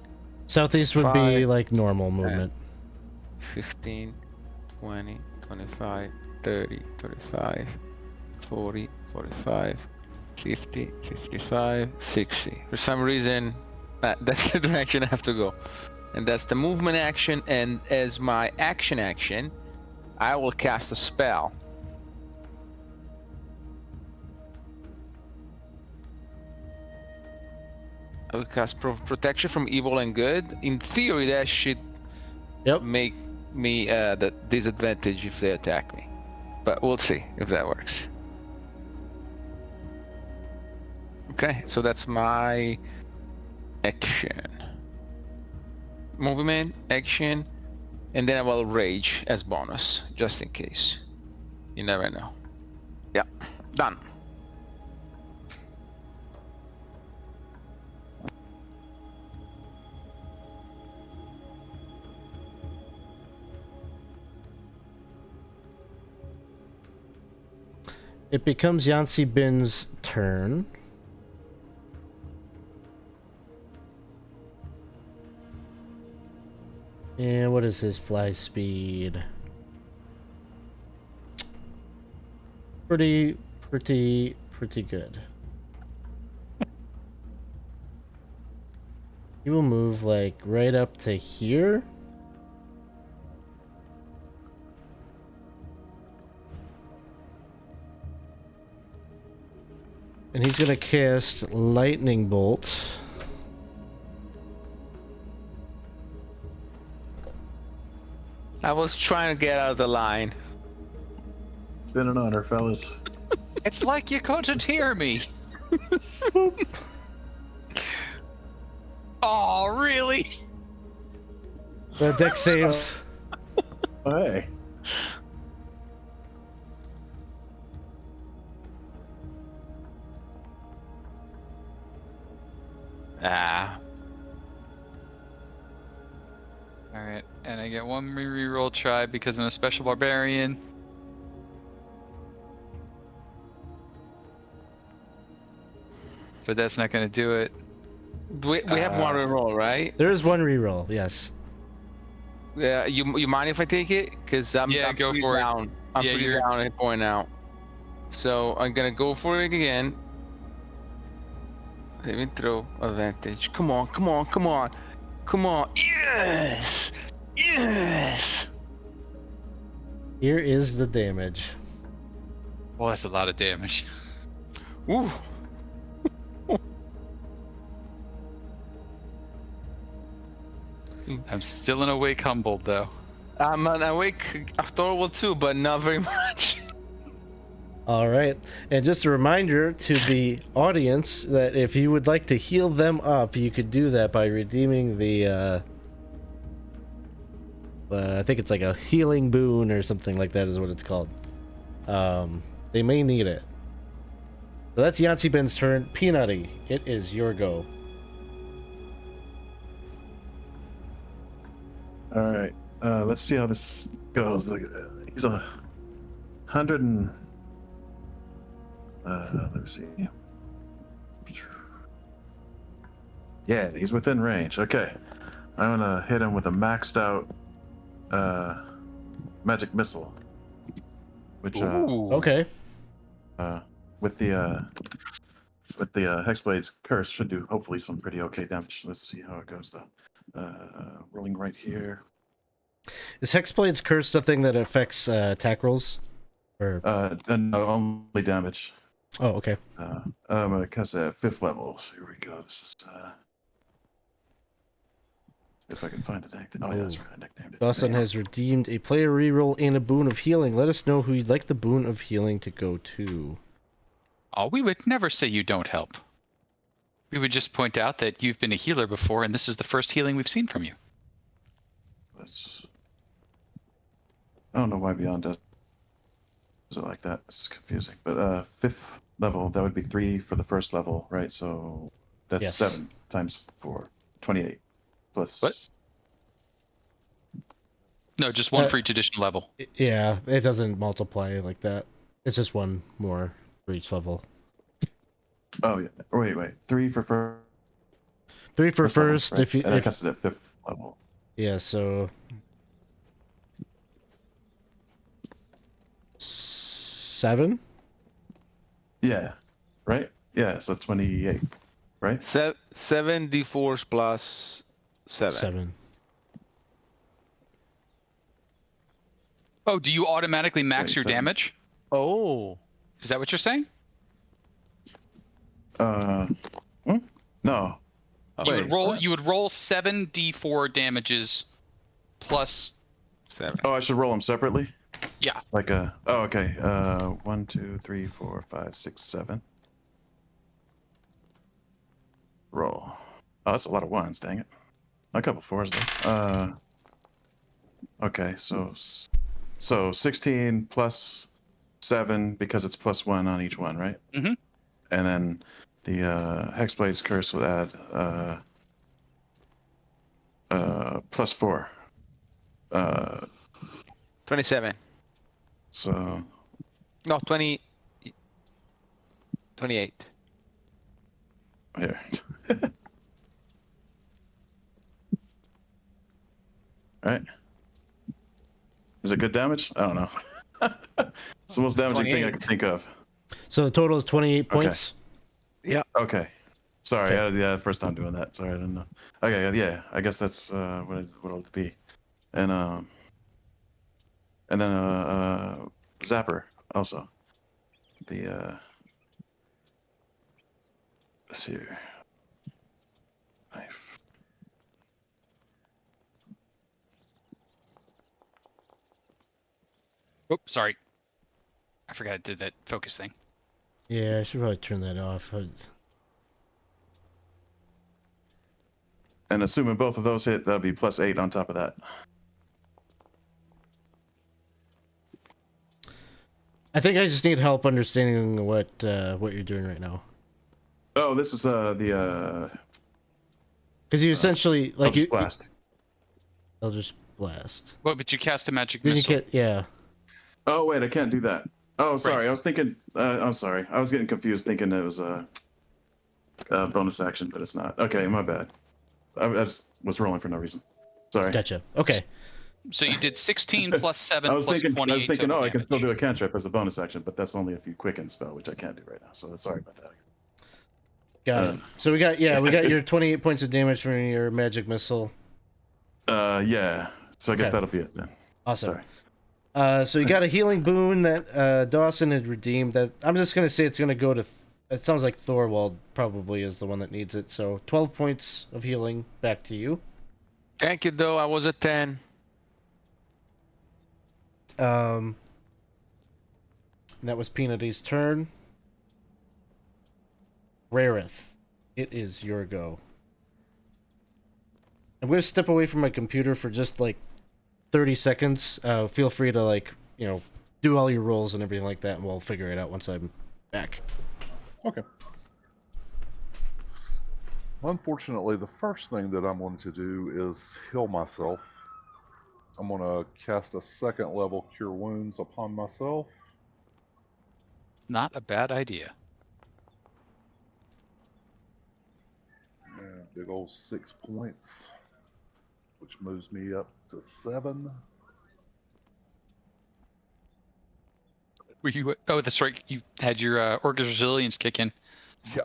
Southeast would be 5, like normal movement. 15, 20, 25, 30, 35, 40, 45, 50, 55, 60. For some reason, that's the direction I have to go. And that's the movement action, and as my action, I will cast a spell. I will cast protection from evil and good. In theory, that should make me the disadvantage if they attack me. But we'll see if that works. Okay, so that's my action. Movement, action, and then I will rage as bonus, just in case. You never know. Yeah, done. It becomes Yancy Bin's turn. And what is his fly speed? Pretty good. He will move like right up to here. And he's gonna cast Lightning Bolt. I was trying to get out of the line. It's been an honor, fellas. It's like you couldn't hear me. Oh, really? The deck saves. Oh, hey. Alright, and I get one reroll try because I'm a special barbarian. But that's not gonna do it. We have one reroll, right? There is one reroll, yes. Yeah, you mind if I take it? Because I'm go pretty for it. down. I'm Yeah, pretty you're- down at point out. So I'm gonna go for it again. Saving throw advantage. Come on, come on, come on. Come on. Yes! Yes! Here is the damage. Well, that's a lot of damage. Ooh. I'm still in awake humbled though. I'm awake Thorwald too, but not very much. All right. And just a reminder to the audience that if you would like to heal them up, you could do that by redeeming the I think it's like a healing boon or something like that is what it's called. They may need it. So that's Yancey Ben's turn. Peanutty, it is your go. All right. Let's see how this goes. He's 100 and. Let me see. Yeah, he's within range. Okay. I'm gonna hit him with a maxed out magic missile. Which Ooh. Okay. with the Hexblade's curse should do hopefully some pretty okay damage. Let's see how it goes though. Rolling right here. Is Hexblade's Curse the thing that affects attack rolls? Or Then only damage. oh, okay. I'm gonna cast it at 5th level. So here we go. This is if I can find the dang thing. Oh yeah, that's right. I nicknamed it. Dawson has redeemed a player reroll and a boon of healing. Let us know who you'd like the boon of healing to go to. Oh, we would never say you don't help. We would just point out that you've been a healer before, and this is the first healing we've seen from you. Let's. I don't know why Beyond does it like that. It's confusing. But 5th level, that would be 3 for the 1st level, right? So that's Yes. 7 times 4, 28 plus. What? No, just one for each additional level. Yeah, it doesn't multiply like that. It's just one more for each level. Oh yeah. Wait. 3 for first. 3 for level, first. right? If you And I cast it at 5th level. yeah, so 7. Yeah. Right. Yeah. So 28. Right. 7 d4s plus 7. 7. Oh, do you automatically max Wait, your 7. damage? Oh. Is that what you're saying? No. You Wait, would roll. what? You would roll 7d4 damages plus. 7. Oh, I should roll them separately. Yeah. Like a. Oh, okay. 1, 2, 3, 4, 5, 6, 7. Roll. Oh, that's a lot of 1s. Dang it. A couple 4s though. Okay, so 16 plus 7 because it's plus 1 on each one, right? Mhm. And then the Hexblade's Curse will add plus 4. 27. So No, 20. 28. here. Right? Is it good damage? I don't know. It's the most damaging thing I 28. can think of. So the total is 28 points. Yeah. Okay. Sorry. Okay. Yeah, first time doing that. Sorry, I didn't know. Okay, yeah. I guess that's what it'll be. And then Zapper also. The let's see here. Knife. Oh, sorry. I forgot I did that focus thing. Yeah, I should probably turn that off. And assuming both of those hit, that'll be plus 8 on top of that. I think I just need help understanding what you're doing right now. Oh, this is the Because you essentially like Eldritch Blast. Eldritch Blast. Well, but you cast a magic Then you missile. get yeah. Oh wait, I can't do that. Oh, sorry. I was thinking. I'm sorry. I was getting confused, thinking it was a bonus action, but it's not. Okay, my bad. I just was rolling for no reason. Sorry. Gotcha. Okay. So you did 16 plus 7 I was plus thinking. 28 I was thinking. total Oh, I can still damage. do a cantrip as a bonus action, but that's only if you quicken spell, which I can't do right now. So sorry about that. Got it. So we got your 28 points of damage from your magic missile. Yeah. So I guess Okay. that'll be it then. Awesome. Sorry. So you got a healing boon that Dawson had redeemed. That I'm just gonna say it's gonna go to. It sounds like Thorwald probably is the one that needs it. So 12 points of healing back to you. Thank you, though. I was at 10. And that was Peanutty's turn. Rareth, it is your go. I'm gonna step away from my computer for just like 30 seconds. Feel free to like, do all your rolls and everything like that, and we'll figure it out once I'm back. Okay. Unfortunately, the first thing that I'm going to do is heal myself. I'm going to cast a second level Cure Wounds upon myself. Not a bad idea. Yeah, big old 6 points, which moves me up to 7. Were you? Oh, that's right. You had your Orcus Resilience kick in. Yeah.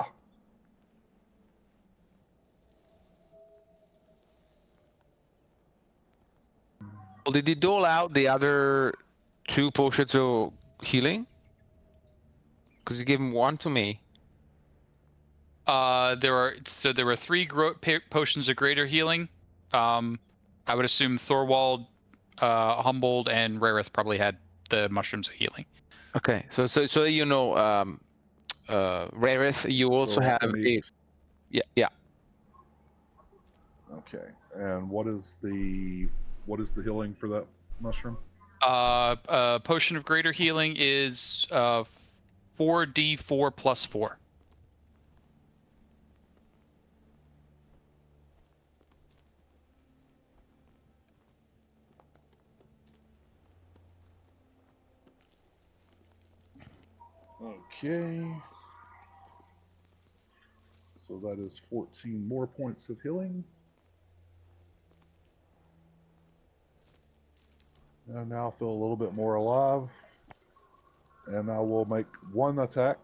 Well, did he dole out the other 2 potions of healing? Because he gave him 1 to me. There were 3 potions of greater healing. I would assume Thorwald, Humboldt, and Rareth probably had the mushrooms of healing. Okay, so Rareth, you also So have I a need- yeah. Okay. And what is the healing for that mushroom? Potion of greater healing is 4d4 plus 4. Okay. So that is 14 more points of healing. And now I feel a little bit more alive. And I will make 1 attack.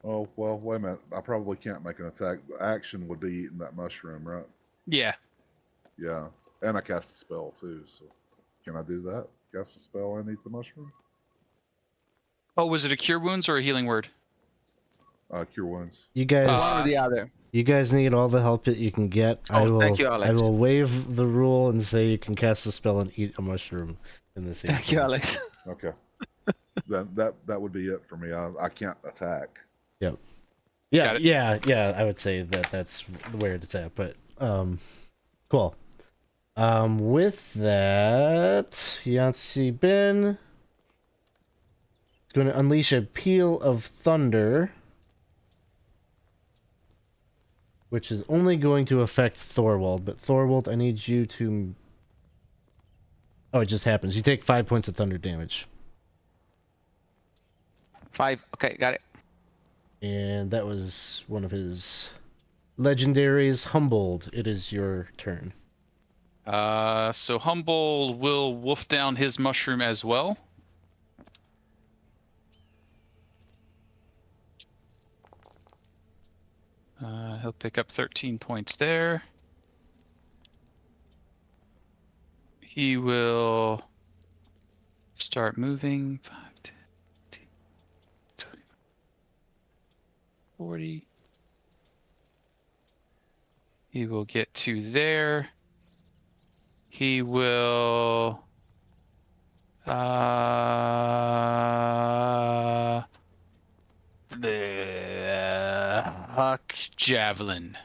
Oh, well, wait a minute. I probably can't make an attack. The action would be eating that mushroom, right? Yeah. Yeah. And I cast a spell, too. So can I do that? Cast a spell and eat the mushroom? Oh, was it a cure wounds or a healing word? Cure Wounds. You guys, One or the other. you guys need all the help that you can get. Oh, thank you, Alex. I will waive the rule and say you can cast a spell and eat a mushroom in the same. Thank you, turn. Alex. Okay. Then that would be it for me. I can't attack. Yep. Got Yeah, it. yeah. I would say that's where it's at. But cool. With that, Yancy Ben is going to unleash a peal of thunder, which is only going to affect Thorwald. But Thorwald, I need you to. Oh, it just happens. You take 5 points of thunder damage. 5. Okay, got it. And that was one of his legendaries, Humboldt. It is your turn. So Humboldt will wolf down his mushroom as well. He'll pick up 13 points there. He will start moving. 5, 10, 20, 40. He will get to there. He will huck javelin.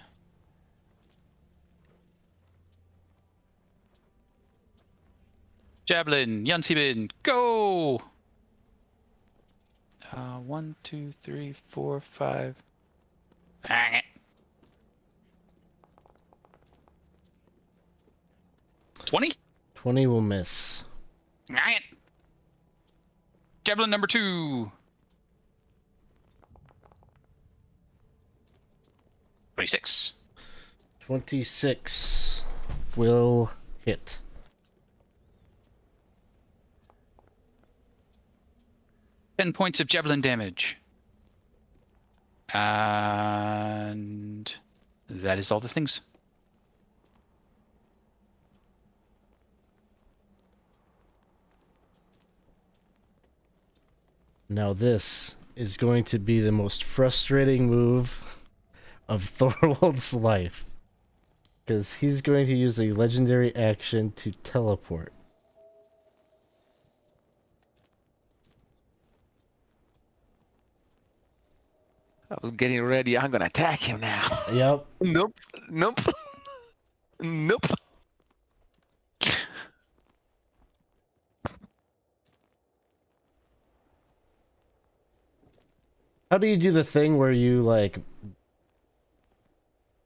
Javelin, Yansibin, go! 1, 2, 3, 4, 5. 20? 20 will miss. Javelin number 2. 26. 26 will hit. 10 points of javelin damage. And that is all the things. Now this is going to be the most frustrating move of Thorwald's life. Because he's going to use a legendary action to teleport. I was getting ready. I'm gonna attack him now. Yep. Nope. Nope. Nope. How do you do the thing where you, like,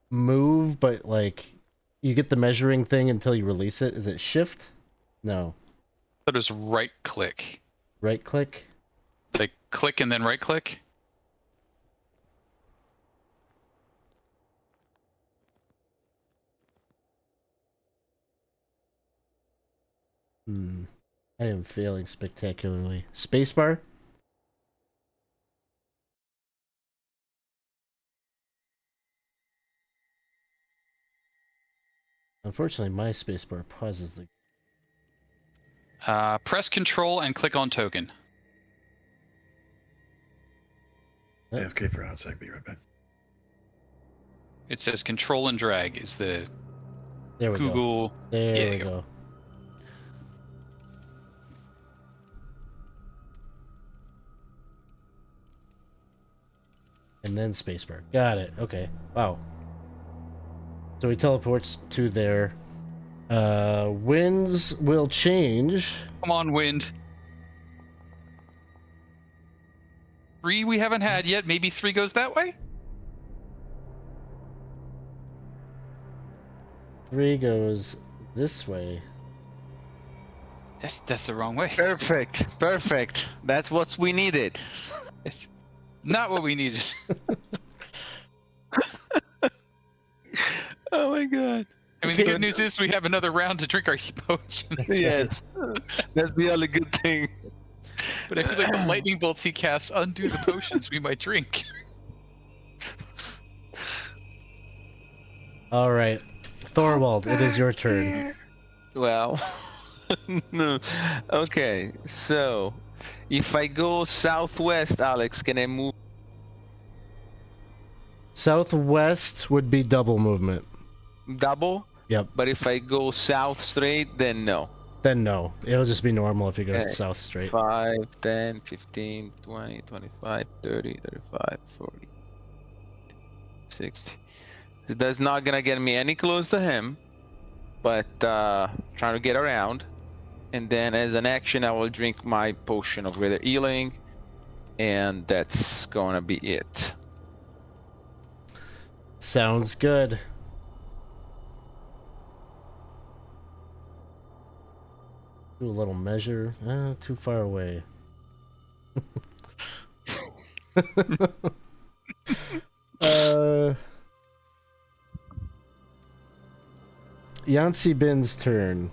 move, but, like, you get the measuring thing until you release it? Is it shift? No. That is right click. Right click? Like click and then right click. I am failing spectacularly. Spacebar? Unfortunately, my spacebar pauses the... Press control and click on token. AFK for hot sec. Be right back. It says control and drag is the There we go. Google. There we go. And then spacebar. Got it. Okay. Wow. So he teleports to there. Winds will change. Come on, wind. 3 we haven't had yet. Maybe 3 goes that way? 3 goes this way. That's the wrong way. Perfect. Perfect. That's what we needed. Not what we needed. Oh my god. I mean, the good news is we have another round to drink our potions. Yes. That's the only good thing. But I feel like the lightning bolts he casts undo the potions we might drink. All right. Thorwald, it is your turn. Well, no. Okay, so if I go southwest, Alex, can I move? Southwest would be double movement. Double? Yep. But if I go south straight, then no. Then no. It'll just be normal if he goes Okay. south straight. 5, 10, 15, 20, 25, 30, 35, 40, 60. That's not gonna get me any close to him, but trying to get around. And then as an action, I will drink my potion of greater healing, and that's gonna be it. Sounds good. Do a little measure. Too far away. Yancy Bin's turn.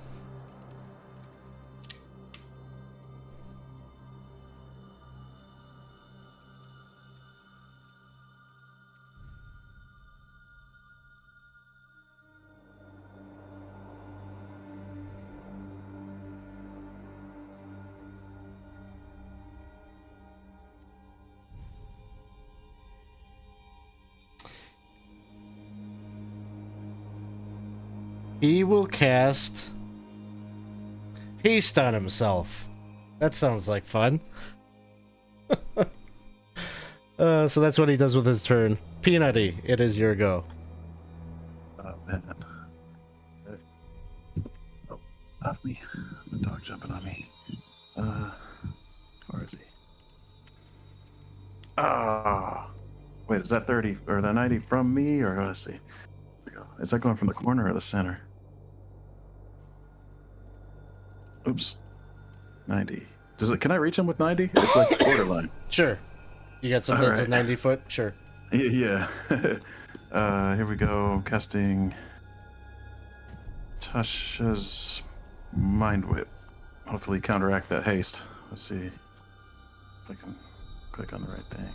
He will cast Haste on himself. That sounds like fun. So that's what he does with his turn. Peanutty, it is your go. Oh, man. Oh, off me. The dog jumping on me. Where is he? Ah. Wait, is that 30 or that 90 from me, or let's see. Here we go. Is that going from the corner or the center? Oops. 90. Does it? Can I reach him with 90? It's like borderline. Sure. You got something that's a Alright. 90 foot? Sure. Yeah. Here we go. Casting Tasha's Mind Whip. Hopefully counteract that haste. Let's see. if I can click on the right thing.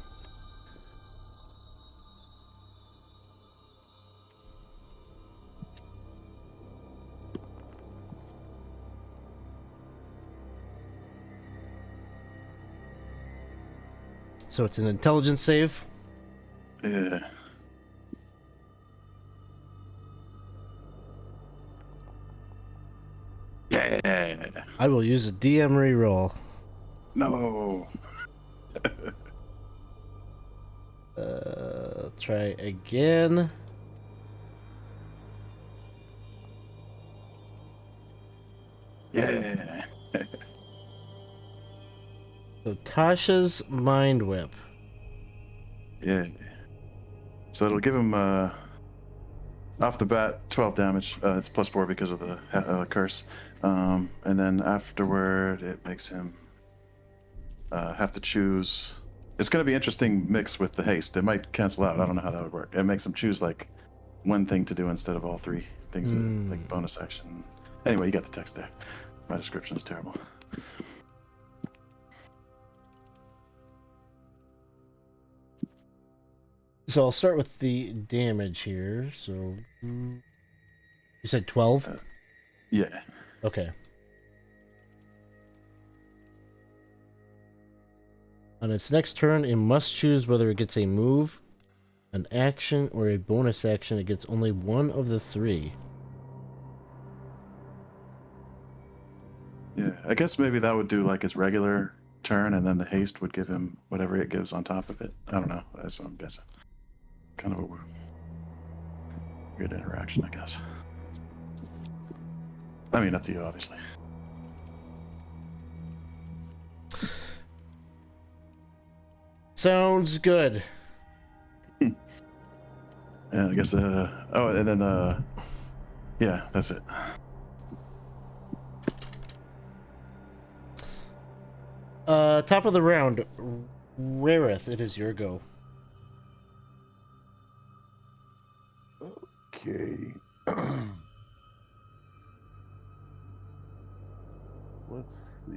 So it's an intelligence save. Yeah. Yeah. I will use a DM reroll. No. Try again. Yeah. So Tasha's Mind Whip. Yeah. So it'll give him off the bat 12 damage. It's +4 because of the curse. And then afterward, it makes him have to choose. It's going to be interesting mix with the haste. It might cancel out. I don't know how that would work. It makes him choose like one thing to do instead of all three things, like bonus action. Anyway, you got the text there. My description is terrible. So I'll start with the damage here. So you said 12? Yeah. Okay. On its next turn, it must choose whether it gets a move, an action, or a bonus action. It gets only one of the three. Yeah, I guess maybe that would do like his regular turn, and then the haste would give him whatever it gives on top of it. I don't know. That's what I'm guessing. Kind of a weird interaction, I guess. I mean, up to you, obviously. Sounds good. Yeah, I guess. Oh, and then. Yeah, that's it. Top of the round, Rareth, it is your go. Okay. Let's see.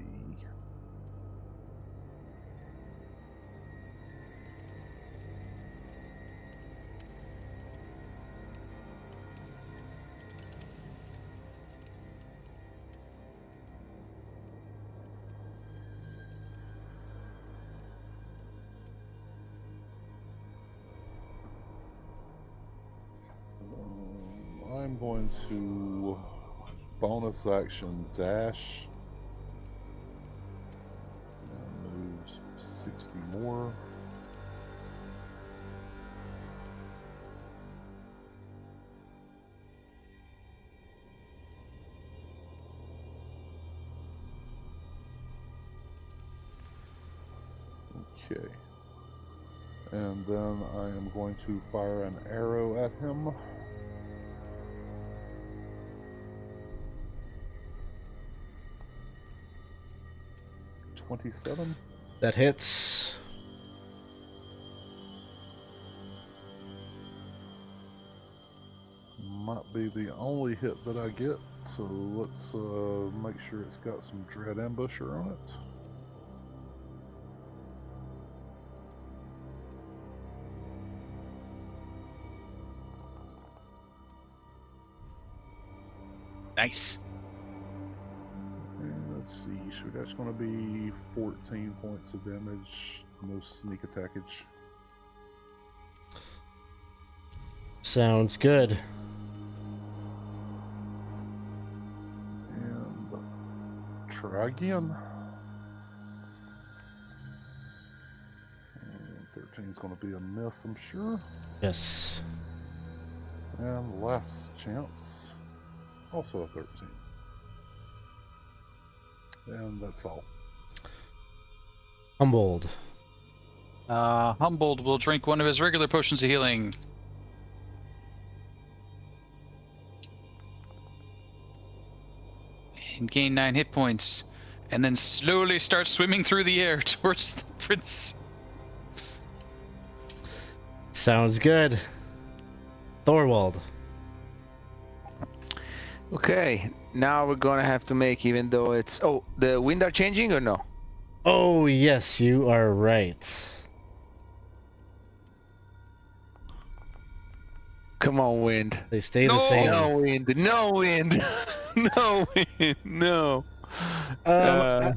I'm going to bonus action dash and move 60 more. Okay. And then I am going to fire an arrow at him. $27. That hits. Might be the only hit that I get, so let's make sure it's got some Dread Ambusher on it. Nice. And let's see, so that's going to be 14 points of damage, no sneak attackage. Sounds good. And try again. And 13 is going to be a miss, I'm sure. Yes. And last chance, also a 13. And that's all. Humbled. Humbled will drink one of his regular potions of healing. And gain 9 hit points. And then slowly start swimming through the air towards the prince. Sounds good. Thorwald. Okay, now we're gonna have to make, even though it's... Oh, the wind are changing or no? Oh, yes, you are right. Come on, wind. They stay the No! same. No wind. No wind. No wind. No. I,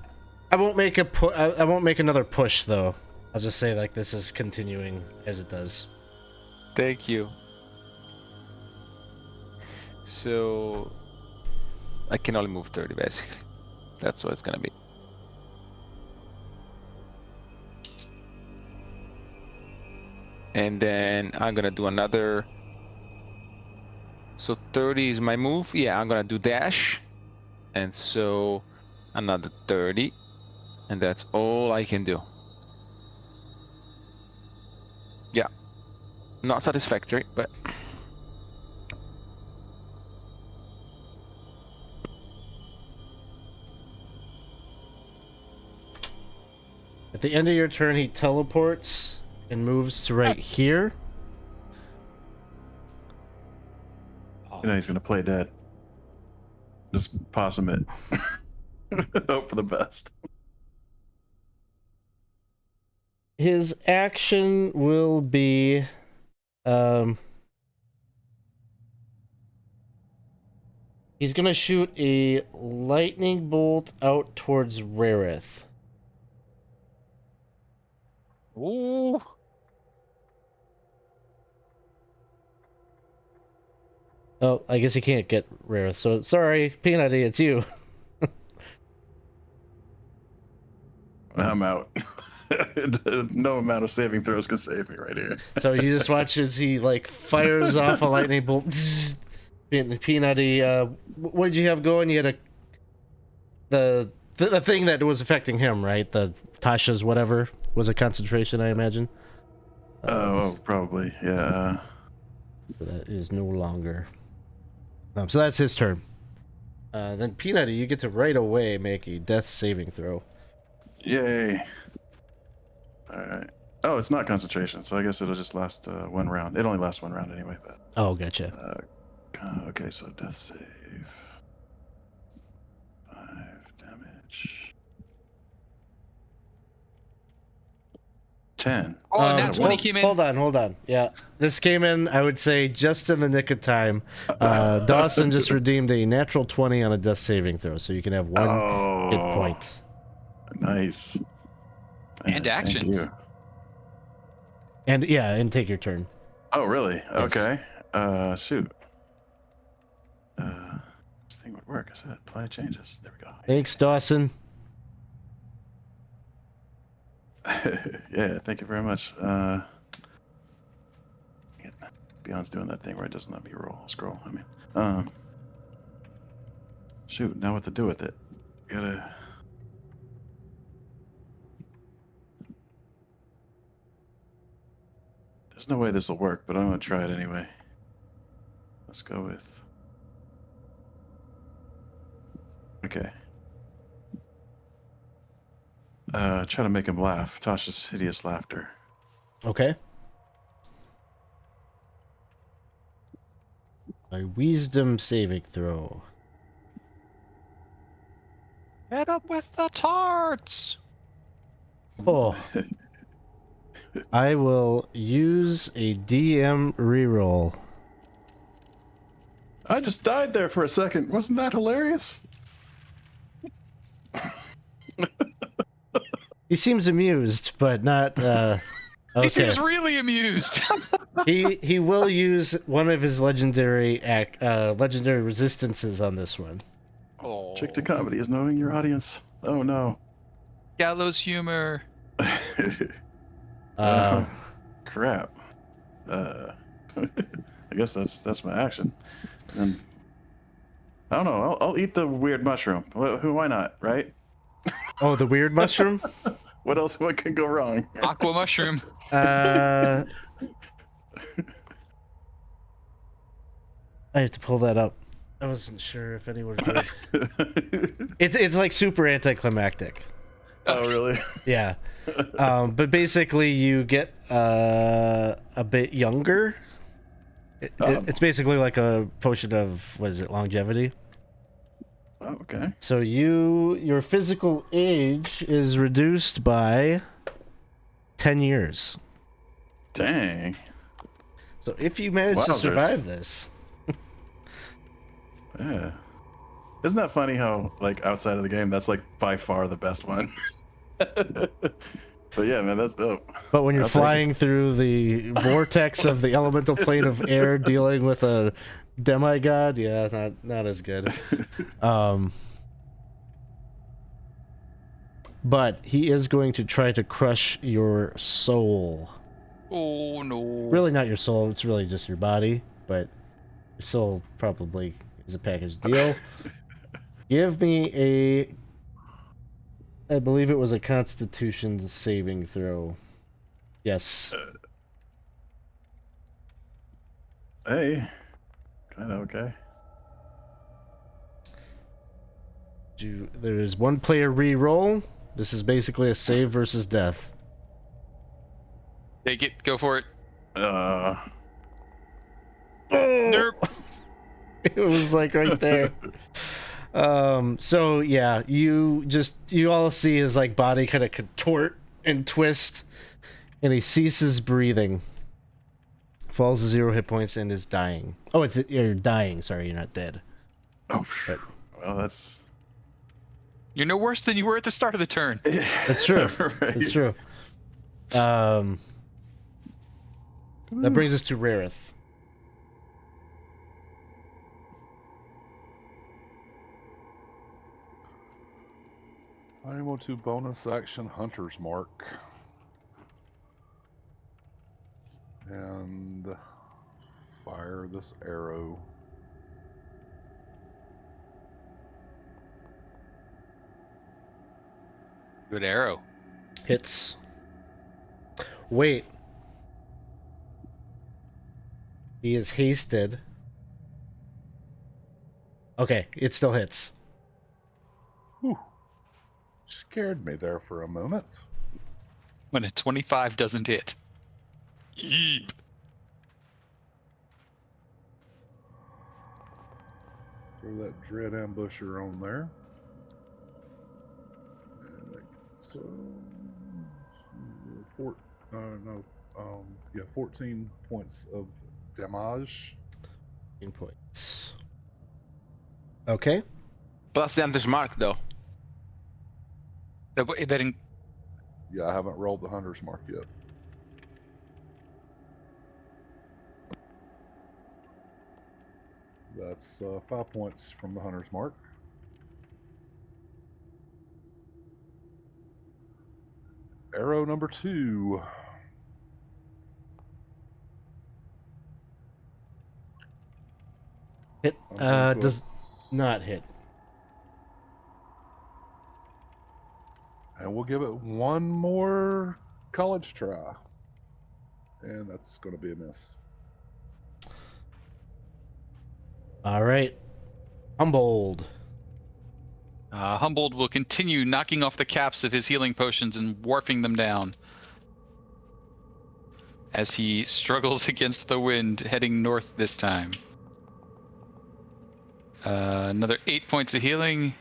I won't make I won't make another push though. I'll just say like this is continuing as it does. Thank you. So I can only move 30 basically. That's what it's gonna be. And then I'm gonna do another. So 30 is my move. Yeah, I'm gonna do dash. And so another 30. And that's all I can do. Yeah. Not satisfactory, but At the end of your turn, he teleports and moves to right here. You know he's gonna play dead. Just possum it. Hope for the best. His action will be, he's gonna shoot a lightning bolt out towards Rarith. ooh. Oh, I guess he can't get Rarith. So sorry, Peanutty, it's you. I'm out. No amount of saving throws can save me right here. So you just watch as he like fires off a lightning bolt. Peanutty, what did you have going? You had the thing that was affecting him, right? The Tasha's whatever was a concentration, I imagine. Oh, probably. Yeah. So that is no longer. So that's his turn. Then Peanutty, you get to right away make a death saving throw. Yay. Alright. Oh, it's not concentration, so I guess it'll just last one round. It only lasts one round anyway, but... Oh, gotcha. Okay, so death save. 5 damage. 10. Oh, that's when he came in. Hold on. Yeah, this came in, I would say, just in the nick of time. Dawson just redeemed a natural 20 on a death saving throw, so you can have one hit point. Nice. And Thank actions. you. And take your turn. Oh, really? Yes. Okay. Shoot. This thing would work. I said apply changes. There we go. Thanks, Dawson. Yeah, thank you very much. Beyond's doing that thing where it doesn't let me scroll. Shoot, now what to do with it? Gotta. There's no way this will work, but I'm gonna try it anyway. Let's go with. Okay. Try to make him laugh. Tasha's hideous laughter. Okay. A wisdom saving throw. Get up with the tarts! Oh. I will use a DM reroll. I just died there for a second. Wasn't that hilarious? He seems amused, but not okay. He seems really amused. He will use one of his legendary resistances on this one. Oh. Trick to comedy is knowing your audience. Oh no. Gallows humor. Crap. I guess that's my action. And I don't know. I'll eat the weird mushroom. Why not? Right? Oh, the weird mushroom? What else? What can go wrong? Aqua mushroom. I have to pull that up. I wasn't sure if anyone did. It's like super anticlimactic. Oh really? Yeah. But basically you get a bit younger. It's basically like a potion of, what is it, longevity? Oh, okay. So your physical age is reduced by 10 years. Dang. So if you manage to Wowzers. survive this, Yeah. Isn't that funny how, like, outside of the game, that's, like, by far the best one? But yeah, man, that's dope. but when you're I'll take it. flying through the vortex of the elemental plane of air, dealing with a demigod, yeah, not as good. But he is going to try to crush your soul. Oh no. Really not your soul, it's really just your body, but your soul probably is a package deal. Give me I believe it was a Constitution saving throw. Yes. Hey. Kind of okay. There is one player re-roll. This is basically a save versus death. Take it. Go for it. Oh! Nope. It was like right there. So yeah, you all see his like body kind of contort and twist, and he ceases breathing. Falls to 0 hit points and is dying. Oh, you're dying. Sorry, you're not dead. Oh, But, well, that's... You're no worse than you were at the start of the turn. that's true. Right. That's true. That brings us to Rareth. I will to bonus action Hunter's Mark. And fire this arrow. Good arrow. Hits. Wait. He is hasted. Okay, it still hits. Whew. Scared me there for a moment. When a 25 doesn't hit. Yeep. Throw that Dread Ambusher on there. So, 14 points of damage. 15 points. Okay. Plus the Hunter's Mark, though. That didn't. Yeah, I haven't rolled the Hunter's Mark yet. That's 5 points from the Hunter's Mark. Arrow number 2. Hit. Does not hit. And we'll give it one more college try. And that's going to be a miss. All right. Humboldt. Humboldt will continue knocking off the caps of his healing potions and warping them down as he struggles against the wind, heading north this time. Another 8 points of healing,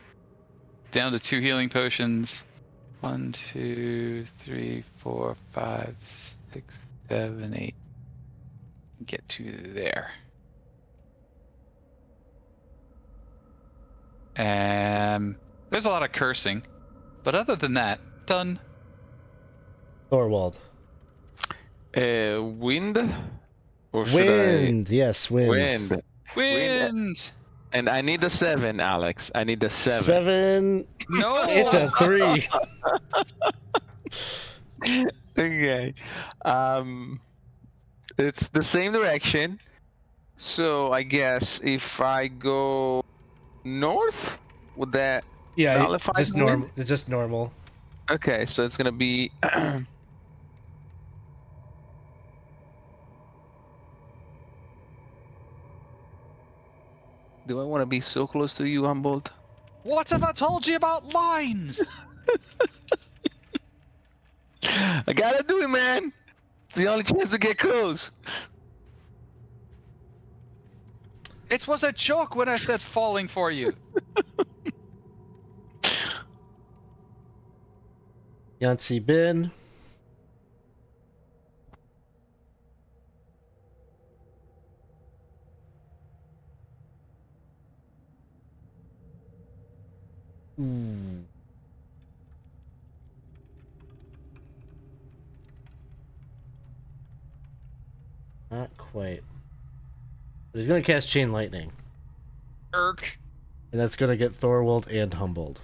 down to 2 healing potions. 1, 2, 3, 4, 5, 6, 7, 8. Get to there. There's a lot of cursing, but other than that, done. Thorwald. Wind? Or should Wind. Yes, I... wind. Wind! And I need a 7, Alex. I need a 7. 7. No! It's a 3. Okay. It's the same direction. So I guess if I go north, would that Yeah, nullify just the normal. wind? It's just normal. Okay, so it's gonna be Do I want to be so close to you, Humboldt? What have I told you about lines? I gotta do it, man. It's the only chance to get close. It was a joke when I said falling for you. Yancy Bin. Ooh. Not quite. But he's going to cast Chain Lightning. Irk. And that's going to get Thorwald and Humbled.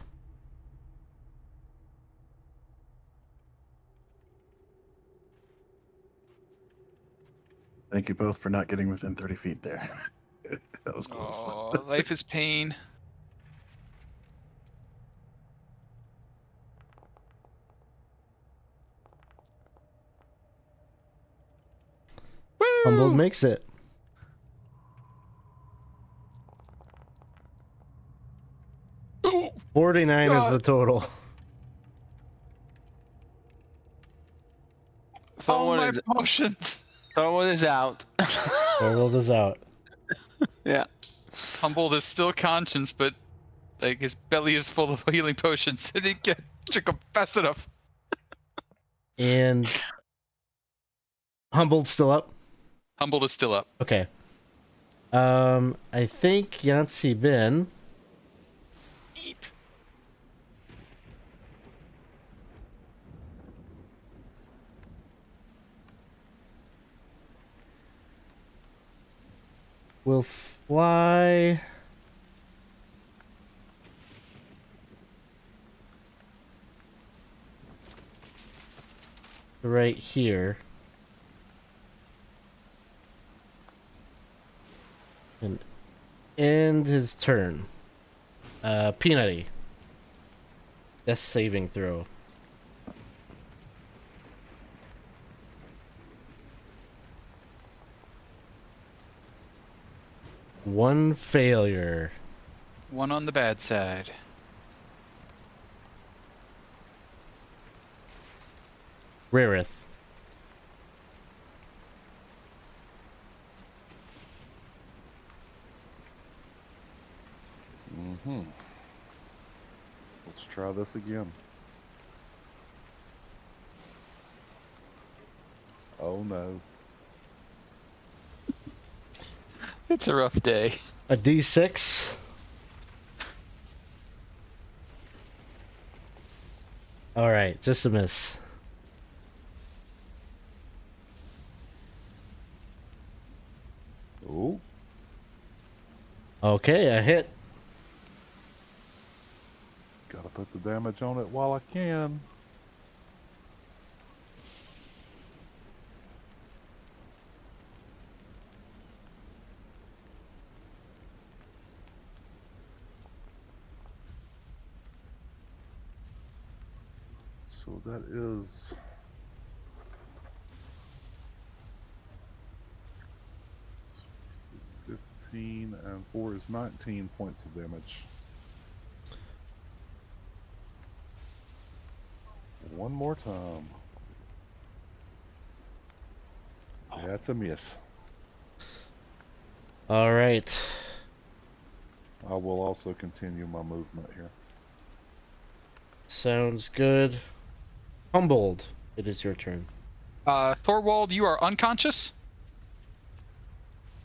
Thank you both for not getting within 30 feet there. That was close. Oh, life is pain. Woo! Humbled makes it. Ooh. 49 is God. the total. All Thorwald my is, potions. Thorwald is out. Thorwald is out. Yeah. Humboldt is still conscious, but like his belly is full of healing potions, and he can't drink them fast enough. And Humboldt's still up? Humboldt is still up. Okay. I think Yancy Bin. Eep. Will fly right here and end his turn. Peanutty. Death saving throw. One failure. One on the bad side. Rarith. Let's try this again. Oh no. It's a rough day. A D6. All right, just a miss. Ooh. Okay, a hit. Gotta put the damage on it while I can. So that is 15 and 4 is 19 points of damage. One more time. That's a miss. All right. I will also continue my movement here. Sounds good. Humbled. It is your turn. Thorwald, you are unconscious?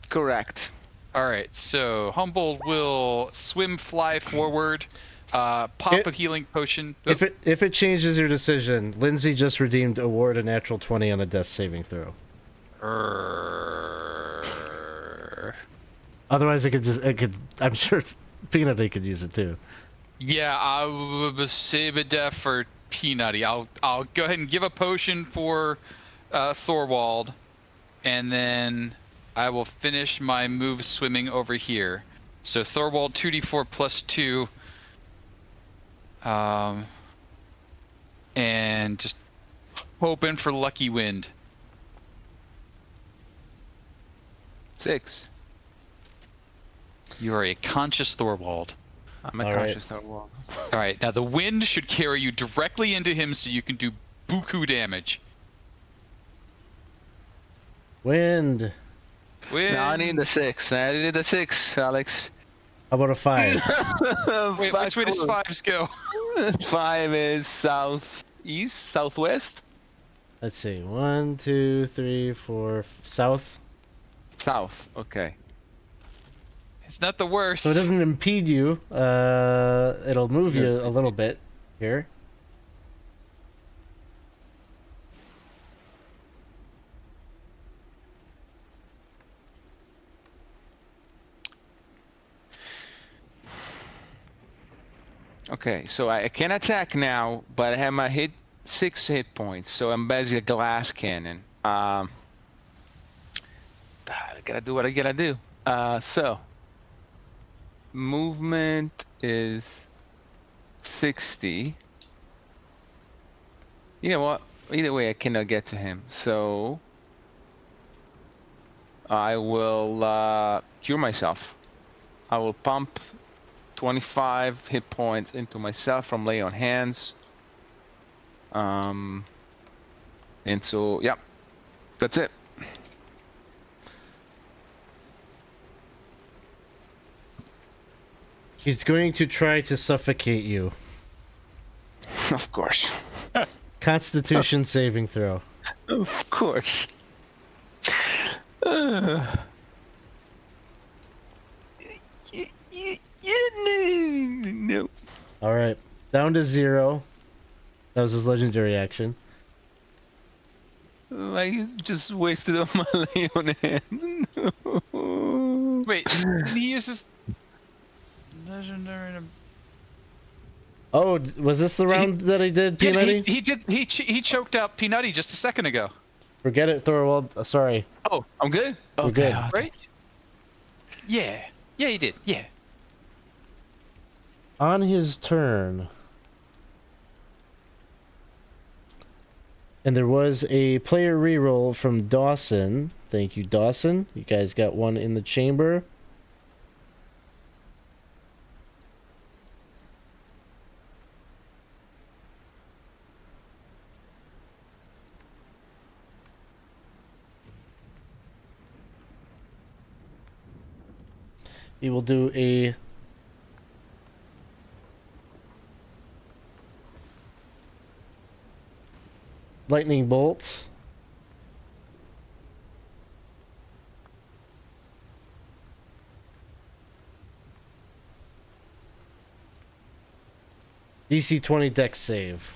Correct. All right, so Humboldt will swim, fly forward, pop a healing potion. If it changes your decision, Lindsay just redeemed award a natural 20 on a death saving throw. Otherwise, I'm sure Peanutty could use it too. Yeah, I will save a death for Peanutty. I'll go ahead and give a potion for Thorwald, and then I will finish my move swimming over here. So Thorwald 2d4 plus 2. And just hoping for lucky wind. 6. You are a conscious Thorwald. I'm a All right. conscious Thorwald. All right, now the wind should carry you directly into him so you can do buku damage. Wind. Wind. Now I need the 6. I need the 6, Alex. How about a 5? Wait, which way does 5s go? 5 is south. east, southwest, Let's see. 1, 2, 3, 4. South. south. Okay. It's not the worst. So it doesn't impede you. It'll move you a little bit here. Okay, so I can attack now, but I have my 6 hit points, so I'm basically a glass cannon. I gotta do what I gotta do. So movement is 60. You know what? Either way, I cannot get to him. So I will cure myself. I will pump 25 hit points into myself from lay on hands. And so, yeah, that's it. He's going to try to suffocate you. Of course. Constitution saving throw. Of course. No. All right, down to 0. That was his legendary action. I just wasted all my lay on hands. No. Wait, didn't he use his legendary? Oh, was this the round that I did, Yeah, Peanutty? he choked out Peanutty just a second ago. Forget it, Thorwald. Sorry. Oh, I'm good? We're Okay. good. Right? Yeah. Yeah, he did. Yeah. On his turn. And there was a player reroll from Dawson. Thank you, Dawson. You guys got one in the chamber. He will do a lightning bolt. DC 20 dex save.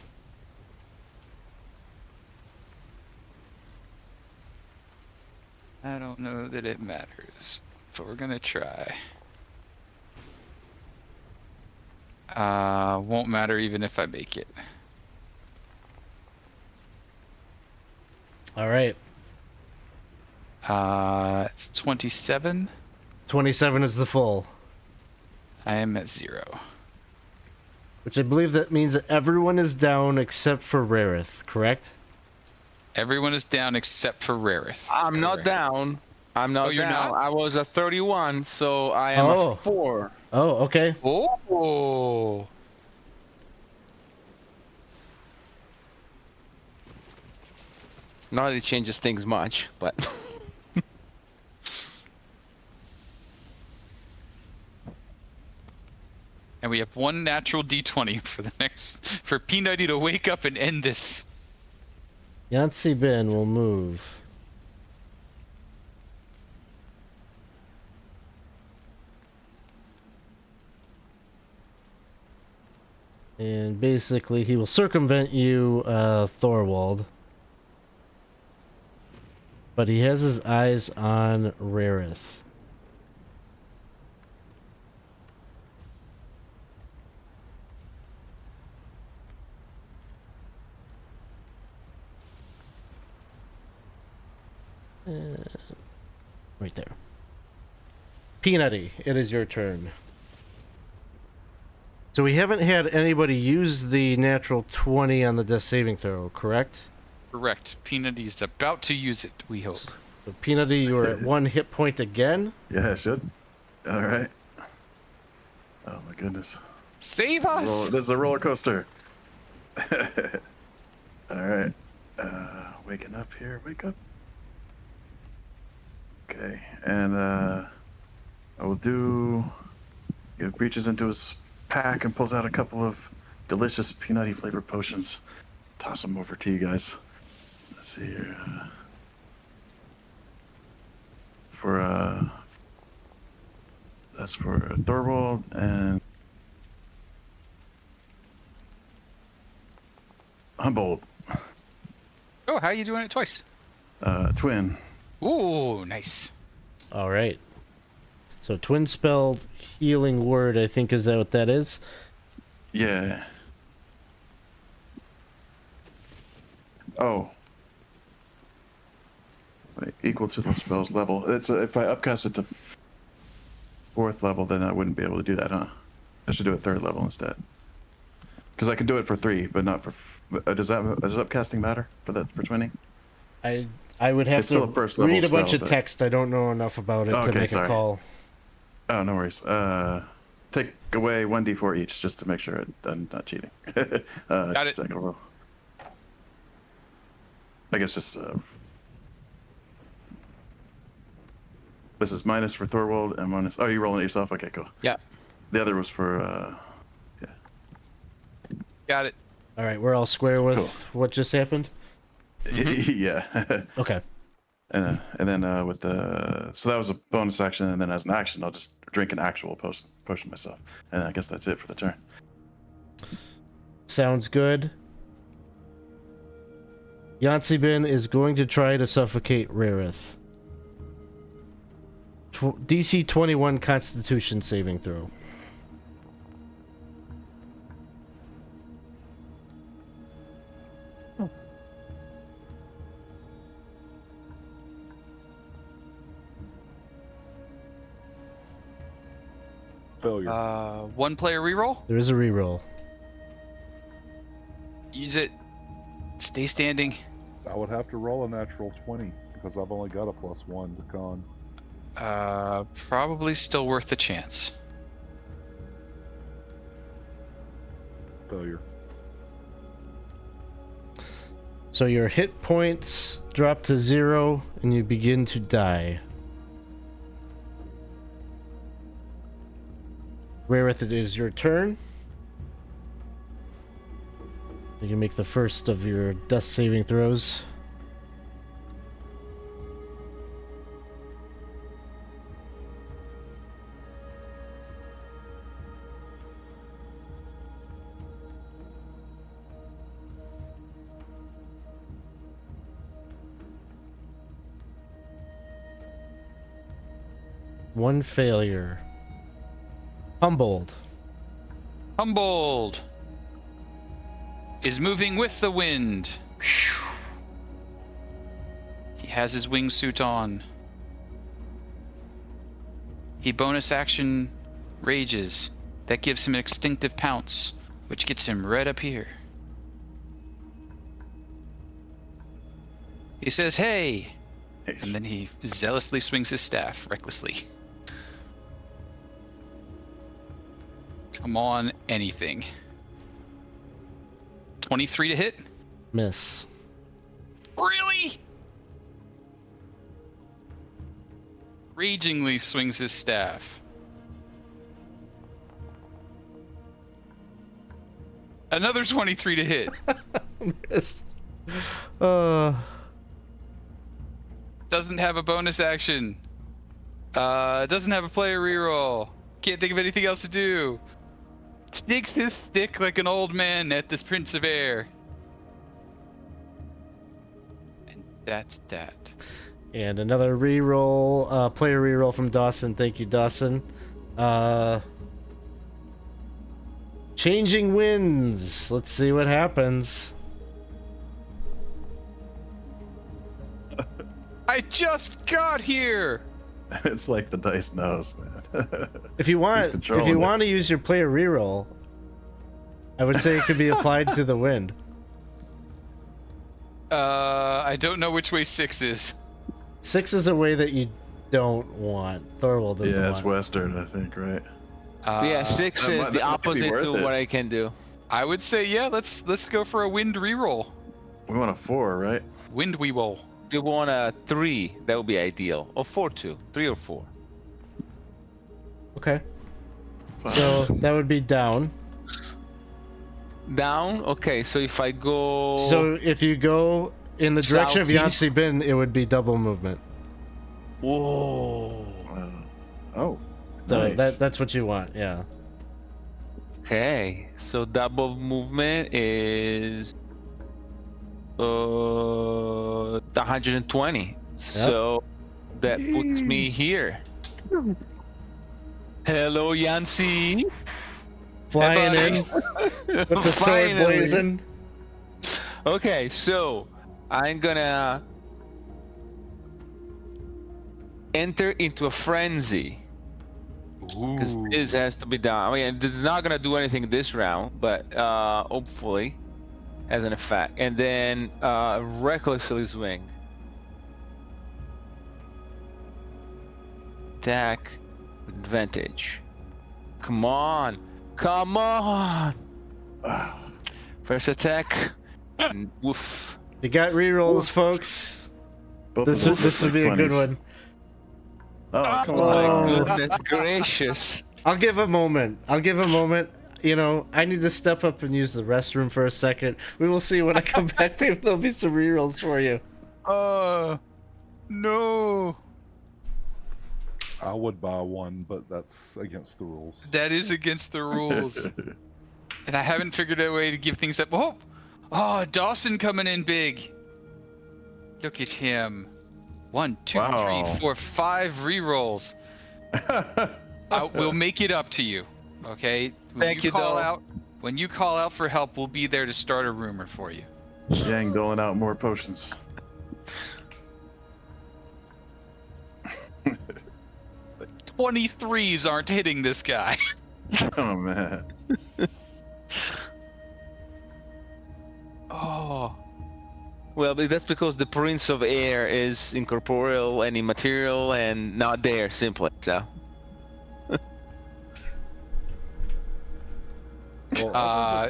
I don't know that it matters, but we're gonna try. Won't matter even if I make it. All right. It's 27. 27 is the full. I am at 0. Which I believe that means that everyone is down except for Rarith, correct? Everyone is down except for Rarith. I'm not down. I'm not you're down. not? I was a 31, so I am Oh. a 4. Oh, okay. Oh. Not that it changes things much, but And we have one natural D20 for Peanutty to wake up and end this. Yancey Ben will move. And basically, he will circumvent you, Thorwald. But he has his eyes on Rarith. Right there. Peanutty, it is your turn. So we haven't had anybody use the natural 20 on the death saving throw, correct? Correct. Peanutty's about to use it, we hope. So Peanutty, you are at 1 hit point again. Yeah, I should. All right. Oh my goodness. Save us! This is a roller coaster. All right. Waking up here. Wake up. Okay, and I will do. He reaches into his pack and pulls out a couple of delicious peanutty flavored potions, toss them over to you guys. Let's see here. That's for Thorwald and Humboldt. Oh, how are you doing it twice? Twin. Ooh, nice. All right. So twin spelled healing word, I think, is that what that is? Yeah. Oh. Wait, equal to the spell's level. It's if I upcast it to 4th level, then I wouldn't be able to do that, huh? I should do it 3rd level instead. Because I can do it for 3, but not for. Does upcasting matter for twinning? I would have It's still to a first level read a bunch spell, of but- text. I don't know enough about it Oh, to okay, make sorry. a call. Oh, no worries. Take away 1d4 each just to make sure I'm not cheating. Got it. Second roll. I guess just. This is minus for Thorwald and minus. Oh, you rolling it yourself? Okay, cool. Yeah. The other was for. Got it. All right, we're all square with Cool. what just happened? Yeah. Okay. And then with the. So that was a bonus action, and then as an action, I'll just drink an actual potion myself. And I guess that's it for the turn. Sounds good. Yancibin is going to try to suffocate Rarith. DC 21 Constitution saving throw. Failure. 1 player reroll. There is a reroll. Use it. Stay standing. I would have to roll a natural 20 because I've only got a +1 to con. Probably still worth the chance. Failure. So your hit points drop to 0 and you begin to die. Rarith, it is your turn. You can make the first of your death saving throws. One failure. Humboldt. Humboldt is moving with the wind. He has his wingsuit on. He bonus action rages. That gives him an extinctive pounce, which gets him right up here. He says, "Hey!" Nice. And then he zealously swings his staff recklessly. Come on, anything. 23 to hit? Miss. Really? Ragingly swings his staff. Another 23 to hit. Miss. Doesn't have a bonus action. Doesn't have a player reroll. Can't think of anything else to do. Sticks his stick like an old man at this Prince of Air. And that's that. And another reroll, player reroll from Dawson. Thank you, Dawson. Changing winds. Let's see what happens. I just got here. It's like the dice knows, man. If you want, to use your player reroll, I would say it could be applied to the wind. I don't know which way 6 is. 6 is a way that you don't want. Thorwald doesn't Yeah, want. it's Western, I think, right? Yeah, 6 that is might the be opposite worth to it. what I can do. I would say, yeah, let's go for a wind reroll. We want a 4, right? Wind reroll. You want a 3, that would be ideal. Or 4 2, 3 or 4. Okay. Fine. So that would be down. Down. Okay, so if I go. So if you go in the direction of Southeast. Yancy Bin, it would be double movement. Whoa. Oh, So nice. that's what you want, yeah. Okay, so double movement is 120. So that puts me here. Hello, Yancy. Flying Hey, in with the sword Finally. blazing. Okay, so I'm gonna enter into a frenzy. Because this has to be done. I mean, it's not gonna do anything this round, but hopefully, as an effect. And then recklessly swing. Attack advantage. Come on, come on. First attack. And woof. You got rerolls, folks. Both This of them this would look be like a good 20s. one. Oh, come Oh my on. goodness gracious. I'll give a moment. You know, I need to step up and use the restroom for a second. We will see when I come back. Maybe there'll be some rerolls for you. No. I would buy one, but that's against the rules. That is against the rules. And I haven't figured out a way to give things up. Oh, Dawson coming in big. Look at him. 1, 2, Wow. 3, 4, 5 rerolls. We'll make it up to you. Okay? Thank you, Dol. When you call out for help, we'll be there to start a rumor for you. Yang doling out more potions. 23s aren't hitting this guy. Oh, man. Oh. Well, but that's because the Prince of Air is incorporeal and immaterial and not there, simply. So. Well, Uh,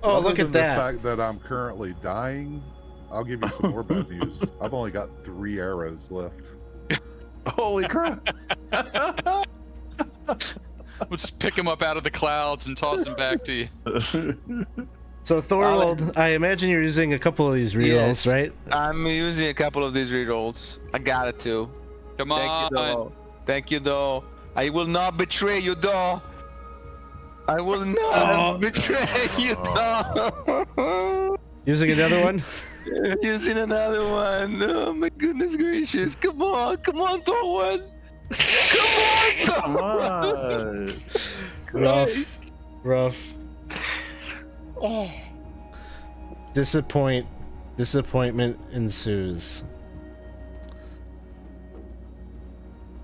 Oh, other look than at that. The fact that I'm currently dying, I'll give you some more bad news. I've only got 3 arrows left. Holy crap. we'll just pick him up out of the clouds and toss him back to you. So Thorwald, I imagine you're using a couple of these rerolls, Yes. right? I'm using a couple of these rerolls. I got it too. Come Thank you, on. Dol. Thank you, Dol. I will not betray you, Dol. I will not betray you, Dol. Using another one? Using another one. Oh my goodness gracious! Come on, Thorwald. Come on. Rough. Rough. Oh. Disappointment ensues.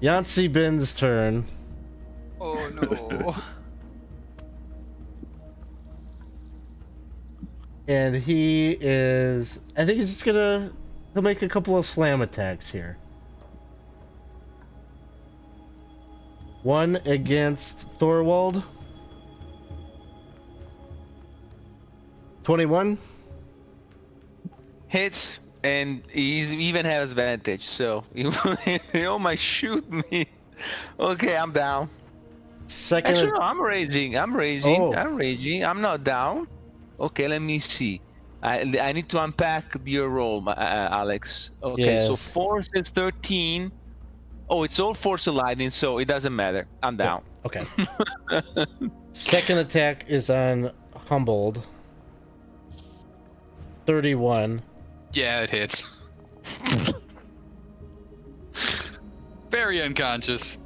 Yancy Bin's turn. Oh no. And I think he's just he'll make a couple of slam attacks here. One against Thorwald. 21. Hits, and he even has advantage, so he almost shoot me. Okay, I'm down. Second. Actually, no, I'm raging. Oh. I'm raging. I'm not down. Okay, let me see. I need to unpack your roll, Alex. Okay, so Yes. force is 13. Oh, it's all force of lightning, so it doesn't matter. I'm down. Okay. Second attack is on Humboldt. 31. Yeah, it hits. Very unconscious.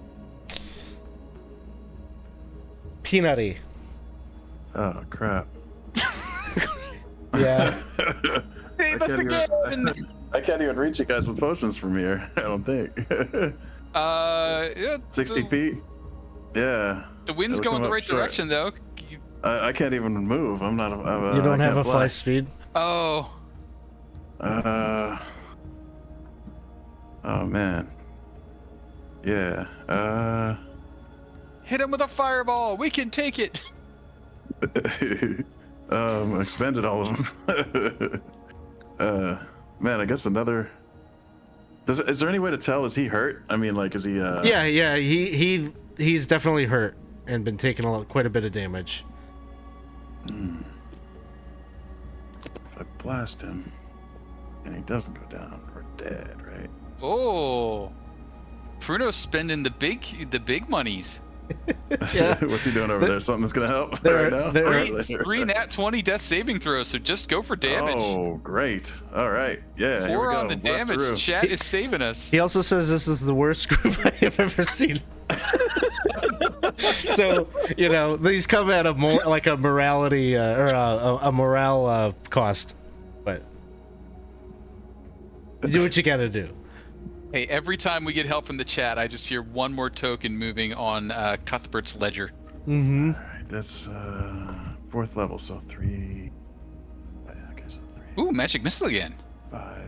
Peanutty. Oh, crap. Yeah. I can't even reach you guys with potions from here, I don't think. Yeah, 60 feet? Yeah. The wind's It'll going come the up right short. direction, though. I can't even move. I'm not. You don't I have can't a fly speed? Oh, Oh man. Yeah. hit him with a fireball. We can take it. Expended all of them. Man, I guess another. Is there any way to tell? Is he hurt? I mean, like, is he? Yeah. He's definitely hurt and been taking quite a bit of damage. if I blast him and he doesn't go down, we're dead, right? Oh, Pruno's spending the big monies. Yeah. What's he doing over there? Something that's gonna help There- right now? there- Three nat 20 death saving throws, so just go for damage. Oh, great. All right. Yeah, here we 4 go. on the Blast damage. through. Chat is saving us. He also says this is the worst group I have ever seen. So, you know, these come at a more like a morality or a morale cost, but you do what you gotta do. Hey, every time we get help from the chat, I just hear one more token moving on Cuthbert's ledger. Mm-hmm. All right, that's 4th level, so 3. Okay, so 3, Ooh, magic missile again. 5,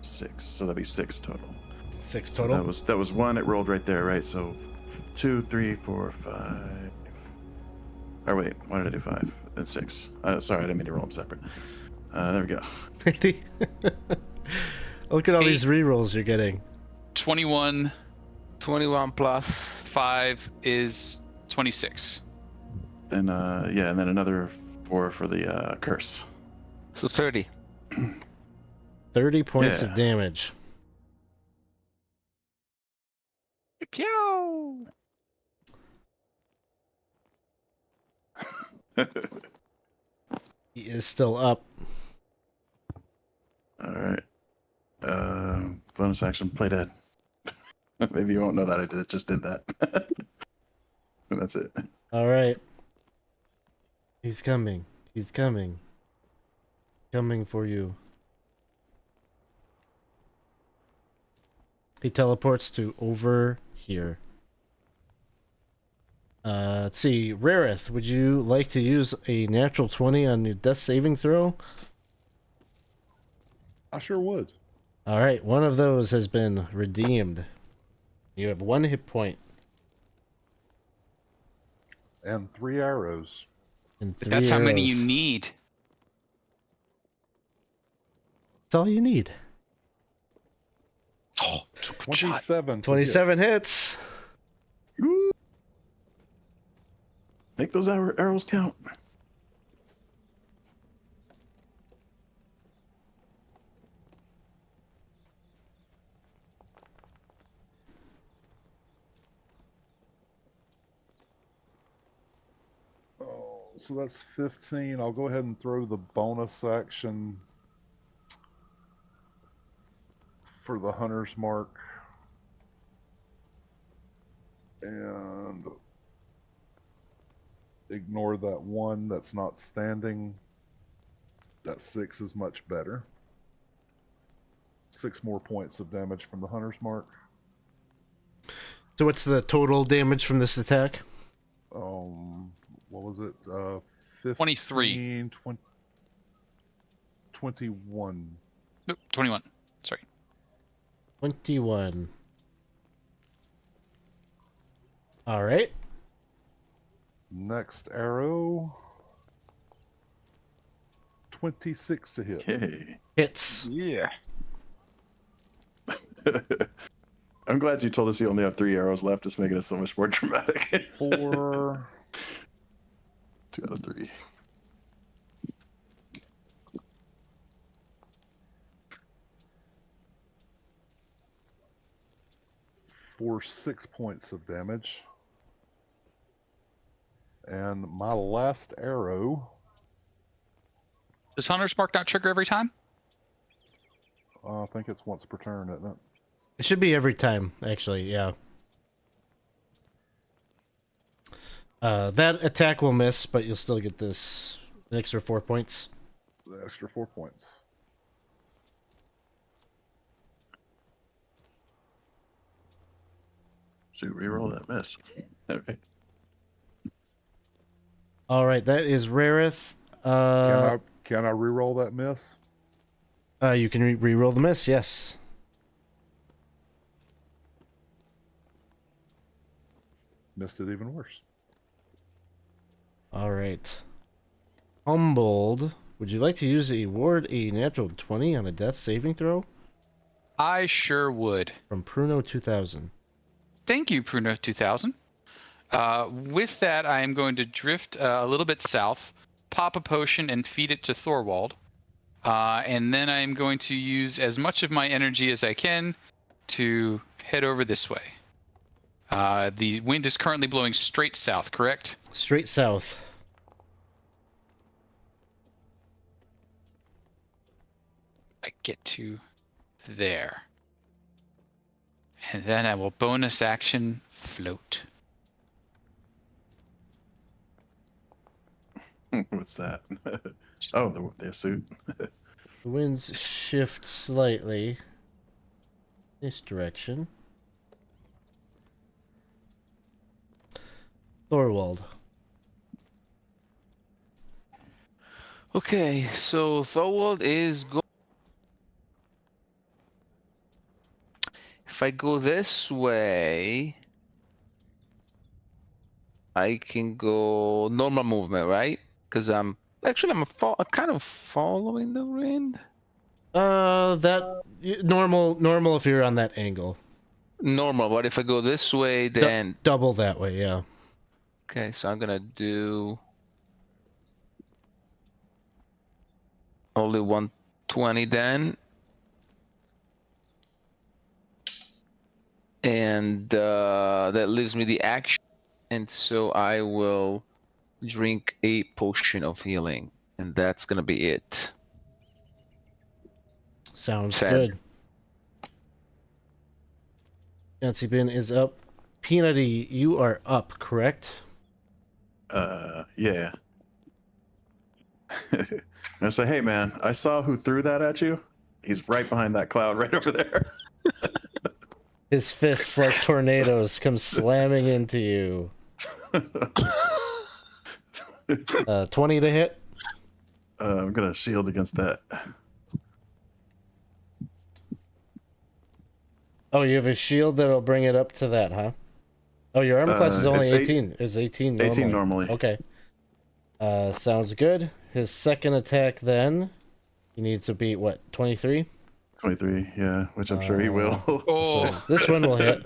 6. So that'd be 6 total. 6 So total. that was 1. It rolled right there, right? So 2, 3, 4, 5. Or wait, why did I do 5 and 6? Sorry, I didn't mean to roll them separate. There we go. Look at all 8. these rerolls you're getting. 21 21 plus. 5 is 26. And yeah, and then another 4 for the curse. So 30. 30 points Yeah. of damage. Pew! He is still up. All right. Bonus action, play dead. Maybe you won't know that I just did that. And that's it. All right. He's coming. He's coming. Coming for you. He teleports to over here. Let's see. Rareth, would you like to use a natural 20 on your death saving throw? I sure would. All right, one of those has been redeemed. You have 1 hit point And 3 arrows. and 3 That's how many arrows. you need. That's all you need. Oh, 27. to hit. 27 hits. Make those arrows count. Oh, so that's 15. I'll go ahead and throw the bonus action for the hunter's mark. And ignore that 1 that's not standing. That 6 is much better. 6 more points of damage from the hunter's mark. So what's the total damage from this attack? What was it? 15, 23. 21. Nope, 21. Sorry. 21. All right. Next arrow. 26 to hit. Okay. Hits. Yeah. I'm glad you told us you only have 3 arrows left. It's making it so much more dramatic. 4. 2 out of 3. For 6 points of damage. And my last arrow. Does Hunter's Mark not trigger every time? I think it's once per turn, isn't it? It should be every time, actually, yeah. That attack will miss, but you'll still get this an extra 4 points. The extra 4 points. Should we reroll that miss? Okay. All right, that is Rareth. Can I re-roll that miss? You can re-roll the miss, yes. Missed it even worse. All right. Humbled. Would you like to use a ward a natural 20 on a death saving throw? I sure would. From Pruno 2000. Thank you, Pruno 2000. With that, I am going to drift a little bit south, pop a potion, and feed it to Thorwald. And then I'm going to use as much of my energy as I can to head over this way. The wind is currently blowing straight south, correct? Straight south. I get to there. And then I will bonus action float. What's that? Oh, their suit. The winds shift slightly. This direction. Thorwald. Okay, so Thorwald is go. If I go this way, I can go normal movement, right? Because I'm kind of following the wind. Normal if you're on that angle. Normal, but if I go this way, then Double that way, yeah. okay. So I'm gonna do only 120 then, and that leaves me the action, and so I will drink a potion of healing, and that's gonna be it. Sounds Sad. good. Nancy Bin is up. Peanutty, you are up, correct? Yeah. I say, hey man, I saw who threw that at you. He's right behind that cloud right over there. His fists like tornadoes come slamming into you. 20 to hit. I'm gonna shield against that. Oh, you have a shield that'll bring it up to that, huh? Oh, your armor class is only it's 18. Is 18 normally? 18 normally. Okay. Sounds good. His second attack then, he needs to beat what, 23? 23, yeah, which I'm sure he will. Oh, So this one will hit.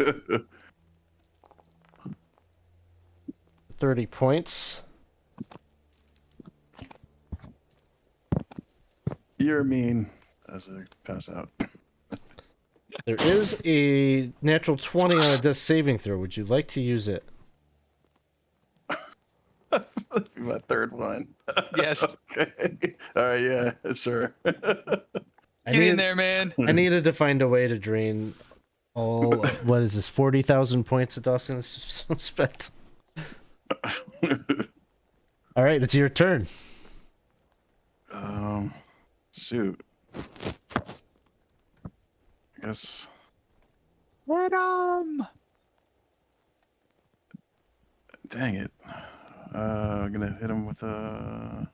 30 points. You're mean. As I pass out. There is a natural 20 on a death saving throw. Would you like to use it? That'd be my third one. yes. Okay. All right, yeah, sure. Get in there, man. I needed to find a way to drain all, what is this, 40,000 points that Dawson has spent. All right, it's your turn. Shoot. I guess. Dang it. I'm gonna hit him with a.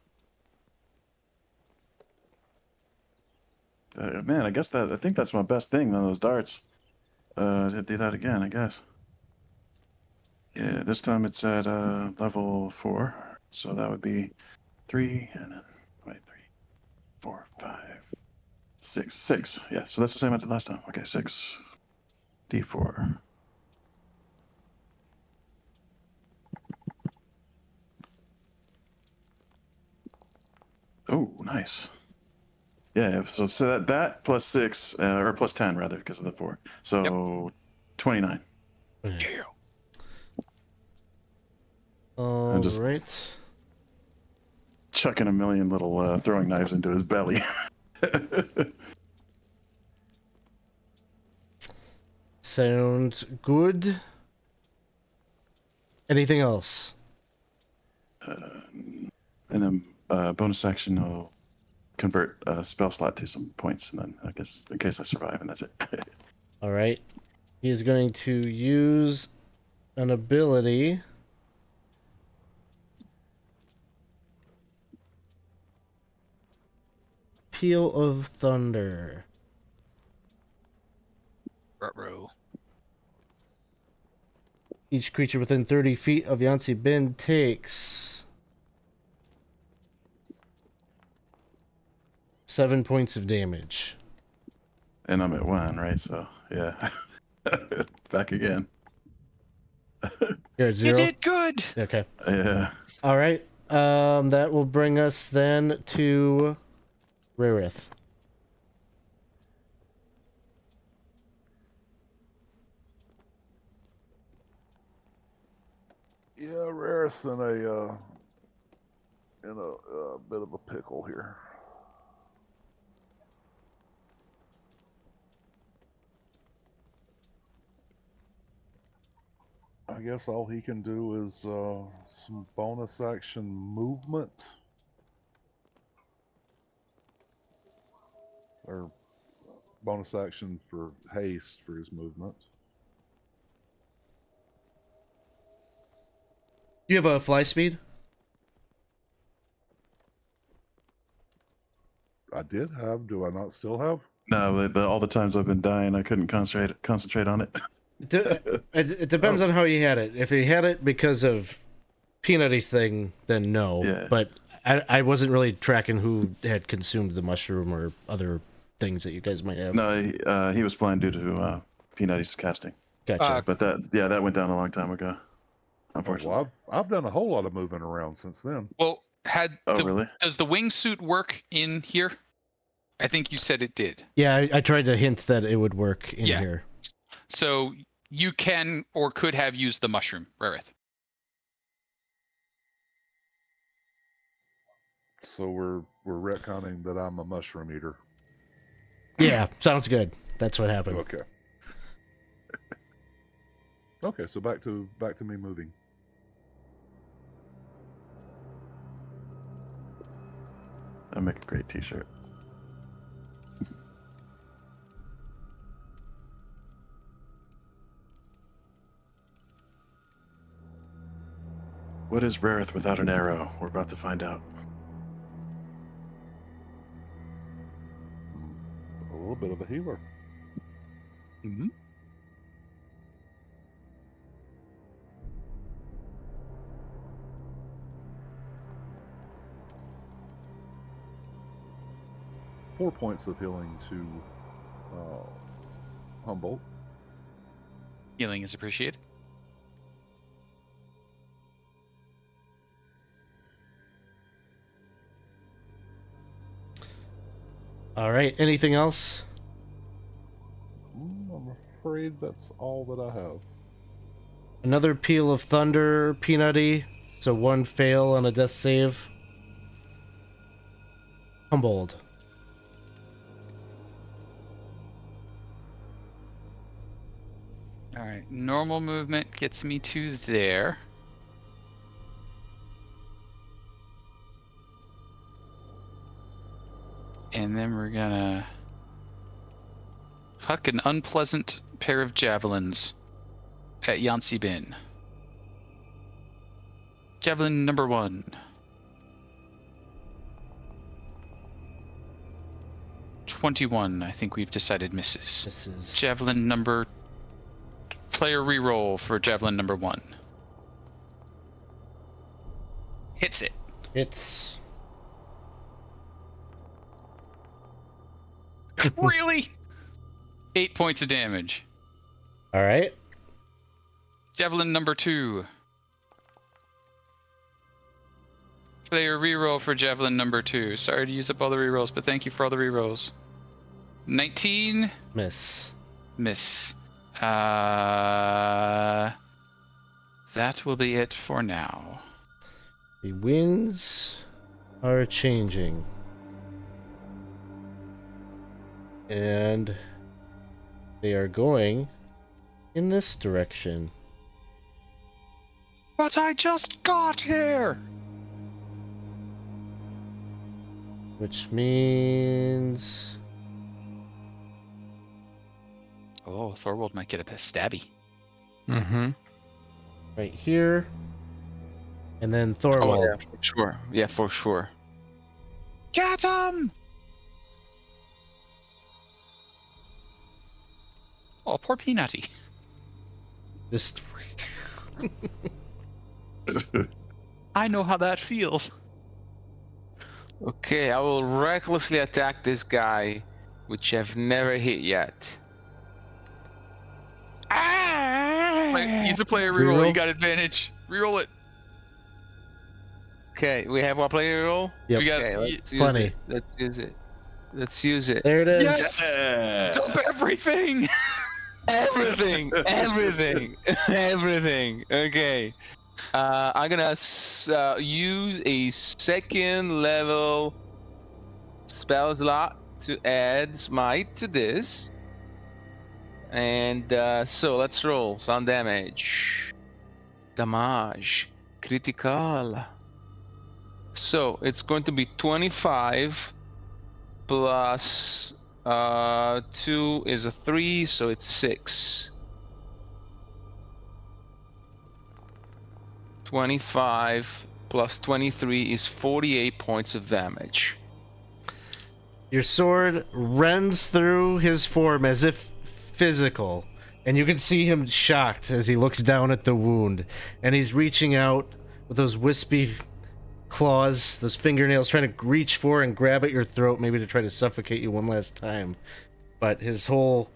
Man, I think that's my best thing on those darts. To do that again, I guess. Yeah, this time it's at level 4, so that would be 3, and then wait, 3, 4, 5, 6, 6. Yeah, so that's the same I did last time. Okay, 6, D4. Oh, nice. Yeah, so that plus 6, or plus 10 rather, because of the 4. So 29. Yeah. All just- right. Chucking a million little throwing knives into his belly. Sounds good. Anything else? And then bonus action, I'll convert a spell slot to some points, and then I guess in case I survive, and that's it. All right. He is going to use an ability. Peal of Thunder. Ruh-roh. Each creature within 30 feet of Yancy Bin takes 7 points of damage. And I'm at 1, right? So yeah, back again. You're at You 0. did good. Yeah. All right. That will bring us then to Rarith. Yeah, Rarith's in a bit of a pickle here. I guess all he can do is some bonus action movement. Or bonus action for haste for his movement. You have a fly speed? I did have. Do I not still have? No, all the times I've been dying, I couldn't concentrate on it. It depends on how you had it. If you had it because of Peanutty's thing, then no. Yeah. But I wasn't really tracking who had consumed the mushroom or other things that you guys might have. No, he was flying due to Peanutty's casting. Gotcha. But that went down a long time ago, unfortunately. Well, I've done a whole lot of moving around since then. Well, really? Does the wingsuit work in here? I think you said it did. Yeah, I tried to hint that it would work in here. So you can or could have used the mushroom, Rarith. So we're retconning that I'm a mushroom eater. Yeah, sounds good. That's what happened. Okay. Okay, so back to me moving. That'd make a great t-shirt. What is Rarith without an arrow? We're about to find out. A little bit of a healer. Mm-hmm. Four points of healing to Humboldt. Healing is appreciated. All right. Anything else? I'm afraid that's all that I have. Another peal of thunder, Peanutty. So one fail on a death save. Humboldt. All right. Normal movement gets me to there. And then we're gonna huck an unpleasant pair of javelins at Yancy Bin. Javelin number 1. 21, I think we've decided misses. Misses. Javelin number... Player reroll for javelin number 1. Hits it. It's Really? 8 points of damage. all right. Javelin number 2. Player reroll for javelin number 2. Sorry to use up all the rerolls, but thank you for all the rerolls. 19. Miss. Miss. That will be it for now. The winds are changing. And they are going in this direction. But I just got here! Which means... Oh, Thorwald might get a stabby. Mm-hmm. right here. And then Oh, Thorwald. yeah, for sure. Yeah, for sure. Get him! Oh, poor Peanutty. Just... I know how that feels. Okay, I will recklessly attack this guy, which I've never hit yet. Use a player reroll. Reroll? You got advantage. Reroll it. Okay, we have one player roll. Yep. We got Okay, let's use Plenty. it. Let's use it. Let's use it. There it is. Yes! Dump everything! Everything, everything, everything. Okay. I'm gonna use a second level spell slot to add smite to this. And so let's roll some damage. Damage. Critical. So it's going to be 25 plus 2 is a 3, so it's 6. 25 plus 23 is 48 points of damage. Your sword rends through his form as if physical, and you can see him shocked as he looks down at the wound, and he's reaching out with those wispy claws, those fingernails, trying to reach for and grab at your throat, maybe to try to suffocate you one last time. But his whole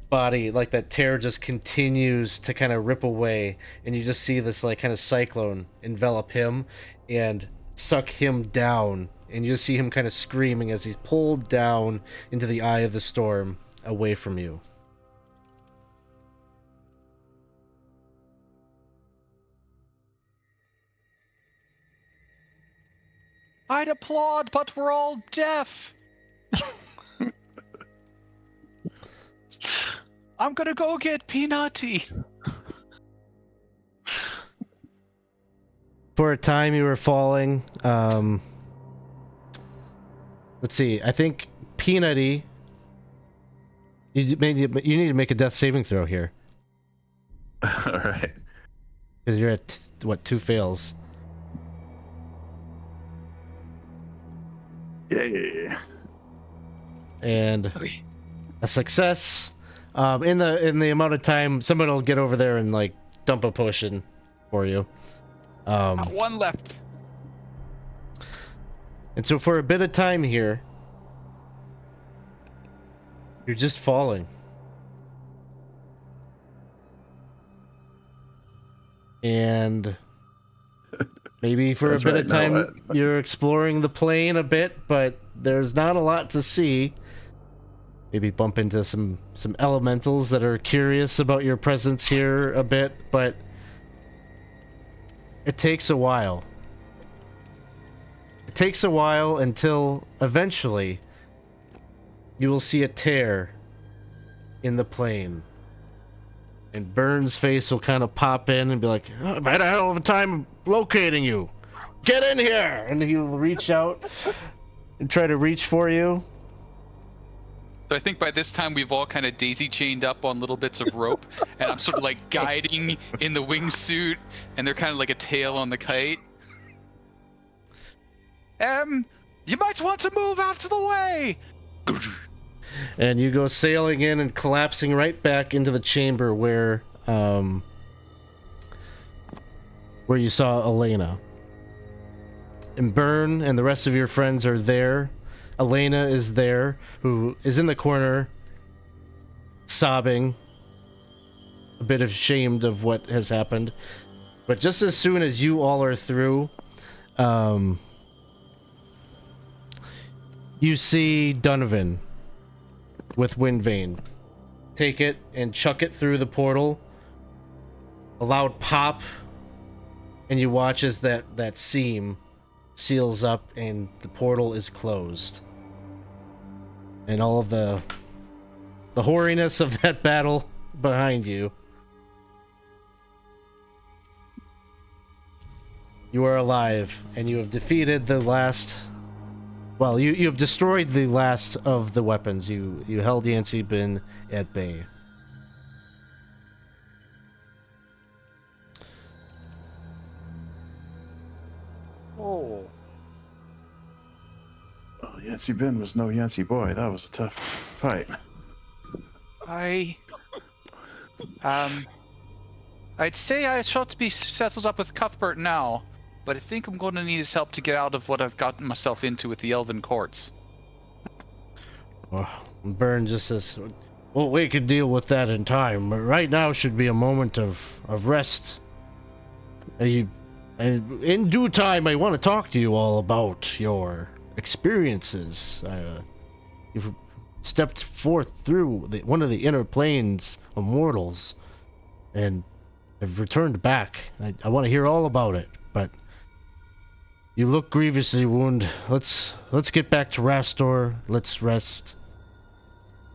body, like that tear, just continues to kind of rip away, and you just see this like kind of cyclone envelop him and suck him down, and you just see him kind of screaming as he's pulled down into the eye of the storm away from you. I'd applaud, but we're all deaf. I'm gonna go get Peanutty. For a time you were falling. Let's see. I think Peanutty, you need to make a death saving throw here. All right. Because you're at, what, 2 fails. Yeah. And Okay. a success. In the amount of time, somebody will get over there and like dump a potion for you. One left. And so for a bit of time here, you're just falling. And maybe for a That's bit right, of now time what? you're exploring the plane a bit, but there's not a lot to see. Maybe bump into some elementals that are curious about your presence here a bit, but it takes a while. It takes a while until eventually you will see a tear in the plane. And Burns' face will kind of pop in and be like, oh, I've had a hell of a time locating you. Get in here! And he'll reach out and try to reach for you. So I think by this time we've all kind of daisy chained up on little bits of rope, and I'm sort of like guiding in the wingsuit, and they're kind of like a tail on the kite. You might want to move out of the way. And you go sailing in and collapsing right back into the chamber where you saw Elena. And Byrne and the rest of your friends are there. Elena is there, who is in the corner, sobbing, a bit ashamed of what has happened. But just as soon as you all are through, you see Donovan with Windvane take it and chuck it through the portal. A loud pop, and you watch as that seam seals up and the portal is closed. And all of the hoariness of that battle behind you. You are alive, and you have defeated the last... Well, you have destroyed the last of the weapons. You held Yancy Bin at bay. Oh. Oh, Yancey Ben was no Yancey boy. That was a tough fight. I'd say I ought to be settled up with Cuthbert now, but I think I'm going to need his help to get out of what I've gotten myself into with the Elven Courts. Well, Byrne just says, well, we could deal with that in time, but right now should be a moment of rest. And in due time, I want to talk to you all about your experiences. You've stepped forth through one of the inner planes of mortals and have returned back. I want to hear all about it, but you look grievously wounded. Let's get back to Rastor. Let's rest.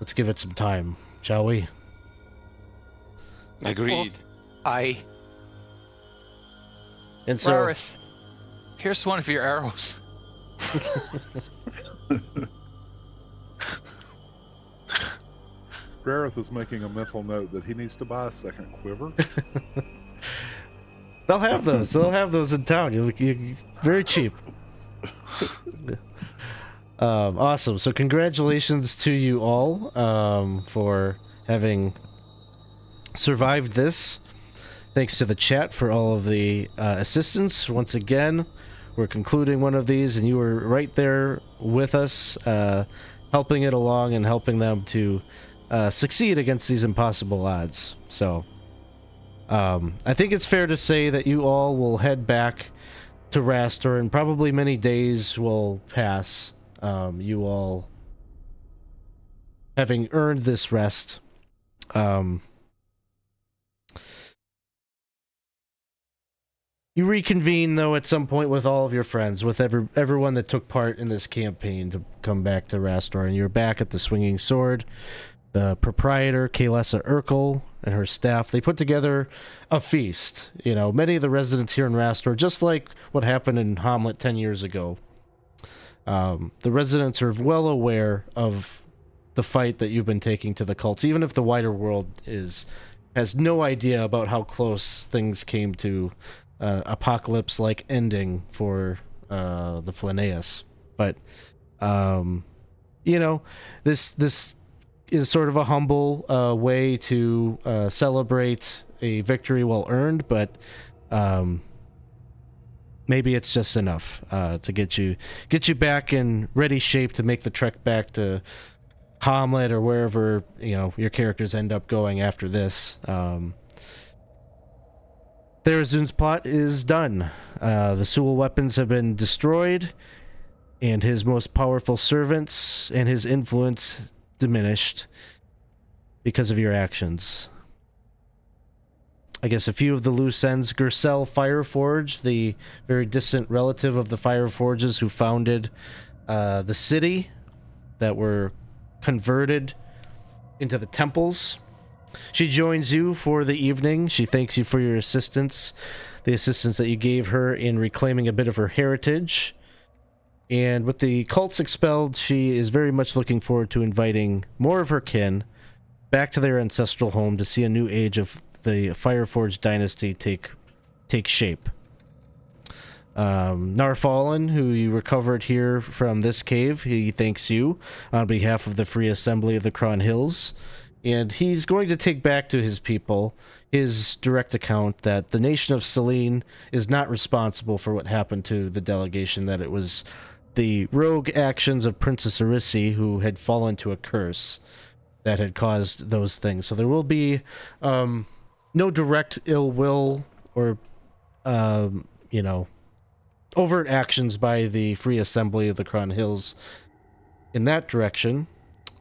Let's give it some time, shall we? Agreed. And so, Rarith, here's one of your arrows. Gareth is making a mental note that he needs to buy a second quiver. they'll have those. They'll have those in town. You very cheap. Awesome. So congratulations to you all for having survived this. Thanks to the chat for all of the assistance. Once again, we're concluding one of these, and you were right there with us, helping it along and helping them to succeed against these impossible odds. So I think it's fair to say that you all will head back to Rastor, and probably many days will pass, you all having earned this rest. You reconvene, though, at some point with all of your friends, with everyone that took part in this campaign to come back to Rastor, and you're back at the Swinging Sword. The proprietor, Kaylessa Urkel, and her staff, they put together a feast. You know, many of the residents here in Rastor, just like what happened in Hamlet 10 years ago, the residents are well aware of the fight that you've been taking to the cults, even if the wider world has no idea about how close things came to apocalypse-like ending for the Flaneus. But you know, this is sort of a humble way to celebrate a victory well earned, but maybe it's just enough to get you back in ready shape to make the trek back to Hamlet or wherever, you know, your characters end up going after this. Therazun's plot is done. The Sewell weapons have been destroyed, and his most powerful servants and his influence diminished because of your actions. I guess a few of the loose ends. Gersel Fireforge, the very distant relative of the Fireforges who founded the city that were converted into the temples. She joins you for the evening. She thanks you for your assistance, the assistance that you gave her in reclaiming a bit of her heritage. And with the cults expelled, she is very much looking forward to inviting more of her kin back to their ancestral home to see a new age of the Fireforge dynasty take shape. Narfallen, who you recovered here from this cave, he thanks you on behalf of the Free Assembly of the Cron Hills. And he's going to take back to his people his direct account that the nation of Selene is not responsible for what happened to the delegation, that it was the rogue actions of Princess Arisi, who had fallen to a curse, that had caused those things. So there will be no direct ill will or, you know, overt actions by the Free Assembly of the Cron Hills in that direction.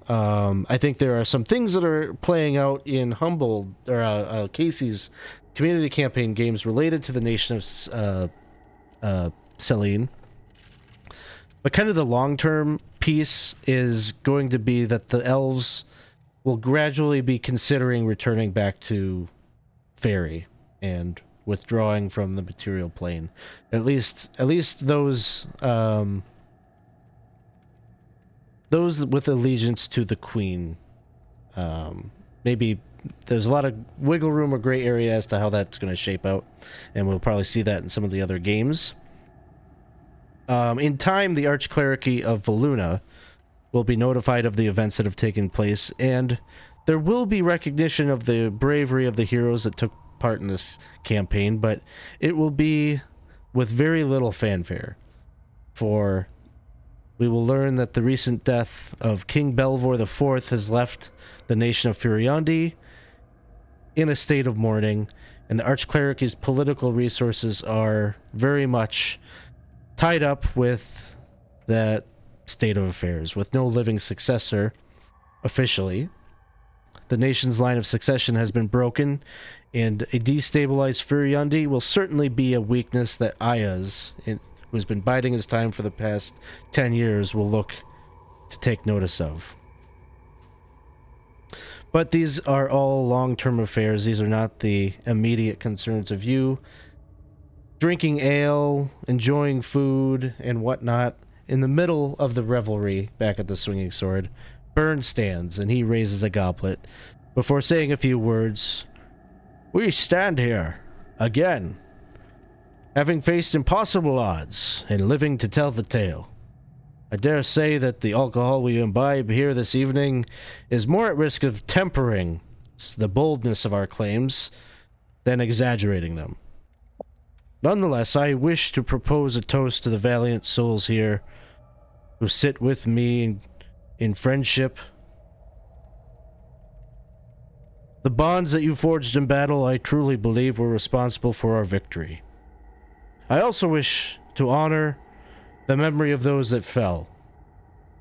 I think there are some things that are playing out in Humboldt, or Casey's community campaign games related to the nation of Selene. But kind of the long-term piece is going to be that the elves will gradually be considering returning back to Fairy and withdrawing from the material plane. At least those with allegiance to the Queen. Maybe there's a lot of wiggle room or gray area as to how that's going to shape out, and we'll probably see that in some of the other games. In time, the Archclericy of Voluna will be notified of the events that have taken place, and there will be recognition of the bravery of the heroes that took part in this campaign, but it will be with very little fanfare, for we will learn that the recent death of King Belvor IV has left the nation of Furiondi in a state of mourning, and the Archclericy's political resources are very much tied up with that state of affairs. With no living successor, officially, the nation's line of succession has been broken, and a destabilized Furyundi will certainly be a weakness that Ayaz, who's been biding his time for the past 10 years, will look to take notice of. But these are all long-term affairs. These are not the immediate concerns of you. Drinking ale, enjoying food, and whatnot, in the middle of the revelry back at the Swinging Sword, Burn stands, and he raises a goblet. Before saying a few words, "We stand here, again, having faced impossible odds, and living to tell the tale. I dare say that the alcohol we imbibe here this evening is more at risk of tempering the boldness of our claims than exaggerating them. Nonetheless, I wish to propose a toast to the valiant souls here who sit with me in friendship. The bonds that you forged in battle, I truly believe, were responsible for our victory. I also wish to honor the memory of those that fell,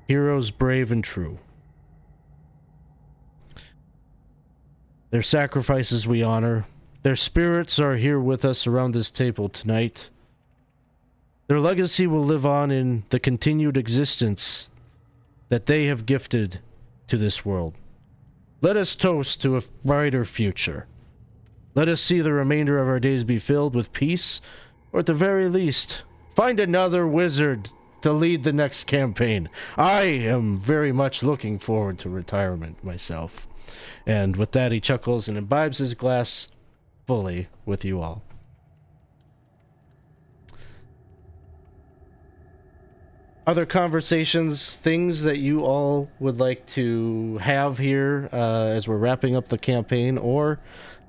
heroes brave and true. Their sacrifices we honor. Their spirits are here with us around this table tonight. Their legacy will live on in the continued existence that they have gifted to this world. Let us toast to a brighter future. Let us see the remainder of our days be filled with peace, or at the very least, find another wizard to lead the next campaign. I am very much looking forward to retirement myself." And with that, he chuckles and imbibes his glass fully with you all. Other conversations, things that you all would like to have here as we're wrapping up the campaign, or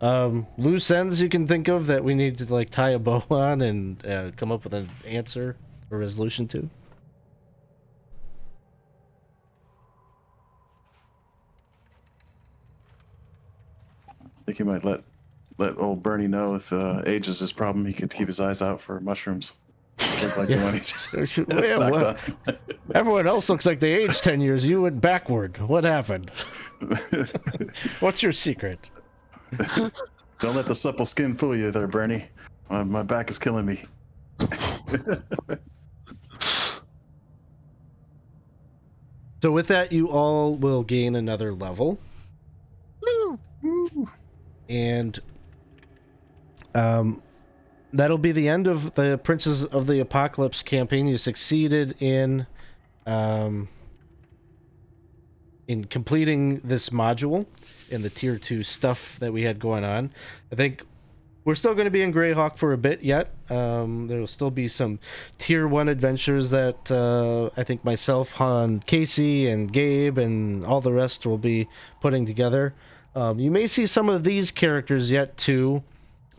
loose ends you can think of that we need to like tie a bow on and come up with an answer or resolution to? I think you might let old Bernie know if age is his problem, he could keep his eyes out for mushrooms. Look like the one he just snacked on. Everyone else looks like they aged 10 years. You went backward. What happened? What's your secret? Don't let the supple skin fool you there, Bernie. My back is killing me. So with that, you all will gain another level. Woo. And that'll be the end of the Princes of the Apocalypse campaign. You succeeded in completing this module in the tier 2 stuff that we had going on. I think we're still going to be in Greyhawk for a bit yet. There will still be some tier 1 adventures that I think myself, Han, Casey, and Gabe, and all the rest will be putting together. You may see some of these characters yet too,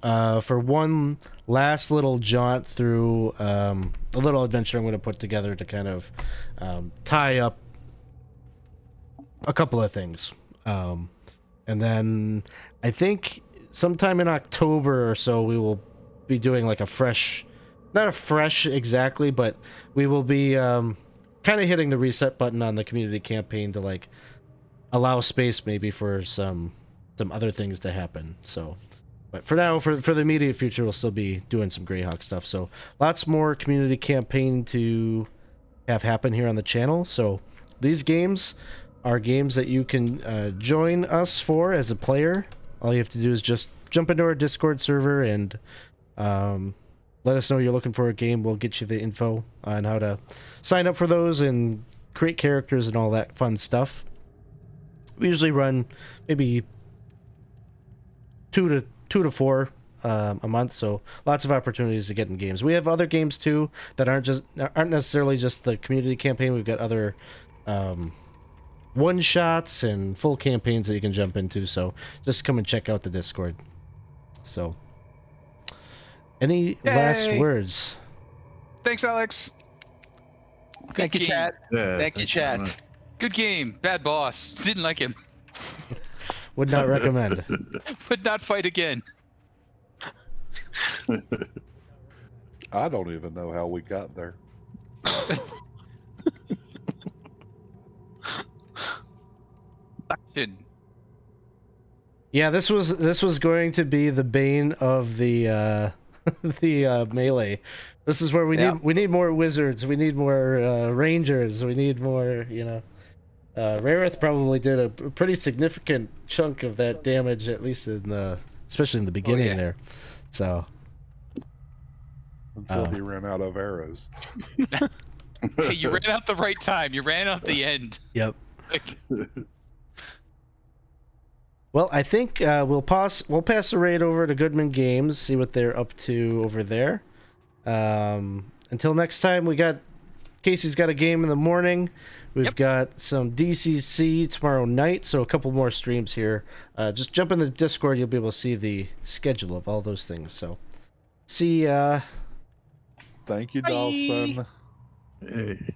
for one last little jaunt through a little adventure I'm going to put together to kind of tie up a couple of things. And then I think sometime in October or so we will be doing like a fresh, not a fresh exactly, but we will be kind of hitting the reset button on the community campaign to like allow space maybe for some other things to happen. So, but for now, for the immediate future, we'll still be doing some Greyhawk stuff. So lots more community campaign to have happen here on the channel. So these games are games that you can join us for as a player. All you have to do is just jump into our Discord server and let us know you're looking for a game. We'll get you the info on how to sign up for those and create characters and all that fun stuff. We usually run maybe two to four a month, so lots of opportunities to get in games. We have other games too that aren't necessarily just the community campaign. We've got other one shots and full campaigns that you can jump into, so just come and check out the Discord. So any last words? Thanks, Alex. Thank you, game. chat. Yeah, Thank you, chat. Good game. Bad boss. Didn't like him. Would not recommend. Would not fight again. I don't even know how we got there. Dude, Yeah, this was going to be the bane of the the melee. This is where Yeah. we need more wizards, we need more rangers, we need more, you know. Rareth probably did a pretty significant chunk of that damage, at least in the, especially in the beginning yeah. there. So Until Oh. he ran out of arrows. Hey, you ran out the right time. You ran out the end. yep. Like, Well, I think we'll pass the raid over to Goodman Games, see what they're up to over there. Until next time, Casey's got a game in the morning. We've got some DCC tomorrow night, so a couple more streams here. Just jump in the Discord, you'll be able to see the schedule of all those things. So, see ya. Thank you, Bye. Dawson. Hey.